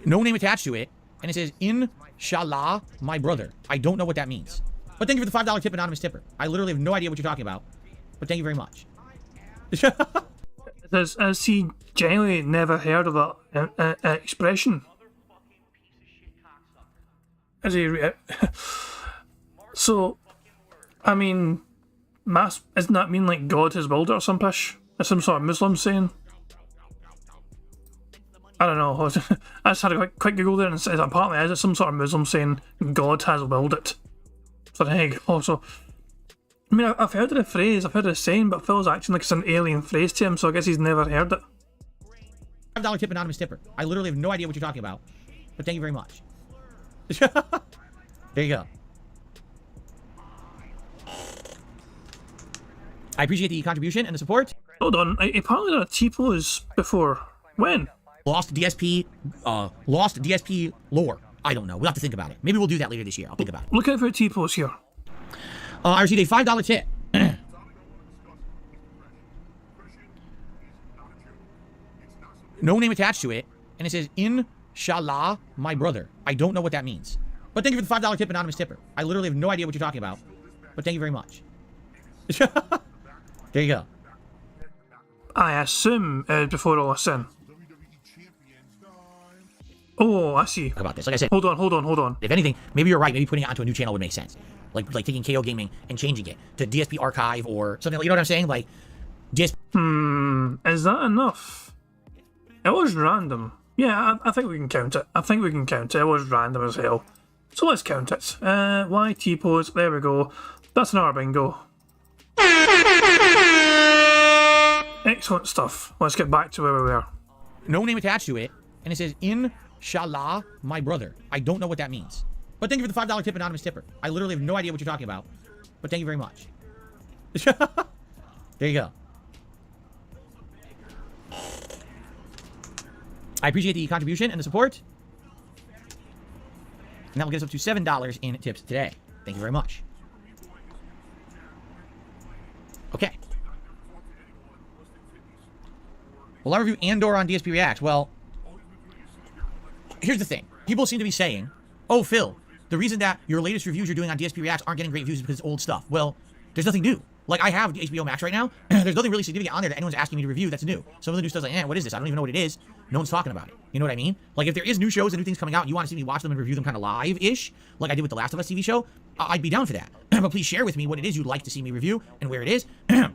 [SPEAKER 2] No name attached to it. and it says, Inshallah, my brother. I don't know what that means. But thank you for the $5 tip, anonymous tipper. I literally have no idea what you're talking about. But thank you very much.
[SPEAKER 1] Has he genuinely never heard of that expression? Has he? So, I mean, mass doesn't that mean like God has willed it or some pish? It's some sort of Muslim saying. I don't know. I just had a quick Google there and it says apparently is it some sort of Muslim saying God has willed it. So there you go. So, I mean, I've heard of the phrase, I've heard of the saying, but Phil's acting like it's an alien phrase to him, so I guess he's never heard it.
[SPEAKER 2] $5 tip, anonymous tipper. I literally have no idea what you're talking about. But thank you very much. There you go. I appreciate the contribution and the support.
[SPEAKER 1] Hold on, I apparently done a T-pose before. When?
[SPEAKER 2] Lost DSP lore. I don't know. We'll have to think about it. Maybe we'll do that later this year. I'll think about it.
[SPEAKER 1] Look out for a T-pose here.
[SPEAKER 2] I received a $5 tip. No name attached to it, and it says, Inshallah, my brother. I don't know what that means. But thank you for the $5 tip, anonymous tipper. I literally have no idea what you're talking about. But thank you very much. There you go.
[SPEAKER 1] I assume before all this in. Oh, I see.
[SPEAKER 2] About this. Like I said,
[SPEAKER 1] Hold on.
[SPEAKER 2] if anything, maybe you're right. Maybe putting it onto a new channel would make sense. Like taking KO Gaming and changing it to DSP Archive or something like, you know what I'm saying? Like, DSP.
[SPEAKER 1] Is that enough? It was random. Yeah, I think we can count it. It was random as hell. So let's count it. Y T-pose. There we go. That's another bingo. Excellent stuff. Let's get back to where we were.
[SPEAKER 2] No name attached to it, and it says, Inshallah, my brother. I don't know what that means. But thank you for the $5 tip, anonymous tipper. I literally have no idea what you're talking about. But thank you very much. There you go. I appreciate the contribution and the support. And that will get us up to $7 in tips today. Thank you very much. Okay. Will I review Andor on DSP React? Well, here's the thing. People seem to be saying, oh, Phil, the reason that your latest reviews you're doing on DSP React aren't getting great views is because it's old stuff. Well, there's nothing new. Like, I have HBO Max right now. There's nothing really significant on there that anyone's asking me to review that's new. Some of the new stuff's like, what is this? I don't even know what it is. No one's talking about it. You know what I mean? Like, if there is new shows and new things coming out, and you want to see me watch them and review them kind of live-ish, like I did with the Last of Us TV show, I'd be down for that. But please share with me what it is you'd like to see me review and where it is. As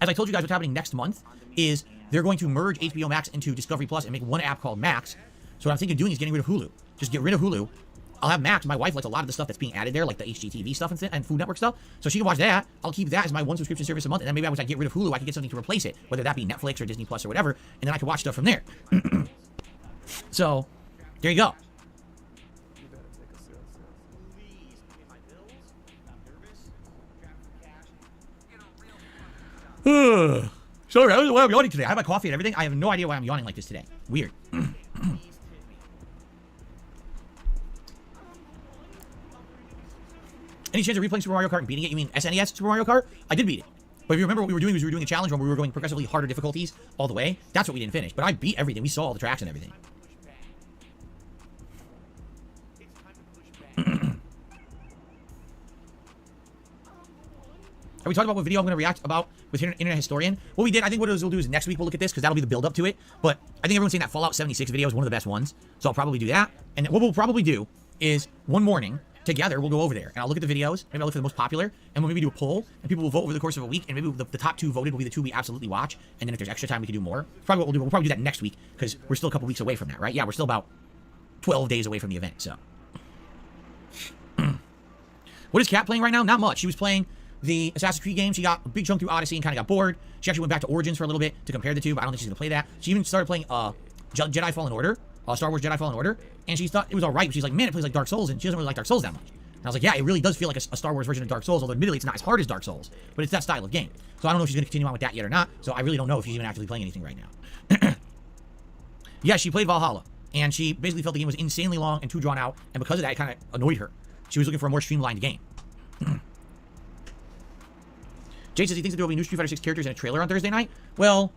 [SPEAKER 2] I told you guys, what's happening next month is they're going to merge HBO Max into Discovery Plus and make one app called Max. So what I'm thinking of doing is getting rid of Hulu. Just get rid of Hulu. I'll have Max. My wife likes a lot of the stuff that's being added there, like the HGTV stuff and Food Network stuff. So she can watch that. I'll keep that as my one subscription service a month. And then maybe once I get rid of Hulu, I can get something to replace it, whether that be Netflix or Disney Plus or whatever. And then I can watch stuff from there. So there you go. Sorry, I don't know why I'm yawning today. I have my coffee and everything. I have no idea why I'm yawning like this today. Weird. Any chance of replaying Super Mario Kart and beating it? You mean SNES Super Mario Kart? I did beat it. But if you remember what we were doing was we were doing a challenge where we were going progressively harder difficulties all the way. That's what we didn't finish. But I beat everything. We saw all the tracks and everything. Have we talked about what video I'm going to react about with Internet Historian? What we did, I think what we'll do is next week we'll look at this because that'll be the build up to it. But I think everyone's saying that Fallout 76 video is one of the best ones. So I'll probably do that. And what we'll probably do is one morning together we'll go over there and I'll look at the videos. Maybe I'll look for the most popular and we'll maybe do a poll and people will vote over the course of a week. And maybe the top 2 voted will be the 2 we absolutely watch. And then if there's extra time, we can do more. Probably what we'll do. We'll probably do that next week because we're still a couple weeks away from that, right? Yeah, we're still about 12 days away from the event. So what is Kat playing right now? Not much. She was playing the Assassin's Creed game. She got a big chunk through Odyssey and kind of got bored. She actually went back to Origins for a little bit to compare the two, but I don't think she's going to play that. She even started playing Jedi Fallen Order, Star Wars Jedi Fallen Order, and she thought it was all right. She's like, man, it plays like Dark Souls, and she doesn't really like Dark Souls that much. And I was like, yeah, it really does feel like a Star Wars version of Dark Souls, although admittedly it's not as hard as Dark Souls, but it's that style of game. So I don't know if she's going to continue on with that yet or not, so I really don't know if she's even actually playing anything right now. Yeah, she played Valhalla, and she basically felt the game was insanely long and too drawn out, and because of that, it kind of annoyed her. She was looking for a more streamlined game. Jay says he thinks that there will be new Street Fighter 6 characters in a trailer on Thursday night. Well,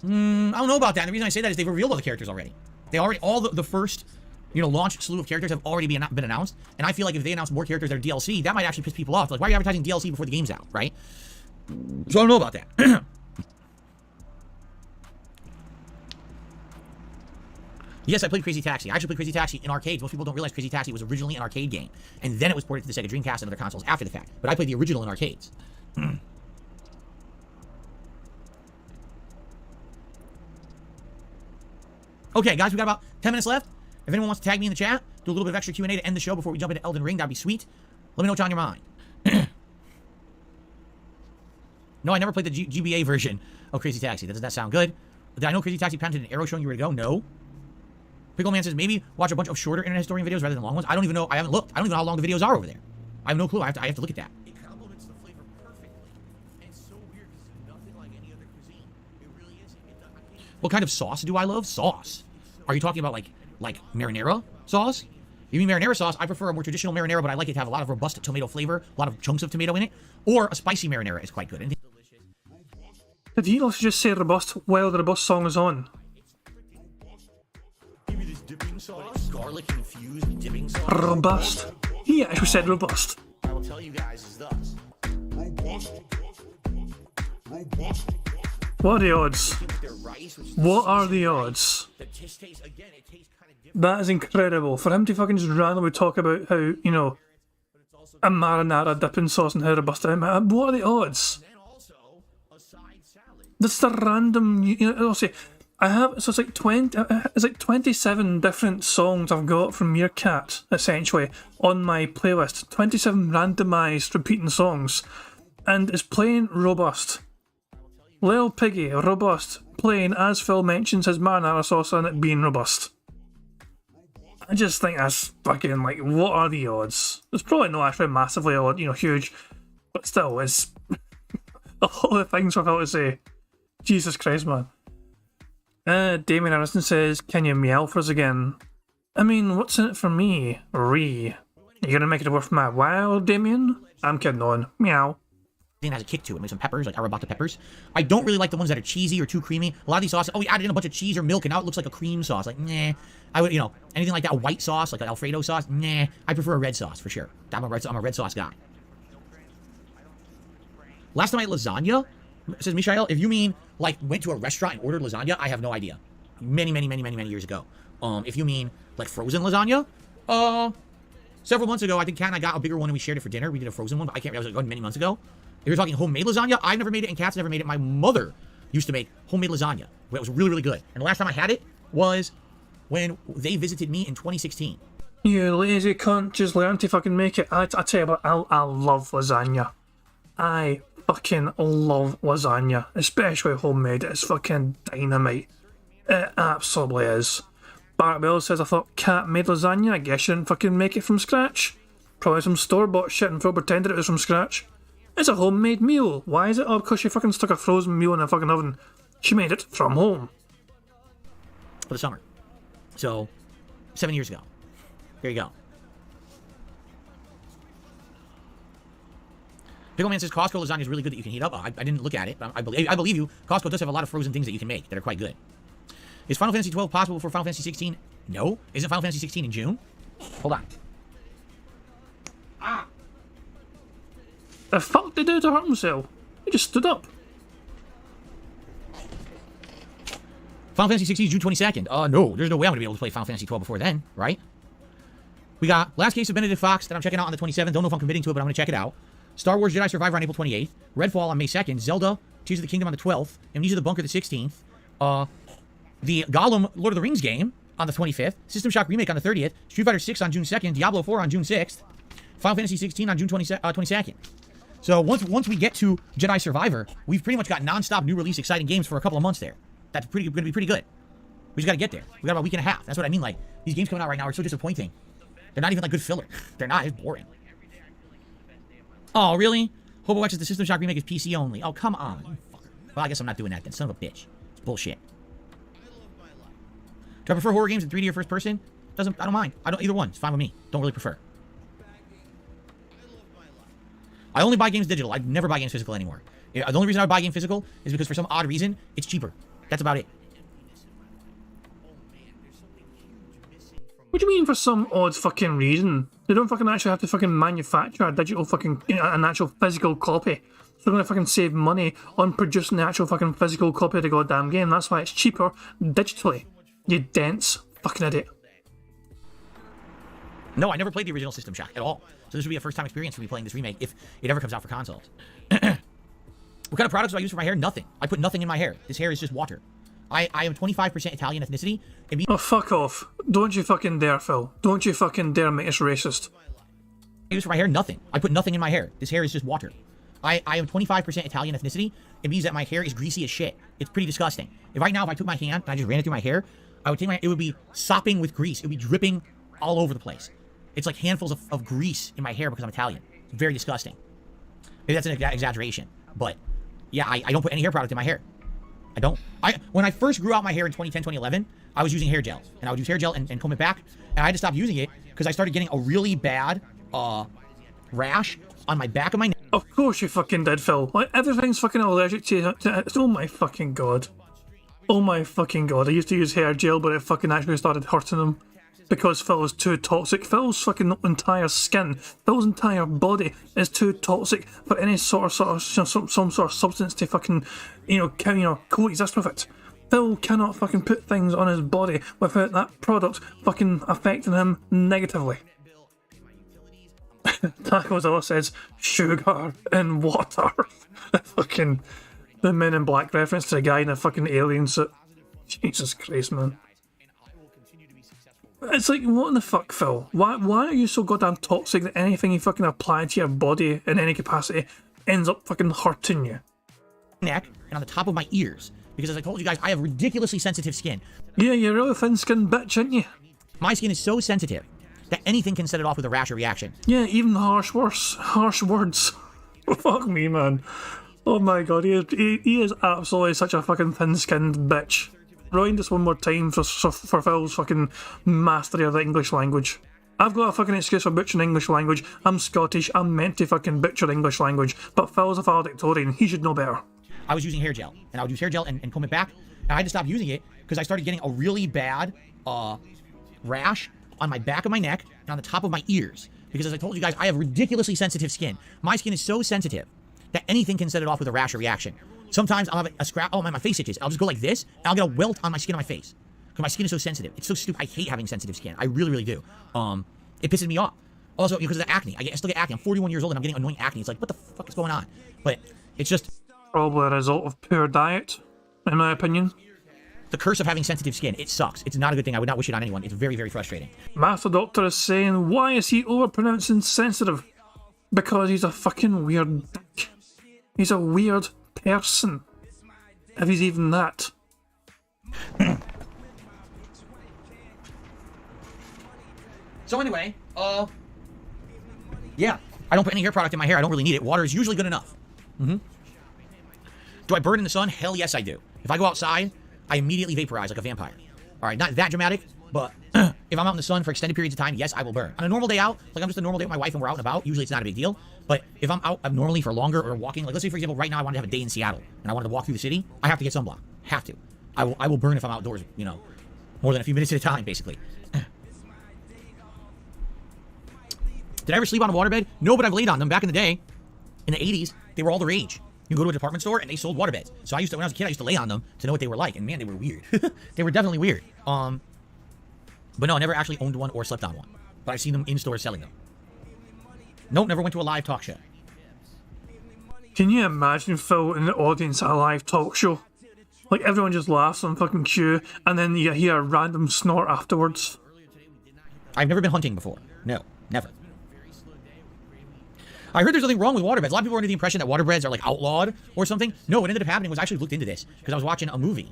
[SPEAKER 2] I don't know about that. And the reason I say that is they've revealed all the characters already. They already, all the first you know, launch slew of characters have already been announced. And I feel like if they announce more characters that are DLC, that might actually piss people off. Like, why are you advertising DLC before the game's out, right? So I don't know about that. Yes, I played Crazy Taxi. I actually played Crazy Taxi in arcades. Most people don't realize Crazy Taxi was originally an arcade game. And then it was ported to the Sega Dreamcast and other consoles after the fact. But I played the original in arcades. Okay, guys, we got about 10 minutes left. If anyone wants to tag me in the chat, do a little bit of extra Q&A to end the show before we jump into Elden Ring, that'd be sweet. Let me know what's on your mind. No, I never played the GBA version of Crazy Taxi. Does that sound good? Did I know Crazy Taxi patented an arrow showing you where to go? No. Pickleman says, maybe watch a bunch of shorter internet historian videos rather than long ones. I don't even know. I haven't looked. I don't even know how long the videos are over there. I have no clue. I have to look at that. It complements the flavor perfectly. And it's so weird because it's nothing like any other cuisine. It really is. What kind of sauce do I love? Sauce. Are you talking about like marinara sauce? You mean marinara sauce? I prefer a more traditional marinara, but I like it to have a lot of robust tomato flavor, a lot of chunks of tomato in it. Or a spicy marinara is quite good. And
[SPEAKER 1] Did he also just say robust while the robust song is on?
[SPEAKER 2] garlic infused dipping sauce.
[SPEAKER 1] Robust. He actually said robust.
[SPEAKER 2] I will tell you guys is thus.
[SPEAKER 1] What are the odds? What are the odds? That is incredible. For him to fucking just randomly talk about how, you know, a marinara dipping sauce and how robust it is. What are the odds? That's the random, you know, I'll say, I have, so it's like 27 different songs I've got from Meerkat, essentially, on my playlist. 27 randomised repeating songs. And it's playing robust. Lil Piggy, robust, playing, as Phil mentions, his marinara sauce on it being robust. I just think that's fucking, like, what are the odds? It's probably not actually massively odd, you know, huge, but still, it's a lot of things I've got to say. Jesus Christ, man. Damien Anderson says, can you meow for us again? I mean, what's in it for me? You gonna make it worth my while, Damien? I'm kidding on. Meow.
[SPEAKER 2] It has a kick to it. Maybe some peppers, like arrabbiata peppers. I don't really like the ones that are cheesy or too creamy. A lot of these sauces, oh, we added in a bunch of cheese or milk, and now it looks like a cream sauce. Like, nah. I would, you know, anything like that, a white sauce, like an Alfredo sauce, nah. I prefer a red sauce, for sure. I'm a red sauce guy. Last time I ate lasagna, says Mishael, if you mean, like, went to a restaurant and ordered lasagna, I have no idea. Many years ago. If you mean, like, frozen lasagna, several months ago, I think Kat and I got a bigger one and we shared it for dinner. We did a frozen one, but I can't remember. It was like many months ago. If you're talking homemade lasagna, I've never made it and Kat's never made it. My mother used to make homemade lasagna. It was really, really good. And the last time I had it was when they visited me in 2016.
[SPEAKER 1] You lazy cunt, just learn to fucking make it. I tell you what, I love lasagna. I fucking love lasagna, especially homemade. It's fucking dynamite. It absolutely is. Bart Bell says, I thought Kat made lasagna. I guess she didn't fucking make it from scratch. Probably some store-bought shit and Phil pretended it was from scratch. It's a homemade meal. Why is it? Oh, because she fucking stuck a frozen meal in a fucking oven. She made it from home.
[SPEAKER 2] For the summer. So, 7 years ago. There you go. Pickleman says Costco lasagna is really good that you can heat up. I didn't look at it, but I believe you. Costco does have a lot of frozen things that you can make that are quite good. Is Final Fantasy 12 possible before Final Fantasy 16? No. Isn't Final Fantasy 16 in June? Hold on.
[SPEAKER 1] The fuck did he do to hurt himself? He just stood up.
[SPEAKER 2] Final Fantasy 16 is June 22nd. No, there's no way I'm going to be able to play Final Fantasy 12 before then, right? We got Last Case of Benedict Fox that I'm checking out on the 27th. Don't know if I'm committing to it, but I'm going to check it out. Star Wars Jedi Survivor on April 28th. Redfall on May 2nd. Zelda Tears of the Kingdom on the 12th. Amnesia the Bunker the 16th. The Gollum Lord of the Rings game on the 25th. System Shock Remake on the 30th. Street Fighter 6 on June 2nd. Diablo 4 on June 6th. Final Fantasy 16 on June 22nd. So once we get to Jedi Survivor, we've pretty much got non-stop new release exciting games for a couple of months there. That's going to be pretty good. We just got to get there. We got about a week and a half. That's what I mean. Like, these games coming out right now are so disappointing. They're not even like good filler. They're not. It's boring. Oh, really? Hobo watches the System Shock Remake is PC only. Oh, come on. Well, I guess I'm not doing that then. Son of a bitch. It's bullshit. Do I prefer horror games in 3D or first person? I don't mind. Either one. It's fine with me. Don't really prefer. I only buy games digital. I never buy games physical anymore. The only reason I buy game physical is because for some odd reason, it's cheaper. That's about it.
[SPEAKER 1] What What do you mean for some odd fucking reason? They don't fucking actually have to fucking manufacture a digital fucking, an actual physical copy. So they're gonna fucking save money on producing the actual fucking physical copy of the goddamn game. That's why it's cheaper digitally. You dense fucking idiot.
[SPEAKER 2] No, I never played the original System Shock at all. So this would be a first time experience for me playing this remake if it ever comes out for consoles. What kind of products do I use for my hair? Nothing. I put nothing in my hair. This hair is just water. I am 25% Italian ethnicity.
[SPEAKER 1] Oh, fuck off. Don't you fucking dare, Phil. Don't you fucking dare make us racist.
[SPEAKER 2] I use for my hair? Nothing. I put nothing in my hair. This hair is just water. I am 25% Italian ethnicity. It means that my hair is greasy as shit. It's pretty disgusting. If right now, if I took my hand and I just ran it through my hair, it would be sopping with grease. It would be dripping all over the place. It's like handfuls of grease in my hair because I'm Italian. It's very disgusting. Maybe that's an exaggeration. But yeah, I don't put any hair product in my hair. I don't. When I first grew out my hair in 2010, 2011, I was using hair gel. And I would use hair gel and comb it back. And I had to stop using it because I started getting a really bad rash on my back of my neck.
[SPEAKER 1] Of course you fucking did, Phil. Like, everything's fucking allergic to oh my fucking god. Oh my fucking god. I used to use hair gel, but it fucking actually started hurting them. Because Phil is too toxic. Phil's fucking entire skin, Phil's entire body is too toxic for any some sort of substance to fucking, coexist with it. Phil cannot fucking put things on his body without that product fucking affecting him negatively. Tacozilla says, sugar in water. Fucking, the Men in Black reference to the guy in a fucking alien suit. Jesus Christ, man. It's like, what in the fuck, Phil? Why are you so goddamn toxic that anything you fucking apply to your body in any capacity ends up fucking hurting you?
[SPEAKER 2] Neck and on the top of my ears. Because as I told you guys, I have ridiculously sensitive skin.
[SPEAKER 1] Yeah, you're a really thin-skinned bitch, aren't you?
[SPEAKER 2] My skin is so sensitive that anything can set it off with a rash or reaction.
[SPEAKER 1] Yeah, even harsh words. Fuck me, man. Oh my god, he is absolutely such a fucking thin-skinned bitch. Rewind this one more time for Phil's fucking mastery of the English language. I've got a fucking excuse for butchering English language. I'm Scottish, I'm meant to fucking butcher English language, but Phil's a valedictorian, he should know better.
[SPEAKER 2] I was using hair gel, and I would use hair gel and comb it back, and I had to stop using it because I started getting a really bad rash on my back of my neck and on the top of my ears. Because as I told you guys, I have ridiculously sensitive skin. My skin is so sensitive that anything can set it off with a rash or reaction. Sometimes I'll have a scrap. Oh, my face itches. I'll just go like this, and I'll get a welt on my skin on my face. Because my skin is so sensitive. It's so stupid. I hate having sensitive skin. I really, really do. It pisses me off. Also, because of the acne. I still get acne. I'm 41 years old, and I'm getting annoying acne. It's like, what the fuck is going on? But it's just...
[SPEAKER 1] probably a result of poor diet, in my opinion.
[SPEAKER 2] The curse of having sensitive skin. It sucks. It's not a good thing. I would not wish it on anyone. It's very, very frustrating.
[SPEAKER 1] Master Doctor is saying, why is he overpronouncing sensitive? Because he's a fucking weird dick. He's a weird person. If he's even that.
[SPEAKER 2] So anyway, yeah. I don't put any hair product in my hair. I don't really need it. Water is usually good enough. Do I burn in the sun? Hell yes, I do. If I go outside, I immediately vaporize like a vampire. All right, not that dramatic, but if I'm out in the sun for extended periods of time, yes, I will burn. On a normal day out, like I'm just a normal day with my wife and we're out and about, usually it's not a big deal. But if I'm out abnormally for longer or walking, like let's say for example, right now I wanted to have a day in Seattle and I wanted to walk through the city, I have to get sunblock. Have to. I will burn if I'm outdoors, more than a few minutes at a time, basically. Did I ever sleep on a waterbed? No, but I've laid on them back in the day. In the 80s, they were all the rage. You go to a department store and they sold waterbeds. So when I was a kid, I used to lay on them to know what they were like. And man, they were weird. They were definitely weird. But no, I never actually owned one or slept on one. But I've seen them in stores selling them. Nope, never went to a live talk show.
[SPEAKER 1] Can you imagine Phil in the audience at a live talk show? Like everyone just laughs on fucking cue and then you hear a random snort afterwards.
[SPEAKER 2] I've never been hunting before. No, never. I heard there's nothing wrong with waterbeds. A lot of people are under the impression that waterbeds are like outlawed or something. No, what ended up happening was I actually looked into this because I was watching a movie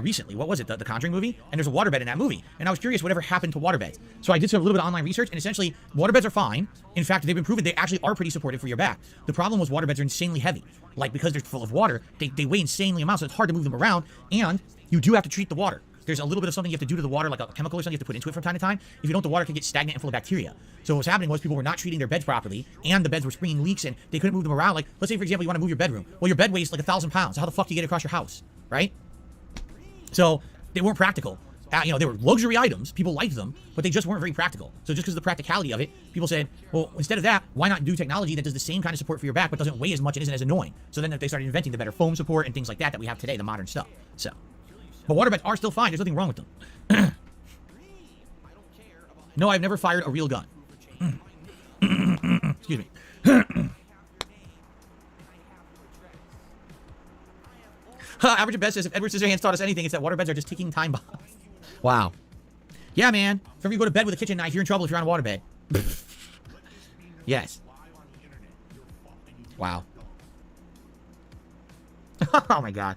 [SPEAKER 2] recently. What was it? The Conjuring movie? And there's a waterbed in that movie. And I was curious whatever happened to waterbeds. So I did a little bit of online research and essentially waterbeds are fine. In fact, they've been proven they actually are pretty supportive for your back. The problem was waterbeds are insanely heavy. Like because they're full of water, they weigh insanely amounts, so it's hard to move them around. And you do have to treat the water. There's a little bit of something you have to do to the water, like a chemical or something you have to put into it from time to time. If you don't, the water can get stagnant and full of bacteria. So what was happening was people were not treating their beds properly, and the beds were springing leaks, and they couldn't move them around. Like, let's say, for example, you want to move your bedroom. Well, your bed weighs like 1,000 pounds. How the fuck do you get it across your house, right? So they weren't practical they were luxury items. People liked them, but they just weren't very practical. So just because of the practicality of it, people said, well, instead of that, why not do technology that does the same kind of support for your back, but doesn't weigh as much and isn't as annoying? So then they started inventing the better foam support and things like that we have today, the modern stuff. So, but waterbeds are still fine. There's nothing wrong with them. No, I've never fired a real gun. Excuse me. Average Best says, if Edward Scissorhands taught us anything, it's that waterbeds are just ticking time bombs. Wow. Yeah, man. If ever you go to bed with a kitchen knife, you're in trouble if you're on a waterbed. Yes. Wow. Oh, my God.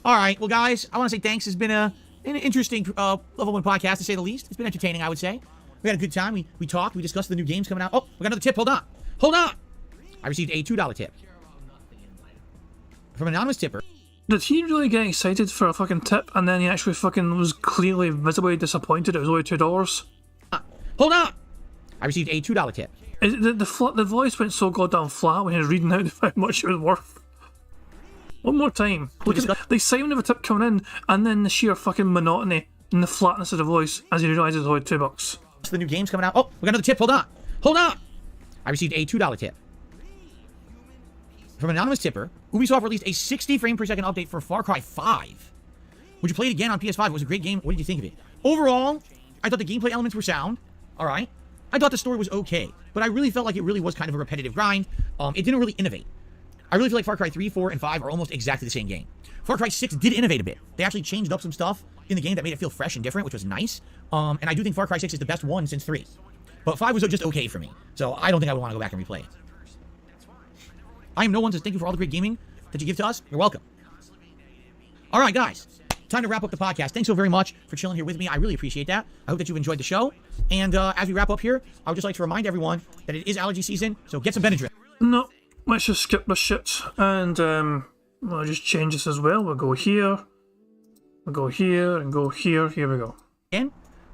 [SPEAKER 2] All right. Well, guys, I want to say thanks. It's been an interesting Level 1 podcast, to say the least. It's been entertaining, I would say. We had a good time. We talked. We discussed the new games coming out. Oh, we got another tip. Hold on. Hold on. I received a $2 tip from an anonymous tipper.
[SPEAKER 1] Did he really get excited for a fucking tip and then he actually fucking was clearly visibly disappointed it was only $2?
[SPEAKER 2] Hold on! I received a $2 tip.
[SPEAKER 1] The voice went so goddamn flat when he was reading out how much it was worth. One more time. Look at the excitement of a tip coming in and then the sheer fucking monotony and the flatness of the voice as he realises it's only $2.
[SPEAKER 2] The new game's coming out. Oh, we got another tip. Hold on. Hold on! I received a $2 tip from an anonymous tipper. Ubisoft released a 60 frame per second update for Far Cry 5. Would you play it again on PS5? It was a great game. What did you think of it? Overall, I thought the gameplay elements were sound. All right. I thought the story was okay, but I really felt like it really was kind of a repetitive grind. It didn't really innovate. I really feel like Far Cry 3, 4, and 5 are almost exactly the same game. Far Cry 6 did innovate a bit. They actually changed up some stuff in the game that made it feel fresh and different, which was nice. And I do think Far Cry 6 is the best one since 3. But 5 was just okay for me. So I don't think I would want to go back and replay it. I am no one to thank you for all the great gaming that you give to us. You're welcome. All right, guys. Time to wrap up the podcast. Thanks so very much for chilling here with me. I really appreciate that. I hope that you've enjoyed the show. And as we wrap up here, I would just like to remind everyone that it is allergy season, so get some Benadryl.
[SPEAKER 1] No, let's just skip this shit. And we'll just change this as well. We'll go here. We'll go here and go here. Here we go.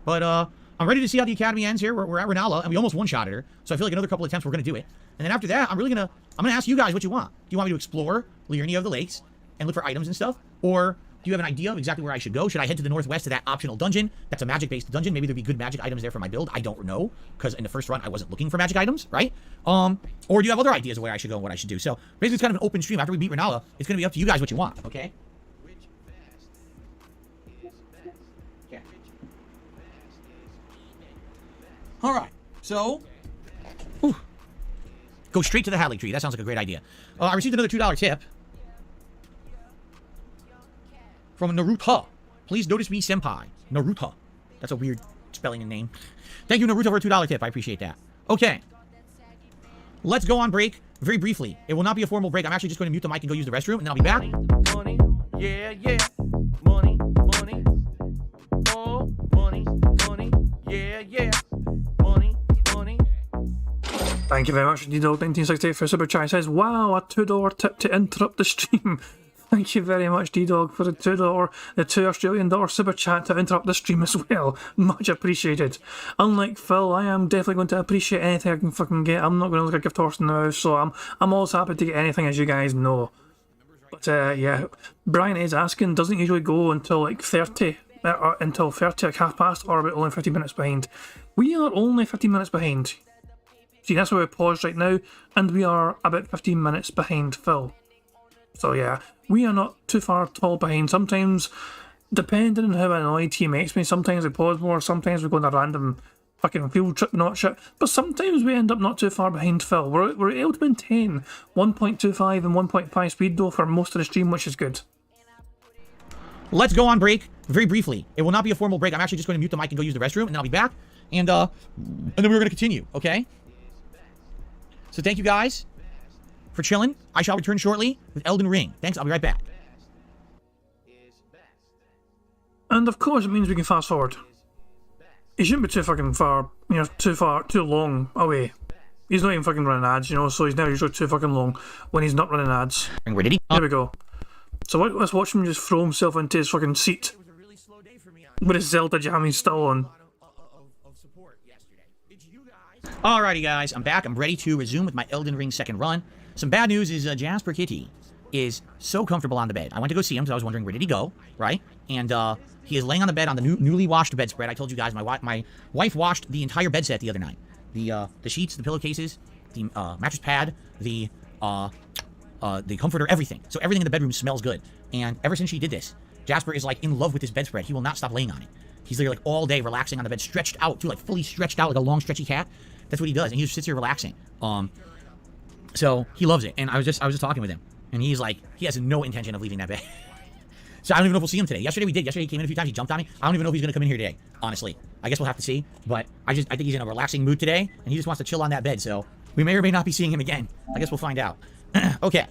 [SPEAKER 2] But I'm ready to see how the Academy ends here. We're at Renala, and we almost one-shotted her. So I feel like another couple attempts, we're going to do it. And then after that, I'm gonna ask you guys what you want. Do you want me to explore Liurnia of the Lakes and look for items and stuff? Or do you have an idea of exactly where I should go? Should I head to the northwest to that optional dungeon? That's a magic-based dungeon. Maybe there'd be good magic items there for my build. I don't know, because in the first run, I wasn't looking for magic items, right? Or do you have other ideas of where I should go and what I should do? So basically, it's kind of an open stream. After we beat Renala, it's going to be up to you guys what you want, okay? Yeah. All right, so... Ooh. Go straight to the Hadley tree. That sounds like a great idea. I received another $2 tip from Naruto. Please notice me, senpai. Naruto. That's a weird spelling and name. Thank you, Naruto, for a $2 tip. I appreciate that. Okay. Let's go on break very briefly. It will not be a formal break. I'm actually just going to mute the mic and go use the restroom, and then I'll be back.
[SPEAKER 5] Money, yeah, yeah. Money, money. Oh, money, money, yeah, yeah. Money, money.
[SPEAKER 1] Thank you very much, D-Dog1968 for Super Chat. Says, wow, a $2 tip to interrupt the stream. Thank you very much, D-Dog, for the $2 Australian dollar Super Chat to interrupt the stream as well. Much appreciated. Unlike Phil, I am definitely going to appreciate anything I can fucking get. I'm not going to look at a gift horse now, so I'm always happy to get anything, as you guys know. But yeah, Brian is asking, doesn't usually go until like 30, like half past, or about only 15 minutes behind. We are only 15 minutes behind. See, that's where we paused right now, and we are about 15 minutes behind Phil. So yeah, we are not too far at all behind. Sometimes, depending on how annoyed he makes me, sometimes we pause more, sometimes we go on a random fucking field trip, not shit. But sometimes we end up not too far behind Phil. We're able to maintain 1.25 and 1.5 speed though for most of the stream, which is good.
[SPEAKER 2] Let's go on break very briefly. It will not be a formal break. I'm actually just going to mute the mic and go use the restroom, and then I'll be back. And then we're going to continue, okay? So thank you guys for chilling. I shall return shortly with Elden Ring. Thanks, I'll be right back.
[SPEAKER 1] And of course it means we can fast forward. He shouldn't be too fucking far, too long away. He's not even fucking running ads, so he's never usually too fucking long when he's not running ads.
[SPEAKER 2] Where did he?
[SPEAKER 1] There we go. So let's watch him just throw himself into his fucking seat. With his Zelda jamming still on.
[SPEAKER 2] Alrighty guys, I'm back. I'm ready to resume with my Elden Ring second run. Some bad news is Jasper Kitty is so comfortable on the bed. I went to go see him because I was wondering where did he go, right? And he is laying on the bed on the newly washed bedspread. I told you guys my wife washed the entire bed set the other night. The sheets, the pillowcases, the mattress pad, the comforter, everything. So everything in the bedroom smells good. And ever since she did this, Jasper is like in love with this bedspread. He will not stop laying on it. He's literally like all day relaxing on the bed, stretched out too, like fully stretched out like a long stretchy cat. That's what he does, and he just sits here relaxing. So he loves it. And I was just talking with him, and he's like, he has no intention of leaving that bed. So I don't even know if we'll see him today. Yesterday we did. Yesterday he came in a few times. He jumped on me. I don't even know if he's gonna come in here today. Honestly, I guess we'll have to see. But I think he's in a relaxing mood today, and he just wants to chill on that bed. So we may or may not be seeing him again. I guess we'll find out. Okay.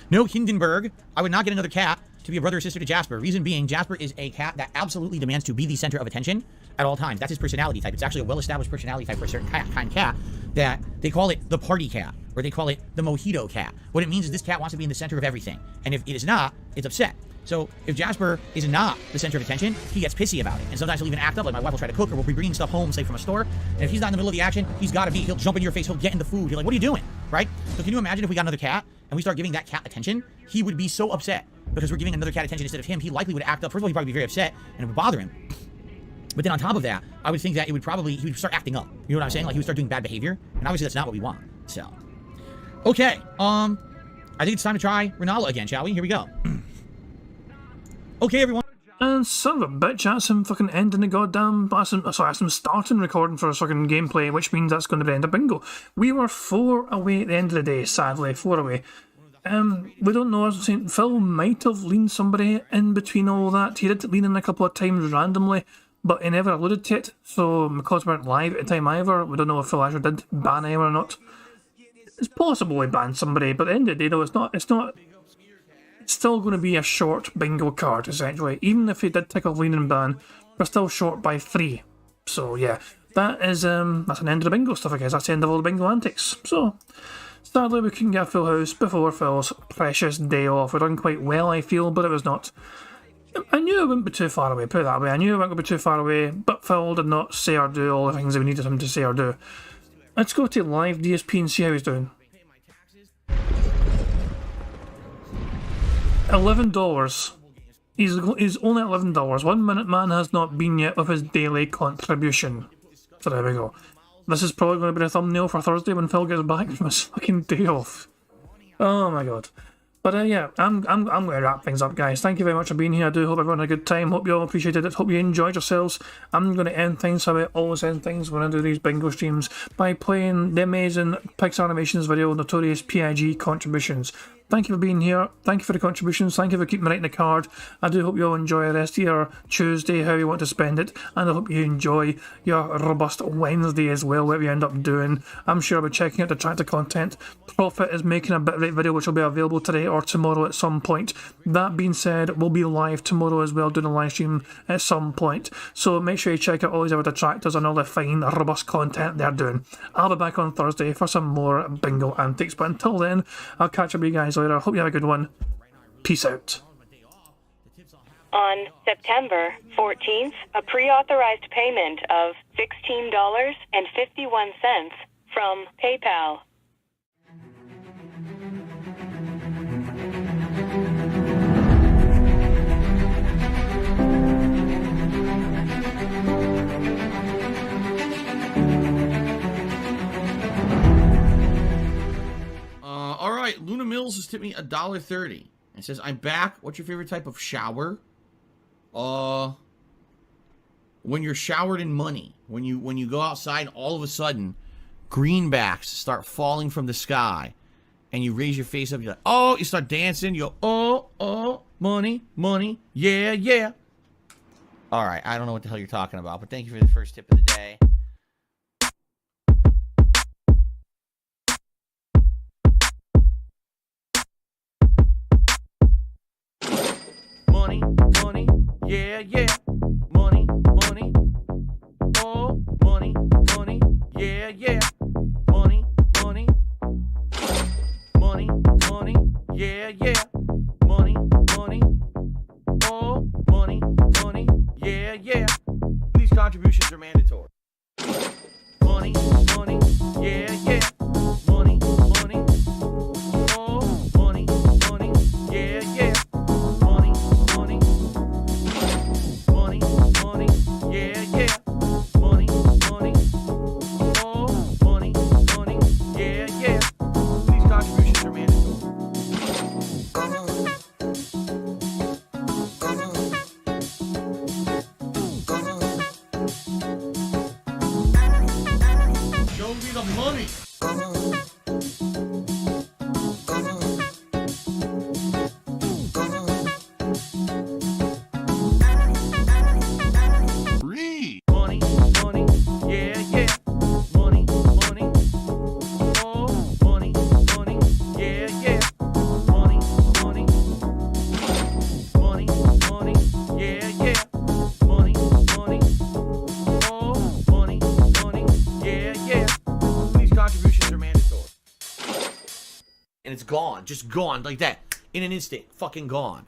[SPEAKER 2] No Hindenburg. I would not get another cat to be a brother or sister to Jasper. Reason being, Jasper is a cat that absolutely demands to be the center of attention at all times. That's his personality type. It's actually a well-established personality type for a certain kind of cat that they call it the party cat, or they call it the mojito cat. What it means is this cat wants to be in the center of everything. And if it is not, it's upset. So if Jasper is not the center of attention, he gets pissy about it. And sometimes he'll even act up, like my wife will try to cook, or we'll be bringing stuff home, say from a store. And if he's not in the middle of the action, he's got to be. He'll jump in your face, he'll get in the food. You're like, what are you doing? Right? So can you imagine if we got another cat and we start giving that cat attention? He would be so upset because we're giving another cat attention instead of him. He likely would act up. First of all, he'd probably be very upset and it would bother him. But then on top of that, I would think that he would start acting up. You know what I'm saying? Like he would start doing bad behavior. And obviously that's not what we want. So, okay. I think it's time to try Renala again, shall we? Here we go. Okay, everyone.
[SPEAKER 1] And son of a bitch, that's him fucking ending the goddamn... That's him starting recording for a fucking gameplay, which means that's going to be the end of bingo. We were 4 away at the end of the day, sadly, 4 away. We don't know, as I'm saying, Phil might have leaned somebody in between all that. He did lean in a couple of times randomly, but he never alluded to it. So, because we weren't live at the time either, we don't know if Phil actually did ban anyone or not. It's possible he banned somebody, but at the end of the day, though, it's still going to be a short bingo card, essentially. Even if he did tick off lean and ban, we're still short by 3. So, yeah, that is, that's an end of the bingo stuff, I guess. That's the end of all the bingo antics. So, sadly, we couldn't get a full house before Phil's precious day off. We're done quite well, I feel, but it was not... I knew I wouldn't be too far away, put it that way. I knew I wasn't going to be too far away, but Phil did not say or do all the things that we needed him to say or do. Let's go to live DSP and see how he's doing. $11. He's only $11. 1 minute man has not been yet with his daily contribution. So there we go. This is probably going to be the thumbnail for Thursday when Phil gets back from his fucking day off. Oh my god. But yeah, I'm going to wrap things up, guys. Thank you very much for being here. I do hope everyone had a good time. Hope you all appreciated it. Hope you enjoyed yourselves. I'm going to end things how I always end things when I do these bingo streams by playing the amazing Pixar Animations video, Notorious PIG Contributions. Thank you for being here. Thank you for the contributions. Thank you for keeping me writing the card. I do hope you all enjoy the rest of your Tuesday, how you want to spend it. And I hope you enjoy your robust Wednesday as well, whatever you end up doing. I'm sure I'll be checking out the tractor content. Profit is making a bitrate video which will be available today or tomorrow at some point. That being said, we'll be live tomorrow as well, doing a live stream at some point. So make sure you check out all these other detractors and all the fine, robust content they're doing. I'll be back on Thursday for some more bingo antics. But until then, I'll catch up with you guys later. Hope you have a good one. Peace out.
[SPEAKER 6] On September 14th, a pre-authorized payment of $16.51 from PayPal.
[SPEAKER 2] All right, Luna Mills has tipped me $1.30. It says, I'm back. What's your favorite type of shower? When you're showered in money. When you go outside, all of a sudden, greenbacks start falling from the sky. And you raise your face up, you're like, oh, you start dancing, you go, oh, money, money, yeah, yeah. All right, I don't know what the hell you're talking about, but thank you for the first tip of the day.
[SPEAKER 5] Money, money, yeah, yeah. Money, money, oh, money, money, yeah, yeah. Money, money, money, money, yeah, yeah. Money, money, oh, money, money, yeah, yeah.
[SPEAKER 2] These contributions are mandatory.
[SPEAKER 5] Money, money, yeah, yeah. Money, money, oh, money.
[SPEAKER 2] the money.
[SPEAKER 5] Money, money, yeah, yeah. Money, money, oh, money, money, yeah, yeah. Money, money, money, money, yeah, yeah. Money, money, oh, money, money, yeah, yeah.
[SPEAKER 2] These contributions are mandatory. And it's gone. Just gone like that. In an instant. Fucking gone.